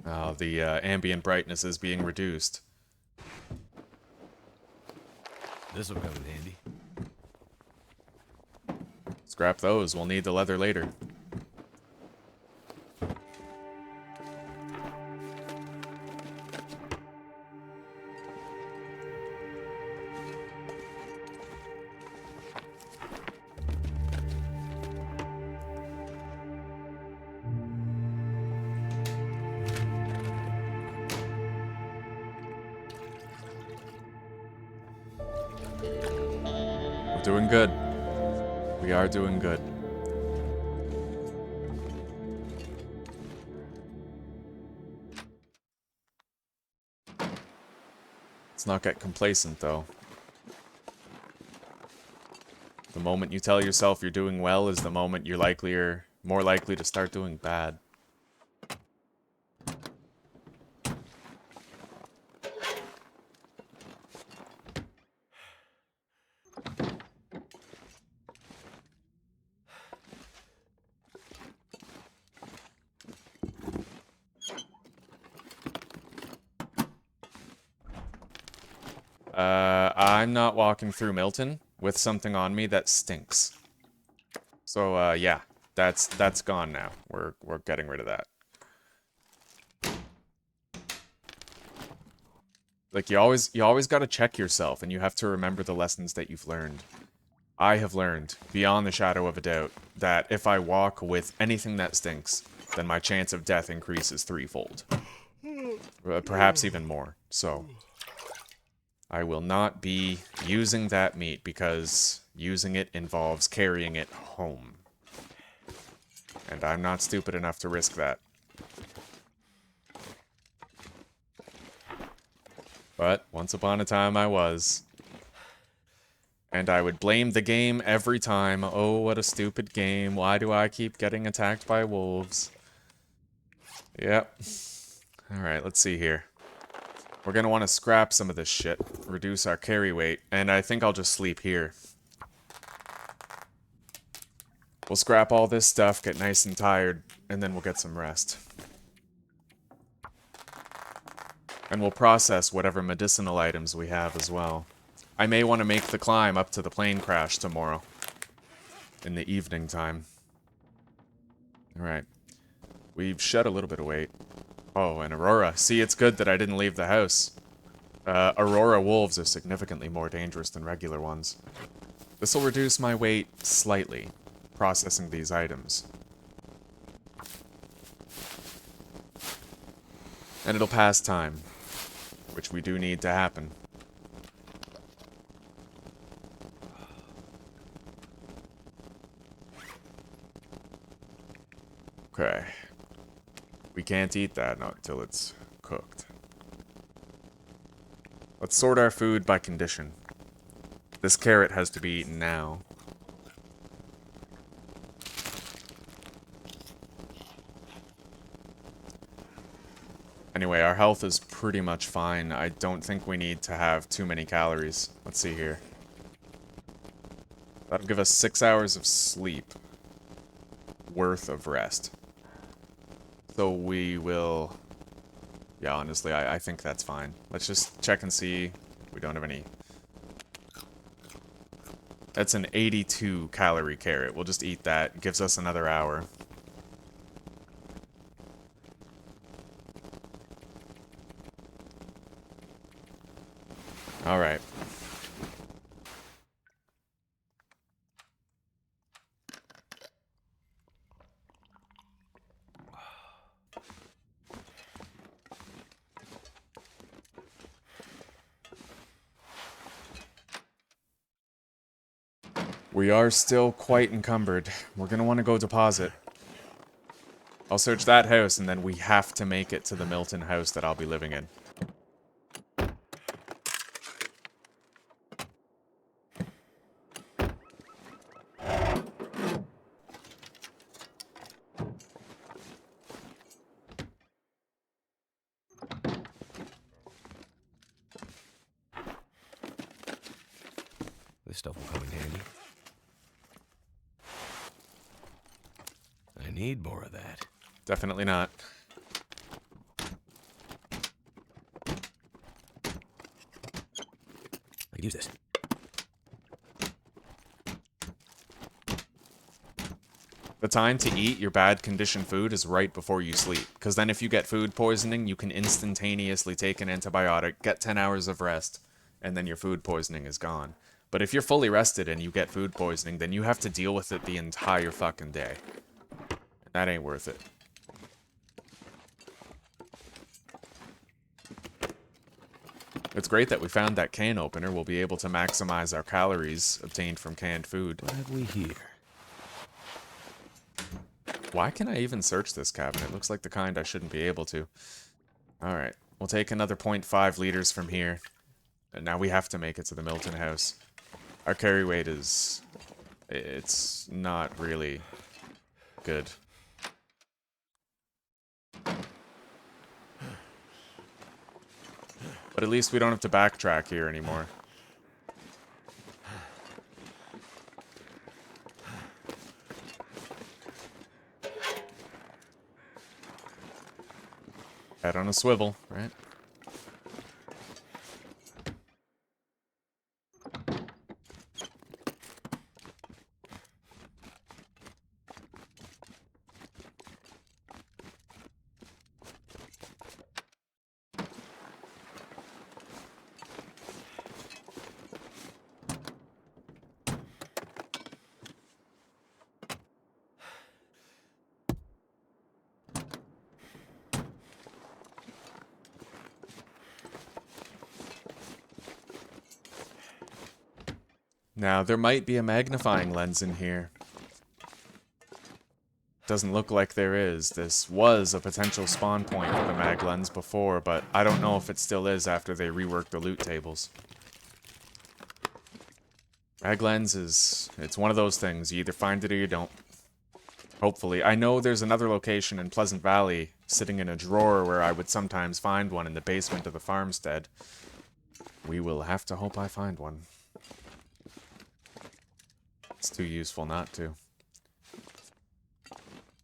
Oh, the ambient brightness is being reduced. This'll come in handy. Scrap those. We'll need the leather later. We're doing good. We are doing good. Let's not get complacent, though. The moment you tell yourself you're doing well is the moment you're more likely to start doing bad. I'm not walking through Milton with something on me that stinks. So, yeah, that's gone now. We're getting rid of that. Like, you always got to check yourself, and you have to remember the lessons that you've learned. I have learned, beyond the shadow of a doubt, that if I walk with anything that stinks, then my chance of death increases threefold. Perhaps even more. So, I will not be using that meat because using it involves carrying it home. And I'm not stupid enough to risk that. But once upon a time I was. And I would blame the game every time. Oh, what a stupid game. Why do I keep getting attacked by wolves? Yep. Alright, let's see here. We're gonna want to scrap some of this shit, reduce our carry weight, and I think I'll just sleep here. We'll scrap all this stuff, get nice and tired, and then we'll get some rest. And we'll process whatever medicinal items we have as well. I may want to make the climb up to the plane crash tomorrow. In the evening time. Alright. We've shed a little bit of weight. Oh, and Aurora. See, it's good that I didn't leave the house. Aurora wolves are significantly more dangerous than regular ones. This will reduce my weight slightly, processing these items. And it'll pass time, which we do need to happen. Okay. We can't eat that not until it's cooked. Let's sort our food by condition. This carrot has to be eaten now. Anyway, our health is pretty much fine. I don't think we need to have too many calories. Let's see here. That'll give us 6 hours of sleep worth of rest. So we will... Yeah, honestly, I think that's fine. Let's just check and see. We don't have any... That's an 82 calorie carrot. We'll just eat that. It gives us another hour. Alright. We are still quite encumbered. We're gonna want to go deposit. I'll search that house, and then we have to make it to the Milton house that I'll be living in. This stuff will come in handy. I need more of that. Definitely not. I use this. time to eat your bad conditioned food is right before you sleep, because then if you get food poisoning, you can instantaneously take an antibiotic, get 10 hours of rest, and then your food poisoning is gone. But if you're fully rested and you get food poisoning, then you have to deal with it the entire fucking day. That ain't worth it. It's great that we found that can opener. We'll be able to maximize our calories obtained from canned food. What have we here? Why can I even search this cabinet? It looks like the kind I shouldn't be able to. Alright, we'll take another 0.5 liters from here. And now we have to make it to the Milton house. Our carry weight is... it's not really good. But at least we don't have to backtrack here anymore. Head on a swivel, right? Now, there might be a magnifying lens in here. Doesn't look like there is. This was a potential spawn point for the mag lens before, but I don't know if it still is after they reworked the loot tables. Mag lens is... it's one of those things. You either find it or you don't. Hopefully. I know there's another location in Pleasant Valley, sitting in a drawer where I would sometimes find one in the basement of the farmstead. We will have to hope I find one. It's too useful not to.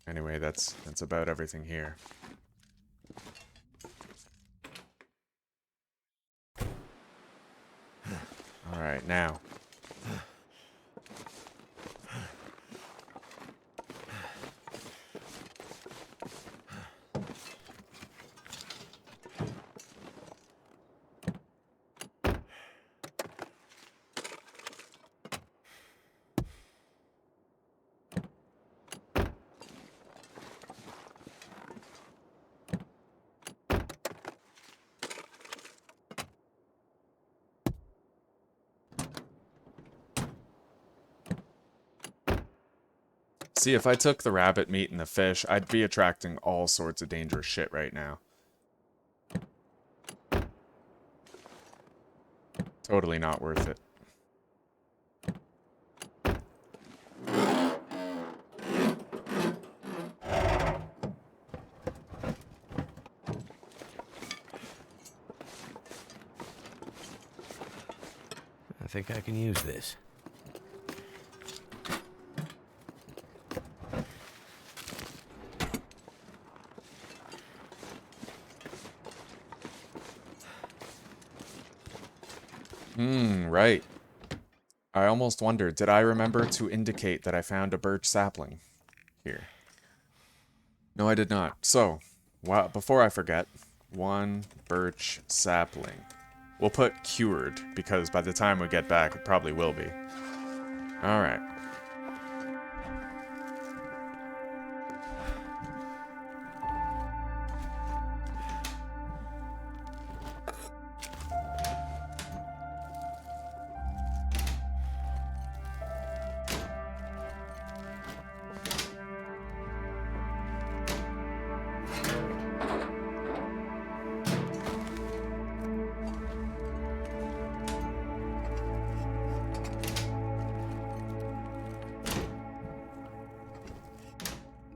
Anyway, that's about everything here. Alright, now. See, if I took the rabbit meat and the fish, I'd be attracting all sorts of dangerous shit right now. Totally not worth it. I think I can use this. Right. I almost wondered, did I remember to indicate that I found a birch sapling here? No, I did not. So, before I forget, 1 birch sapling. We'll put cured, because by the time we get back, it probably will be. Alright.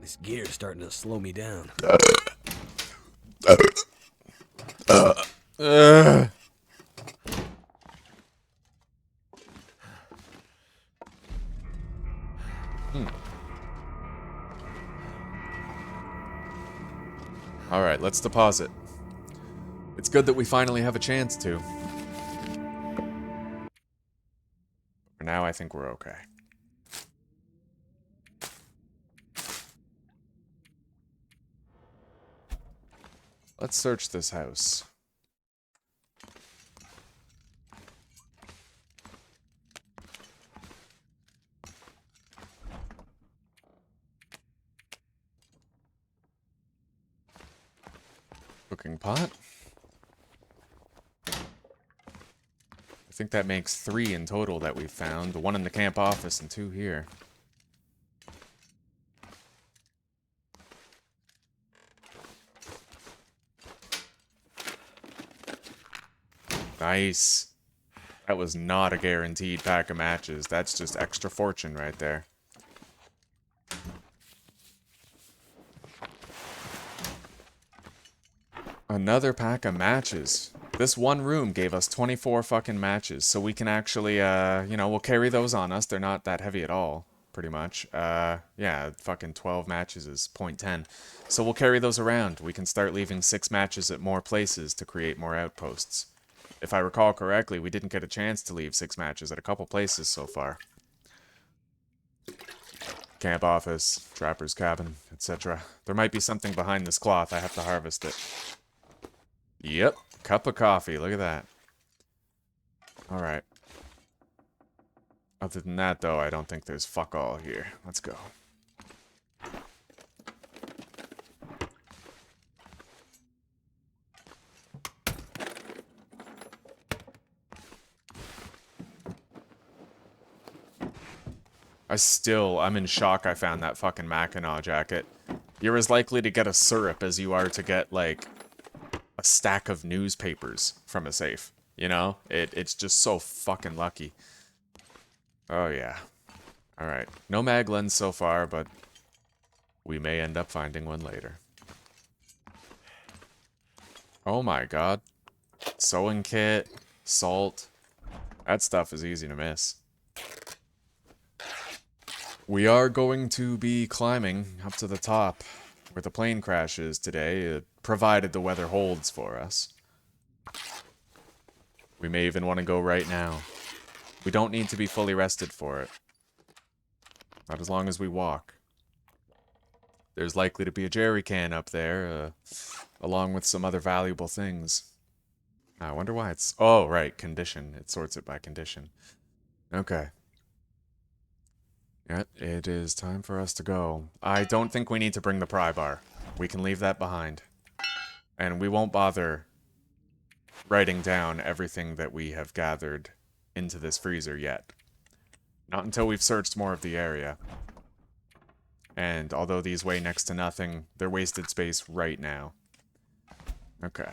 This gear's starting to slow me down. Alright, let's deposit. It's good that we finally have a chance to. For now, I think we're okay. Let's search this house. Cooking pot. I think that makes 3 in total that we've found. 1 in the camp office and 2 here. Nice. That was not a guaranteed pack of matches. That's just extra fortune right there. Another pack of matches. This one room gave us 24 fucking matches, so we can actually, you know, we'll carry those on us. They're not that heavy at all, pretty much. Yeah, fucking 12 matches is 0.10. So we'll carry those around. We can start leaving 6 matches at more places to create more outposts. If I recall correctly, we didn't get a chance to leave 6 matches at a couple places so far. Camp office, trapper's cabin, etc. There might be something behind this cloth. I have to harvest it. Yep, cup of coffee. Look at that. Alright. Other than that, though, I don't think there's fuck all here. Let's go. I'm in shock I found that fucking Mackinac jacket. You're as likely to get a syrup as you are to get, like, a stack of newspapers from a safe. You know? It's just so fucking lucky. Oh, yeah. Alright. No mag lens so far, but we may end up finding one later. Oh my god. Sewing kit, salt. That stuff is easy to miss. We are going to be climbing up to the top where the plane crash is today, provided the weather holds for us. We may even want to go right now. We don't need to be fully rested for it. Not as long as we walk. There's likely to be a jerry can up there, along with some other valuable things. I wonder why it's... Oh, right, condition. It sorts it by condition. Okay. Yeah, it is time for us to go. I don't think we need to bring the pry bar. We can leave that behind. And we won't bother writing down everything that we have gathered into this freezer yet. Not until we've searched more of the area. And although these weigh next to nothing, they're wasted space right now. Okay.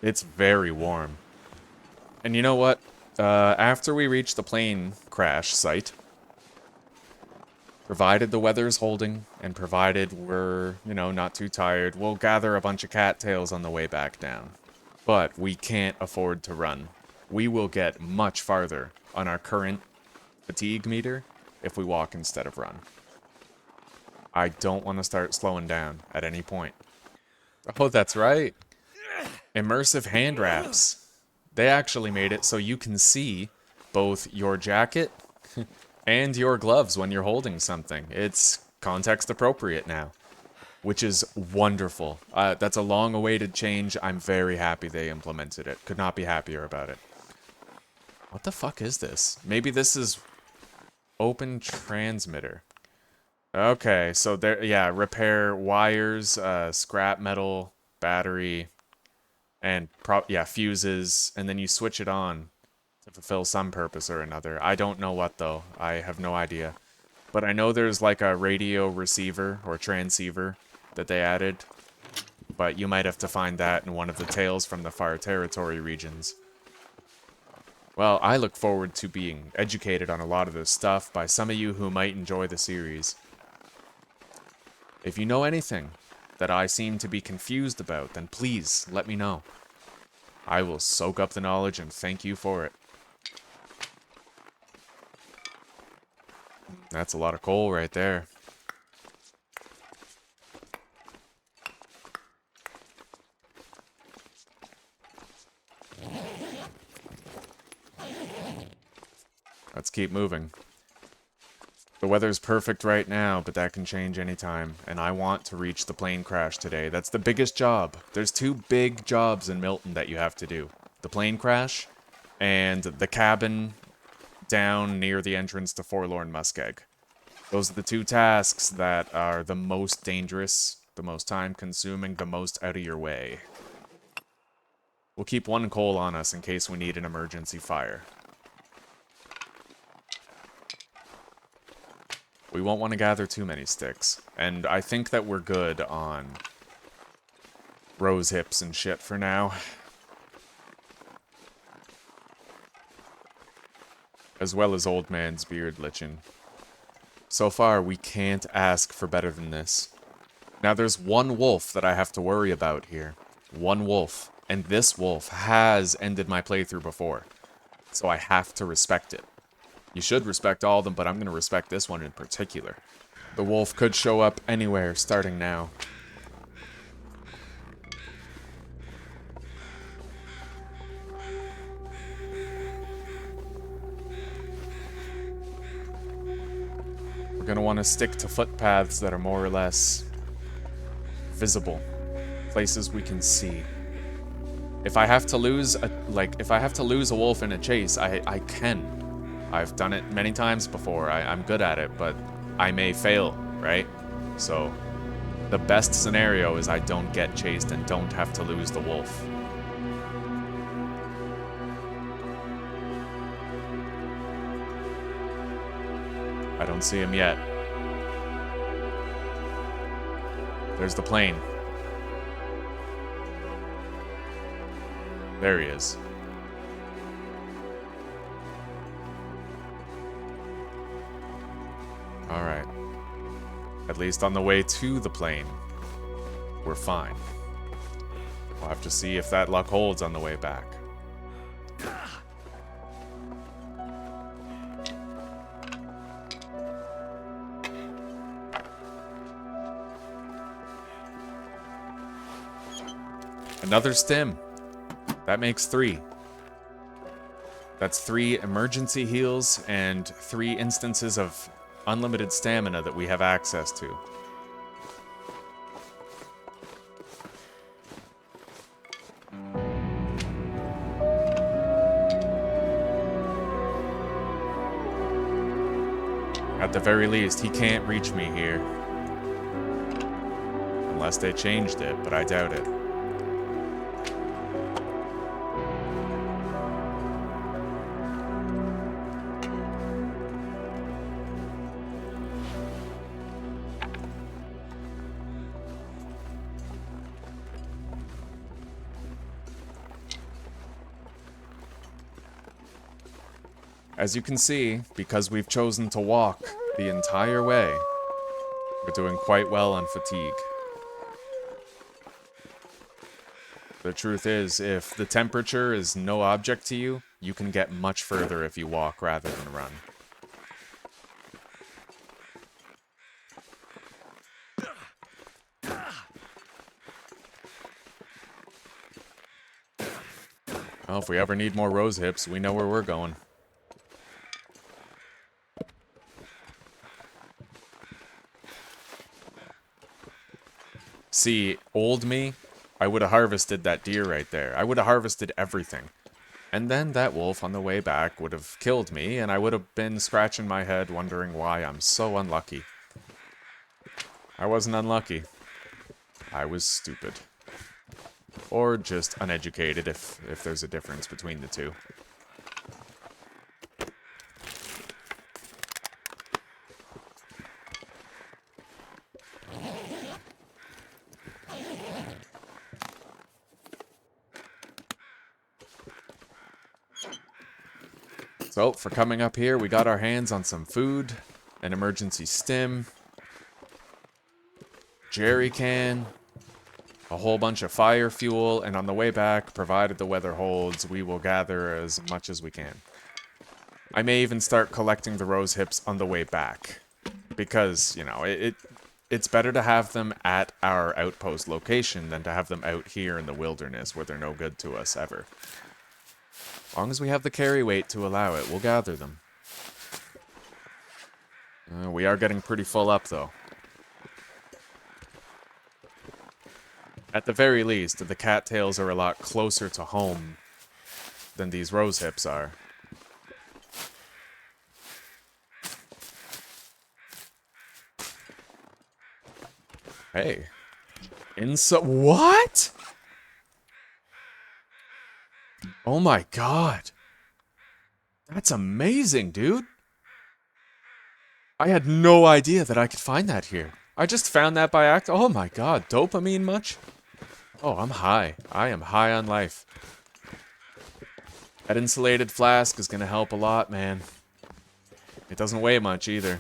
It's very warm. And you know what? After we reach the plane crash site, provided the weather's holding, and provided we're, you know, not too tired, we'll gather a bunch of cattails on the way back down. But we can't afford to run. We will get much farther on our current fatigue meter if we walk instead of run. I don't want to start slowing down at any point. Oh, that's right. Immersive hand wraps. They actually made it so you can see both your jacket and your gloves when you're holding something. It's context appropriate now, which is wonderful. That's a long-awaited change. I'm very happy they implemented it. Could not be happier about it. What the fuck is this? Maybe this is open transmitter. Okay, so there, yeah, repair wires, scrap metal, battery, and fuses, and then you switch it on to fulfill some purpose or another. I don't know what though. I have no idea. But I know there's like a radio receiver or transceiver that they added. But you might have to find that in one of the Tales from the Far Territory regions. Well, I look forward to being educated on a lot of this stuff by some of you who might enjoy the series. If you know anything that I seem to be confused about, then please let me know. I will soak up the knowledge and thank you for it. That's a lot of coal right there. Let's keep moving. The weather's perfect right now, but that can change anytime, and I want to reach the plane crash today. That's the biggest job. There's two big jobs in Milton that you have to do. The plane crash, and the cabin down near the entrance to Forlorn Muskeg. Those are the two tasks that are the most dangerous, the most time-consuming, the most out of your way. We'll keep one coal on us in case we need an emergency fire. We won't want to gather too many sticks, and I think that we're good on rose hips and shit for now. As well as old man's beard lichen. So far, we can't ask for better than this. Now there's one wolf that I have to worry about here. One wolf. And this wolf has ended my playthrough before. So I have to respect it. You should respect all of them, but I'm going to respect this one in particular. The wolf could show up anywhere starting now. We're going to want to stick to footpaths that are more or less visible. Places we can see. If I have to lose a wolf in a chase, I can. I've done it many times before. I'm good at it, but I may fail, right? So the best scenario is I don't get chased and don't have to lose the wolf. I don't see him yet. There's the plane. There he is. Alright. At least on the way to the plane, we're fine. We'll have to see if that luck holds on the way back. Another stim. That makes 3. That's 3 emergency heals and 3 instances of unlimited stamina that we have access to. At the very least, he can't reach me here. Unless they changed it, but I doubt it. As you can see, because we've chosen to walk the entire way, we're doing quite well on fatigue. The truth is, if the temperature is no object to you, you can get much further if you walk rather than run. Well, if we ever need more rose hips, we know where we're going. See, old me, I would have harvested that deer right there. I would have harvested everything. And then that wolf on the way back would have killed me, and I would have been scratching my head wondering why I'm so unlucky. I wasn't unlucky. I was stupid. Or just uneducated, if there's a difference between the two. So, for coming up here, we got our hands on some food, an emergency stim, jerry can, a whole bunch of fire fuel, and on the way back, provided the weather holds, we will gather as much as we can. I may even start collecting the rose hips on the way back, because, you know, it's better to have them at our outpost location than to have them out here in the wilderness where they're no good to us ever. As long as we have the carry weight to allow it, we'll gather them. We are getting pretty full up, though. At the very least, the cattails are a lot closer to home than these rose hips are. Hey. What? Oh my god. That's amazing, dude. I had no idea that I could find that here. I just found that by accident. Oh my god, dopamine much? Oh, I'm high. I am high on life. That insulated flask is gonna help a lot, man. It doesn't weigh much either.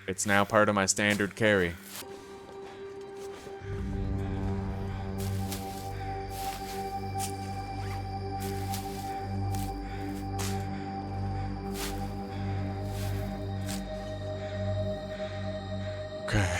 It's now part of my standard carry. Okay.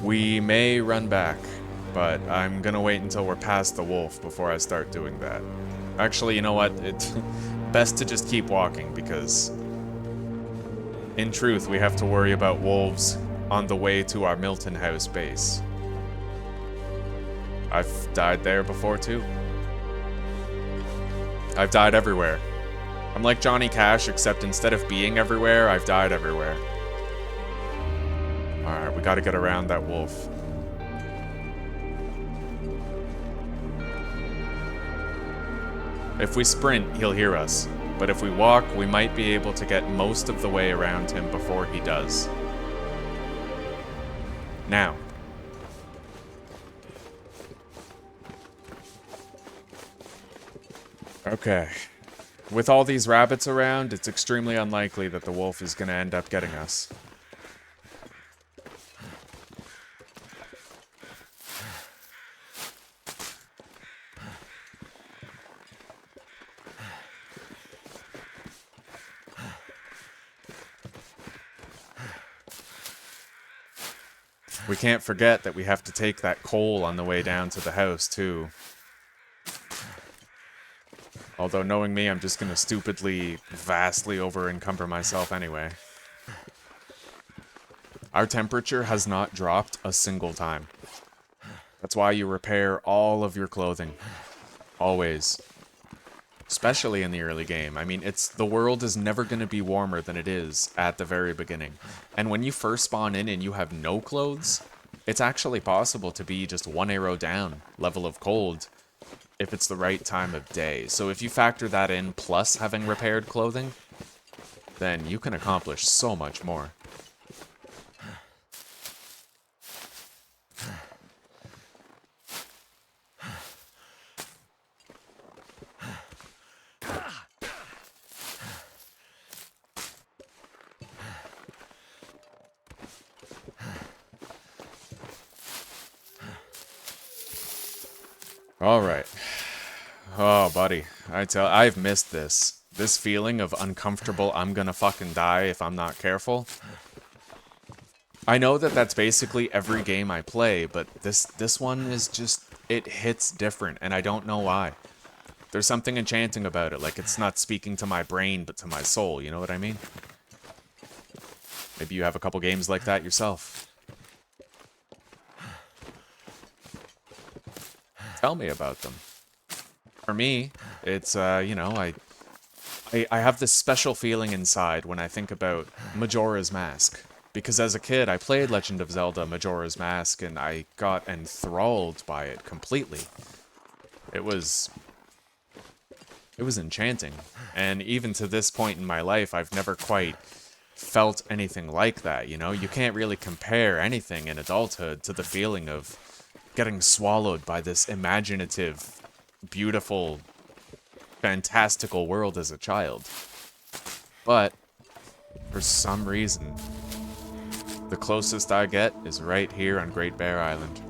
We may run back, but I'm gonna wait until we're past the wolf before I start doing that. Actually, you know what? It's best to just keep walking, because in truth, we have to worry about wolves on the way to our Milton house base. I've died there before, too. I've died everywhere. I'm like Johnny Cash, except instead of being everywhere, I've died everywhere. Alright, we gotta get around that wolf. If we sprint, he'll hear us. But if we walk, we might be able to get most of the way around him before he does. Now. Okay. With all these rabbits around, it's extremely unlikely that the wolf is gonna end up getting us. We can't forget that we have to take that coal on the way down to the house, too. Although, knowing me, I'm just gonna stupidly, vastly over-encumber myself anyway. Our temperature has not dropped a single time. That's why you repair all of your clothing. Always. Especially in the early game. I mean, the world is never going to be warmer than it is at the very beginning. And when you first spawn in and you have no clothes, it's actually possible to be just 1 arrow down level of cold if it's the right time of day. So if you factor that in plus having repaired clothing, then you can accomplish so much more. Alright. Oh, buddy. I've missed this. This feeling of uncomfortable, I'm gonna fucking die if I'm not careful. I know that that's basically every game I play, but this one is just, it hits different, and I don't know why. There's something enchanting about it, like it's not speaking to my brain, but to my soul, you know what I mean? Maybe you have a couple games like that yourself. Tell me about them. For me, it's, you know, I have this special feeling inside when I think about Majora's Mask. Because as a kid, I played Legend of Zelda Majora's Mask, and I got enthralled by it completely. It was enchanting. And even to this point in my life, I've never quite felt anything like that, you know? You can't really compare anything in adulthood to the feeling of getting swallowed by this imaginative, beautiful, fantastical world as a child. But, for some reason, the closest I get is right here on Great Bear Island.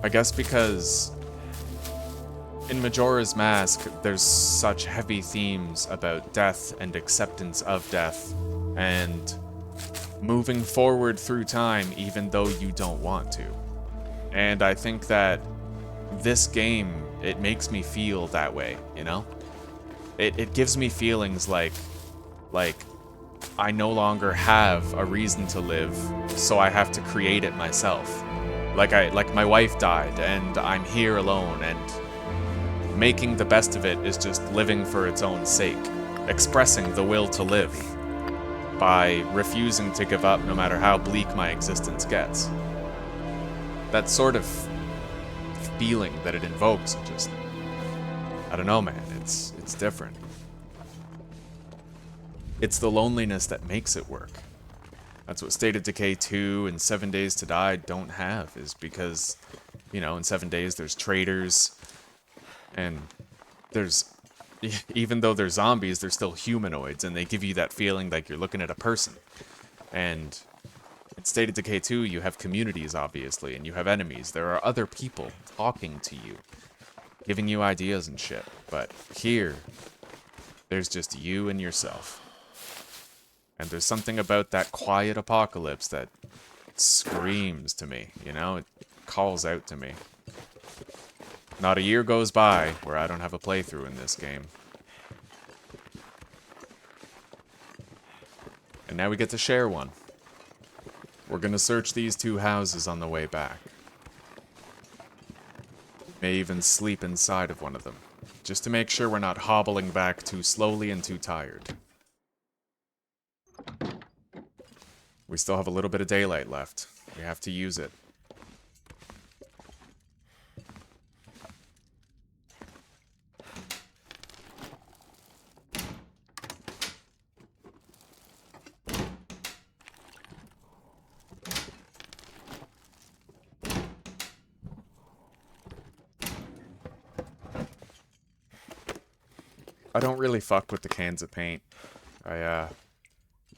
I guess because in Majora's Mask, there's such heavy themes about death and acceptance of death, and moving forward through time even though you don't want to. And I think that this game, it makes me feel that way, you know? It gives me feelings like I no longer have a reason to live, so I have to create it myself. Like my wife died and I'm here alone, and making the best of it is just living for its own sake, expressing the will to live by refusing to give up no matter how bleak my existence gets. That sort of feeling that it invokes, just, I don't know, man, it's different. It's the loneliness that makes it work. That's what State of Decay 2 and 7 Days to Die don't have, is because, you know, in 7 Days there's traitors, and there's, even though they're zombies, they're still humanoids, and they give you that feeling like you're looking at a person. And in State of Decay 2, you have communities, obviously, and you have enemies. There are other people talking to you, giving you ideas and shit. But here, there's just you and yourself. And there's something about that quiet apocalypse that screams to me, you know? It calls out to me. Not a year goes by where I don't have a playthrough in this game. And now we get to share one. We're gonna search these two houses on the way back. May even sleep inside of one of them, just to make sure we're not hobbling back too slowly and too tired. We still have a little bit of daylight left. We have to use it. I don't really fuck with the cans of paint.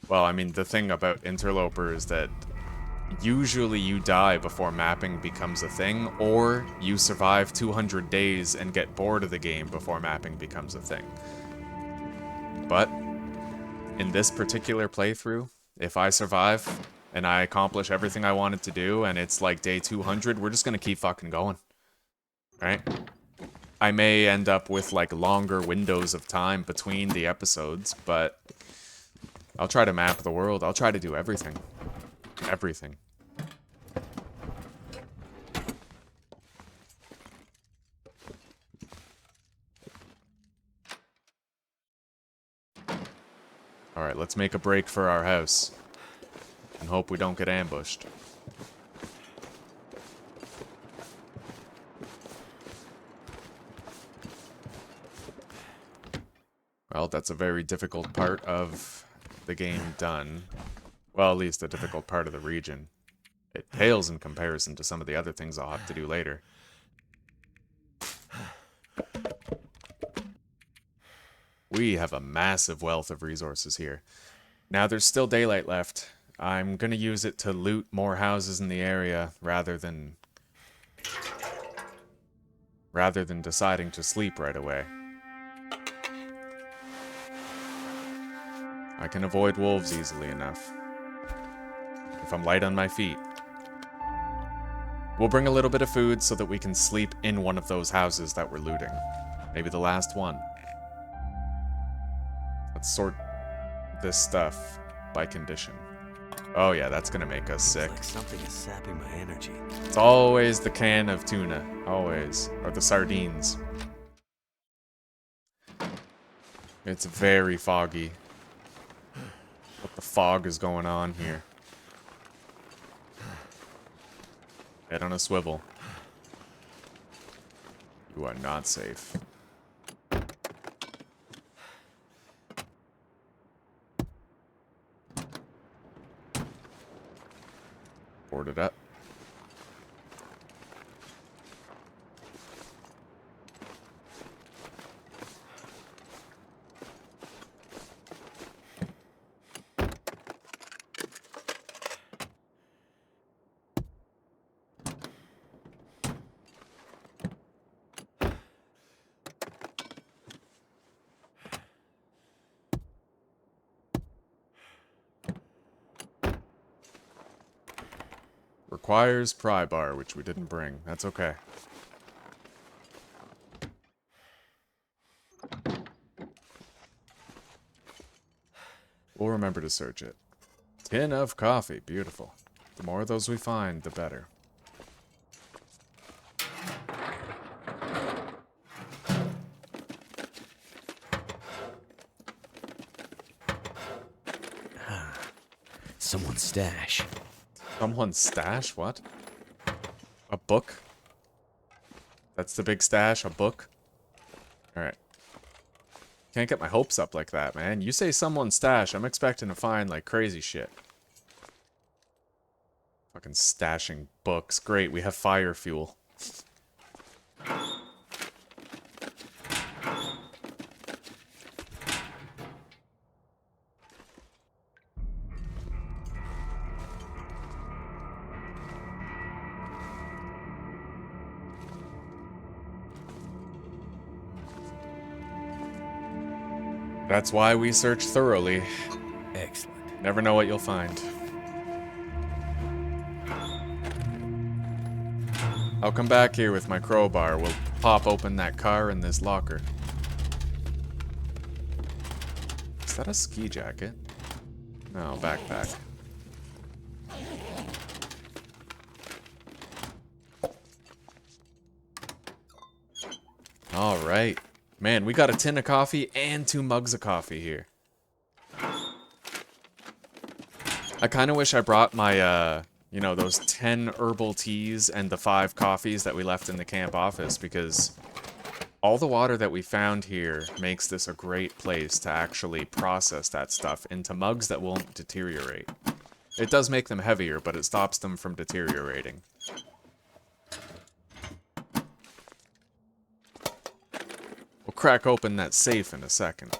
Well, I mean, the thing about Interloper is that usually you die before mapping becomes a thing, or you survive 200 days and get bored of the game before mapping becomes a thing. But in this particular playthrough, if I survive and I accomplish everything I wanted to do and it's like day 200, we're just gonna keep fucking going. Right? I may end up with like longer windows of time between the episodes, but I'll try to map the world. I'll try to do everything. Everything. Alright, let's make a break for our house. And hope we don't get ambushed. Well, that's a very difficult part of the game done. Well, at least a difficult part of the region. It pales in comparison to some of the other things I'll have to do later. We have a massive wealth of resources here. Now there's still daylight left. I'm gonna use it to loot more houses in the area rather than deciding to sleep right away. I can avoid wolves easily enough, if I'm light on my feet. We'll bring a little bit of food so that we can sleep in one of those houses that we're looting. Maybe the last one. Let's sort this stuff by condition. Oh yeah, that's gonna make us sick. Like something is sapping my energy. It's always the can of tuna. Always. Or the sardines. It's very foggy. What the fog is going on here? Head on a swivel. You are not safe. Board it up. Requires pry bar, which we didn't bring. That's okay. We'll remember to search it. Tin of coffee. Beautiful. The more of those we find, the better. Someone's stash. Someone's stash? What? A book? That's the big stash? A book? Alright. Can't get my hopes up like that, man. You say someone's stash, I'm expecting to find, like, crazy shit. Fucking stashing books. Great, we have fire fuel. That's why we search thoroughly. Excellent. Never know what you'll find. I'll come back here with my crowbar. We'll pop open that car in this locker. Is that a ski jacket? No, backpack. Alright. Man, we got a tin of coffee and 2 mugs of coffee here. I kind of wish I brought my, you know, those 10 herbal teas and the 5 coffees that we left in the camp office, because all the water that we found here makes this a great place to actually process that stuff into mugs that won't deteriorate. It does make them heavier, but it stops them from deteriorating. We'll crack open that safe in a second.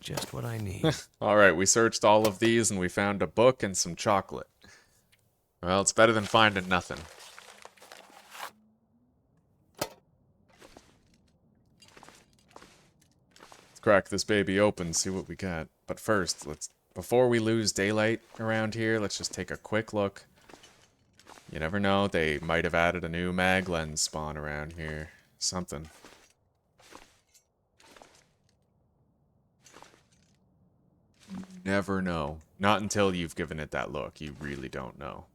Just what I need. Alright, we searched all of these and we found a book and some chocolate. Well, it's better than finding nothing. Let's crack this baby open, see what we got. But first, before we lose daylight around here, let's just take a quick look. You never know, they might have added a new mag lens spawn around here. Something. Never know. Not until you've given it that look. You really don't know.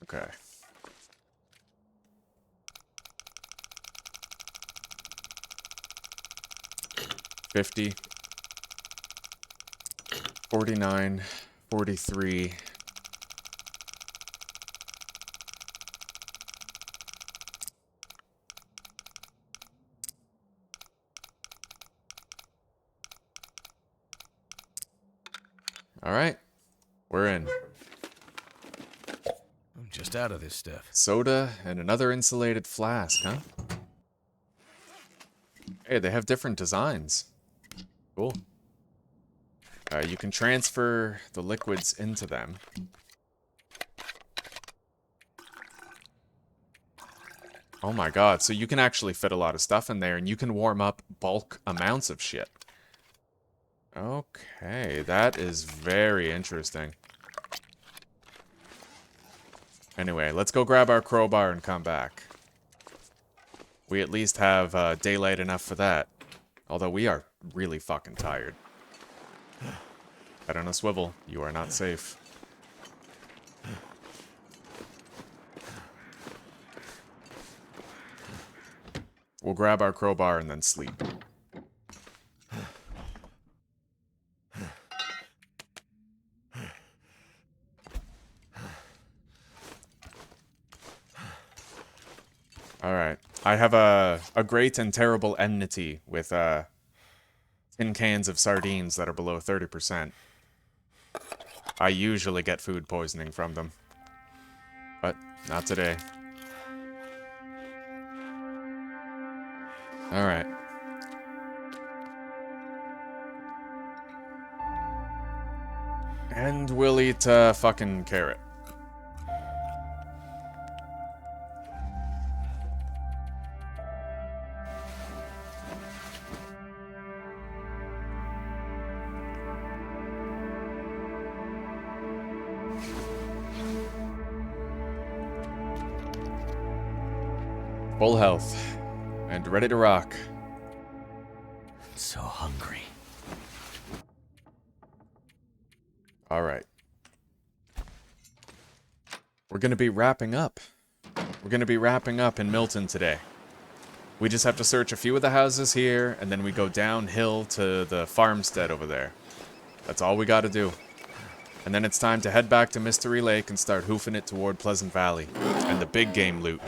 Okay. $50. 49. 43. Alright. We're in. I'm just out of this stuff. Soda and another insulated flask, huh? Hey, they have different designs. Cool. You can transfer the liquids into them. Oh my god, so you can actually fit a lot of stuff in there, and you can warm up bulk amounts of shit. Okay, that is very interesting. Anyway, let's go grab our crowbar and come back. We at least have daylight enough for that. Although we are really fucking tired. Head on a swivel. You are not safe. We'll grab our crowbar and then sleep. Alright. I have a great and terrible enmity with tin cans of sardines that are below 30%. I usually get food poisoning from them. But not today. Alright. And we'll eat a fucking carrot. Full health. And ready to rock. So hungry. Alright. We're gonna be wrapping up. We're gonna be wrapping up in Milton today. We just have to search a few of the houses here, and then we go downhill to the farmstead over there. That's all we gotta do. And then it's time to head back to Mystery Lake and start hoofing it toward Pleasant Valley. And the big game loot.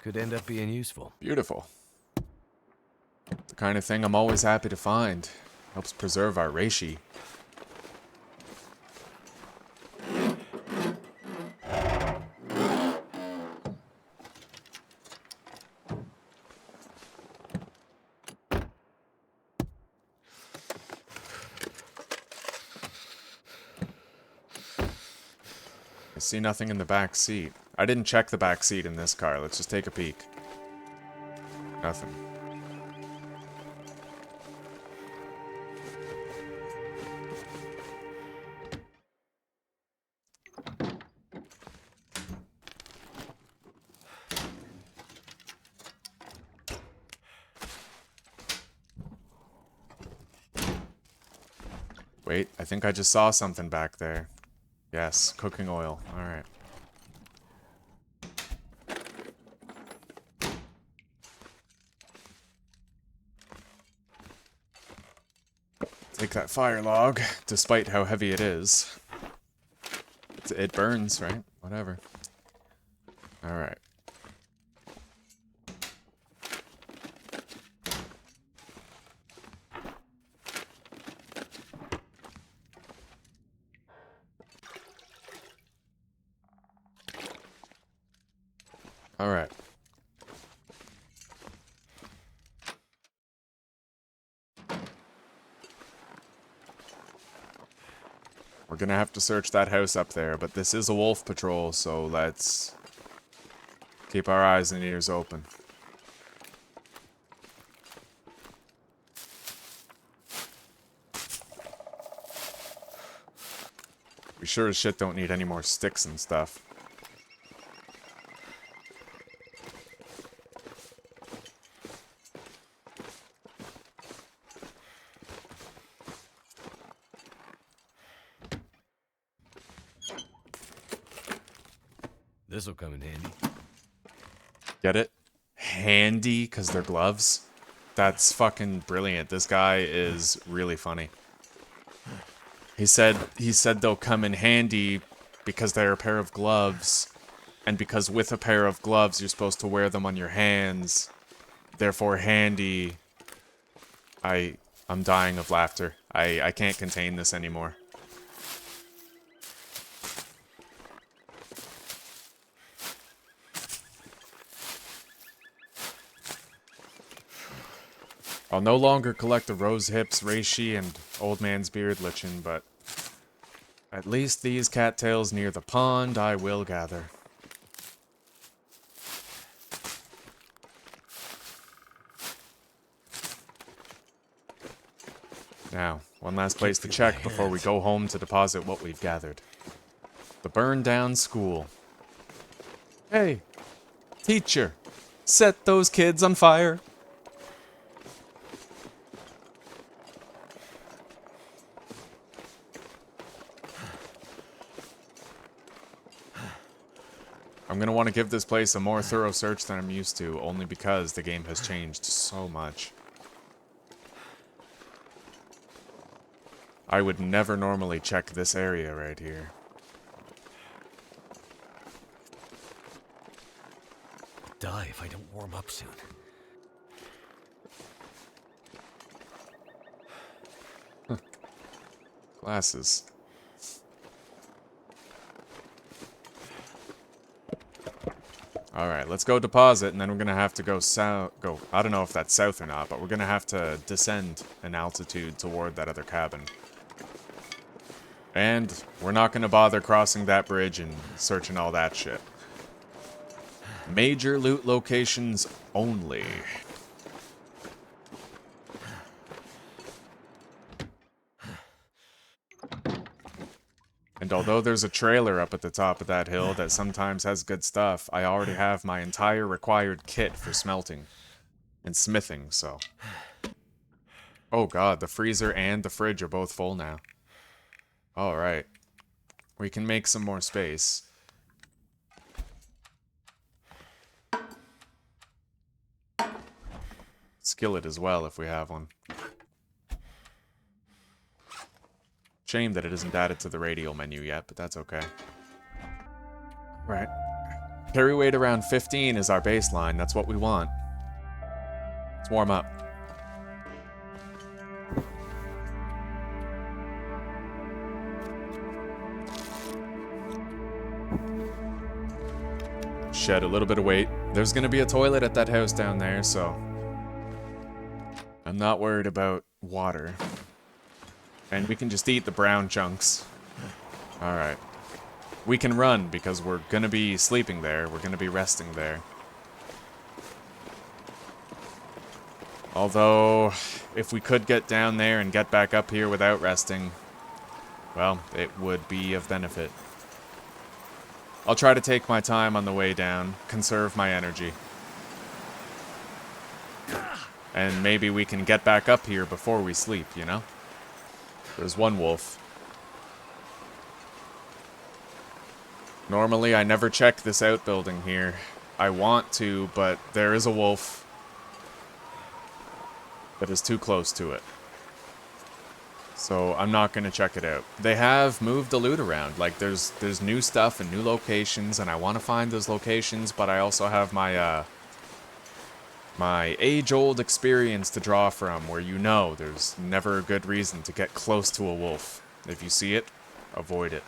Could end up being useful. Beautiful. The kind of thing I'm always happy to find. Helps preserve our reishi. I see nothing in the back seat. I didn't check the back seat in this car. Let's just take a peek. Nothing. Wait, I think I just saw something back there. Yes, cooking oil. Alright. Take that fire log, despite how heavy it is. It burns, right? Whatever. Alright. Alright. We're gonna have to search that house up there, but this is a wolf patrol, so let's keep our eyes and ears open. We sure as shit don't need any more sticks and stuff. This'll come in handy. Get it? Handy, because they're gloves? That's fucking brilliant. This guy is really funny. He said they'll come in handy because they're a pair of gloves, and because with a pair of gloves you're supposed to wear them on your hands. Therefore handy. I'm dying of laughter. I can't contain this anymore. I'll no longer collect the rose hips, reishi, and old man's beard lichen, but at least these cattails near the pond I will gather. Now, one last place to check before we go home to deposit what we've gathered. The burned down school. Hey, teacher, set those kids on fire. I'm gonna want to give this place a more thorough search than I'm used to, only because the game has changed so much. I would never normally check this area right here. I'll die if I don't warm up soon. Glasses. Alright, let's go deposit, and then we're gonna have to go south. I don't know if that's south or not, but we're gonna have to descend an altitude toward that other cabin. And we're not gonna bother crossing that bridge and searching all that shit. Major loot locations only. And although there's a trailer up at the top of that hill that sometimes has good stuff, I already have my entire required kit for smelting and smithing, so. Oh god, the freezer and the fridge are both full now. Alright. We can make some more space. Skillet as well, if we have one. Shame that it isn't added to the radial menu yet, but that's okay. Right. Carry weight around 15 is our baseline. That's what we want. Let's warm up. Shed a little bit of weight. There's gonna be a toilet at that house down there, so I'm not worried about water. And we can just eat the brown chunks. Alright. We can run because we're gonna be sleeping there. We're gonna be resting there. Although, if we could get down there and get back up here without resting, well, it would be of benefit. I'll try to take my time on the way down, conserve my energy. And maybe we can get back up here before we sleep, you know? There's one wolf. Normally, I never check this outbuilding here. I want to, but there is a wolf that is too close to it. So I'm not going to check it out. They have moved the loot around. Like, there's new stuff and new locations, and I want to find those locations, but I also have my, my age-old experience to draw from, where you know there's never a good reason to get close to a wolf. If you see it, avoid it.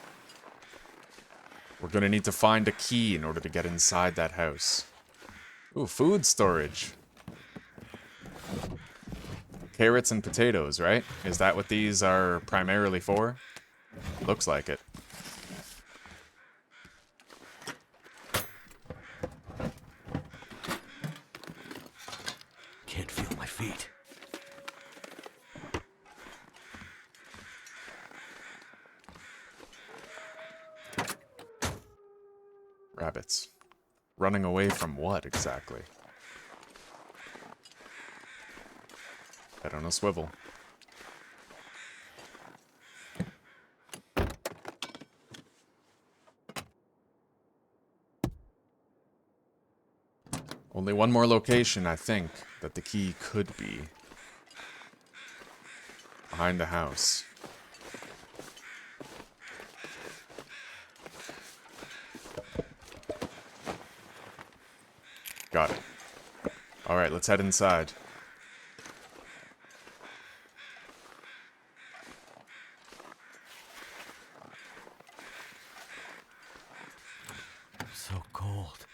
We're gonna need to find a key in order to get inside that house. Ooh, food storage. Carrots and potatoes, right? Is that what these are primarily for? Looks like it. Can't feel my feet. Rabbits. Running away from what, exactly? Head on a swivel. Only one more location, I think, that the key could be. Behind the house. Got it. Alright, let's head inside. So cold.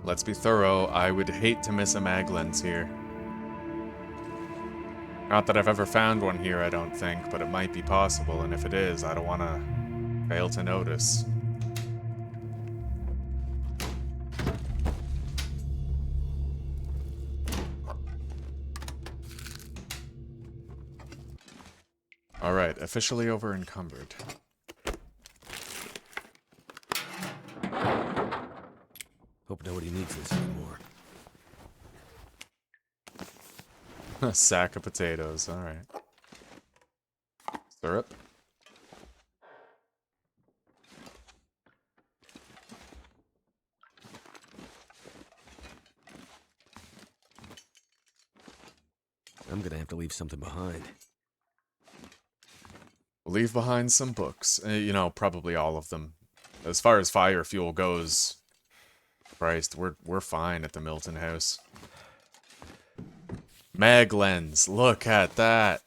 Let's be thorough. I would hate to miss a mag lens here. Not that I've ever found one here, I don't think, but it might be possible, and if it is, I don't want to fail to notice. Alright, officially over encumbered. Hope nobody needs this anymore. A sack of potatoes, alright. Syrup. I'm gonna have to leave something behind. We'll leave behind some books. You know, probably all of them. As far as fire fuel goes, Christ, we're fine at the Milton house. Mag lens, look at that.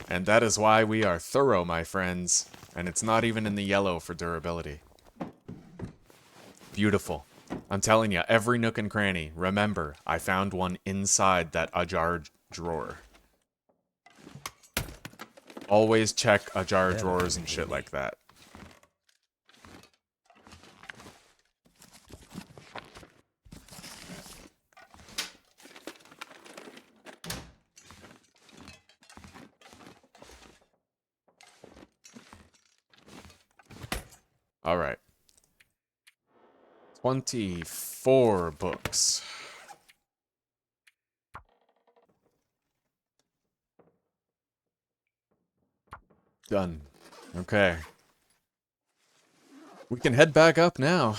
And that is why we are thorough, my friends. And it's not even in the yellow for durability. Beautiful. I'm telling you, every nook and cranny. Remember, I found one inside that ajar drawer. Always check ajar drawers and shit like that. Alright. 24 books. Done. Okay. We can head back up now.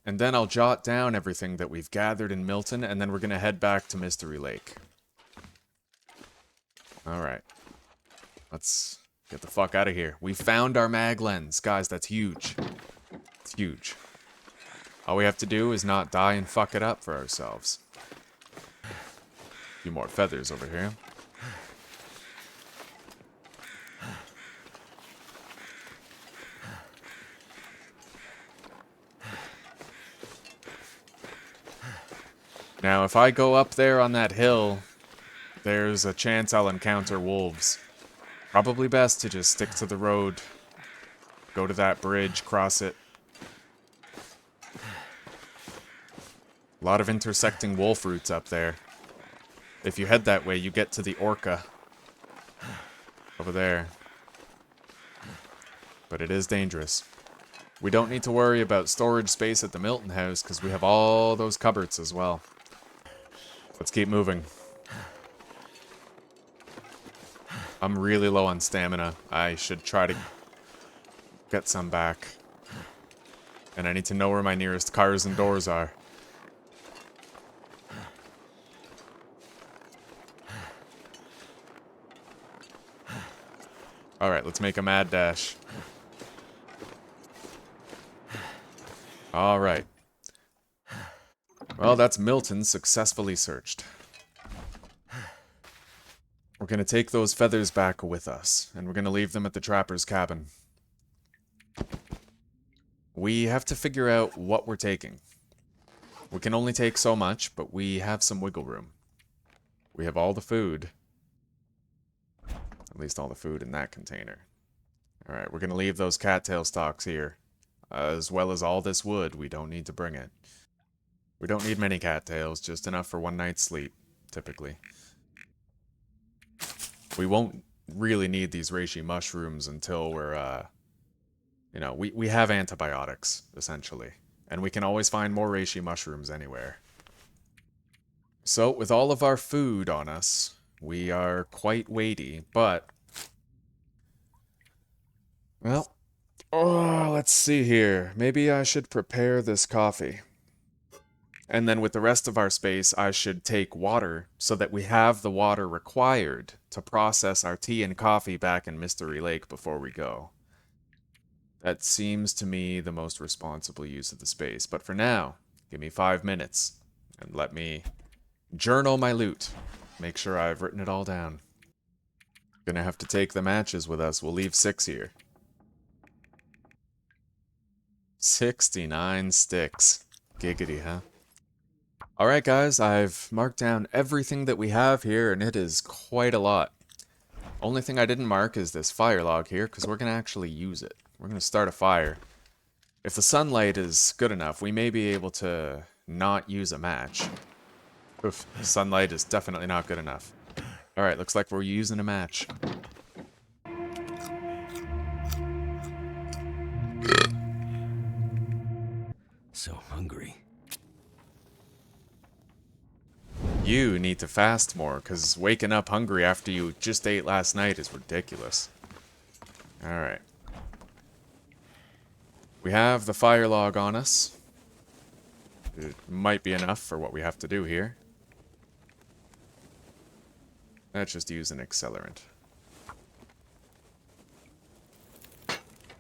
And then I'll jot down everything that we've gathered in Milton, and then we're gonna head back to Mystery Lake. Alright. Let's get the fuck out of here. We found our mag lens. Guys, that's huge. It's huge. All we have to do is not die and fuck it up for ourselves. A few more feathers over here. Now, if I go up there on that hill, there's a chance I'll encounter wolves. Probably best to just stick to the road. Go to that bridge, cross it. A lot of intersecting wolf routes up there. If you head that way, you get to the Orca. Over there. But it is dangerous. We don't need to worry about storage space at the Milton house, because we have all those cupboards as well. Let's keep moving. I'm really low on stamina. I should try to get some back. And I need to know where my nearest cars and doors are. Alright, let's make a mad dash. Alright. Well, that's Milton successfully searched. We're gonna take those feathers back with us, and we're gonna leave them at the trapper's cabin. We have to figure out what we're taking. We can only take so much, but we have some wiggle room. We have all the food. At least all the food in that container. Alright, we're gonna leave those cattail stalks here. As well as all this wood, we don't need to bring it. We don't need many cattails, just enough for one night's sleep, typically. We won't really need these reishi mushrooms until we're, you know, we have antibiotics, essentially. And we can always find more reishi mushrooms anywhere. So, with all of our food on us, we are quite weighty, but... Well, oh, let's see here. Maybe I should prepare this coffee. And then with the rest of our space, I should take water so that we have the water required to process our tea and coffee back in Mystery Lake before we go. That seems to me the most responsible use of the space. But for now, give me 5 minutes and let me journal my loot. Make sure I've written it all down. Gonna have to take the matches with us. We'll leave 6 here. 69 sticks. Giggity, huh? Alright guys, I've marked down everything that we have here, and it is quite a lot. Only thing I didn't mark is this fire log here, because we're going to actually use it. We're going to start a fire. If the sunlight is good enough, we may be able to not use a match. Oof, sunlight is definitely not good enough. Alright, looks like we're using a match. So hungry. You need to fast more, because waking up hungry after you just ate last night is ridiculous. Alright. We have the fire log on us. It might be enough for what we have to do here. Let's just use an accelerant.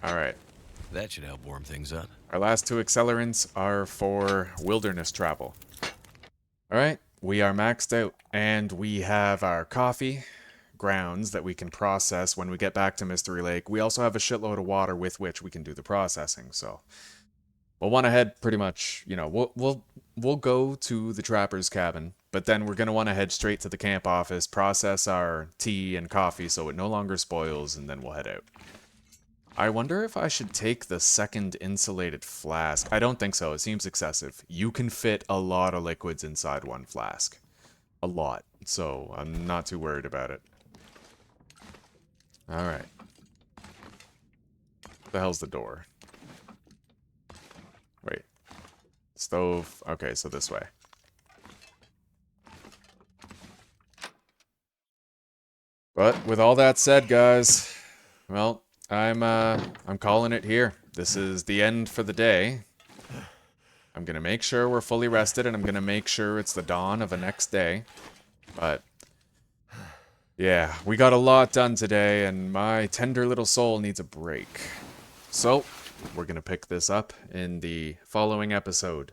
Alright. That should help warm things up. Our last two accelerants are for wilderness travel. Alright, we are maxed out, and we have our coffee grounds that we can process when we get back to Mystery Lake. We also have a shitload of water with which we can do the processing, so we'll want to head pretty much, you know, we'll go to the trapper's cabin, but then we're going to want to head straight to the camp office, process our tea and coffee so it no longer spoils, and then we'll head out. I wonder if I should take the second insulated flask. I don't think so. It seems excessive. You can fit a lot of liquids inside one flask. A lot. So I'm not too worried about it. Alright. The hell's the door? Wait. Stove. Okay, so this way. But with all that said, guys, well, I'm calling it here. This is the end for the day. I'm gonna make sure we're fully rested, and I'm gonna make sure it's the dawn of the next day. But yeah, we got a lot done today, and my tender little soul needs a break. So we're gonna pick this up in the following episode.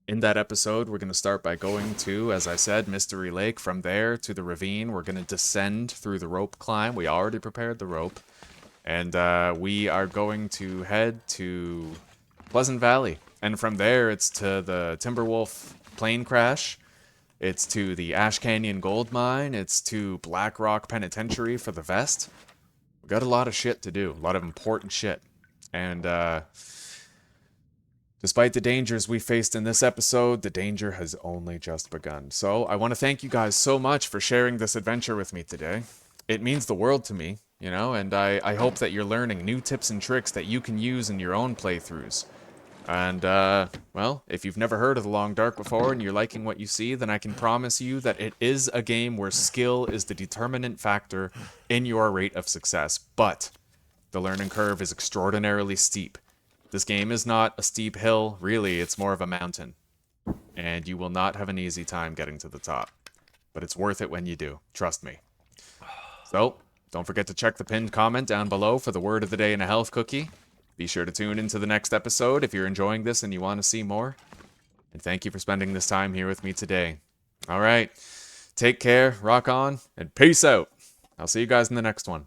In that episode, we're going to start by going to, as I said, Mystery Lake. From there to the ravine, we're going to descend through the rope climb. We already prepared the rope. And we are going to head to Pleasant Valley. And from there, it's to the Timberwolf plane crash. It's to the Ash Canyon gold mine. It's to Black Rock Penitentiary for the vest. We got a lot of shit to do. A lot of important shit. And, despite the dangers we faced in this episode, the danger has only just begun. So, I want to thank you guys so much for sharing this adventure with me today. It means the world to me, you know, and I hope that you're learning new tips and tricks that you can use in your own playthroughs. And, well, if you've never heard of The Long Dark before and you're liking what you see, then I can promise you that it is a game where skill is the determinant factor in your rate of success. But the learning curve is extraordinarily steep. This game is not a steep hill, really, it's more of a mountain. And you will not have an easy time getting to the top. But it's worth it when you do, trust me. So, don't forget to check the pinned comment down below for the word of the day and a health cookie. Be sure to tune into the next episode if you're enjoying this and you want to see more. And thank you for spending this time here with me today. Alright, take care, rock on, and peace out. I'll see you guys in the next one.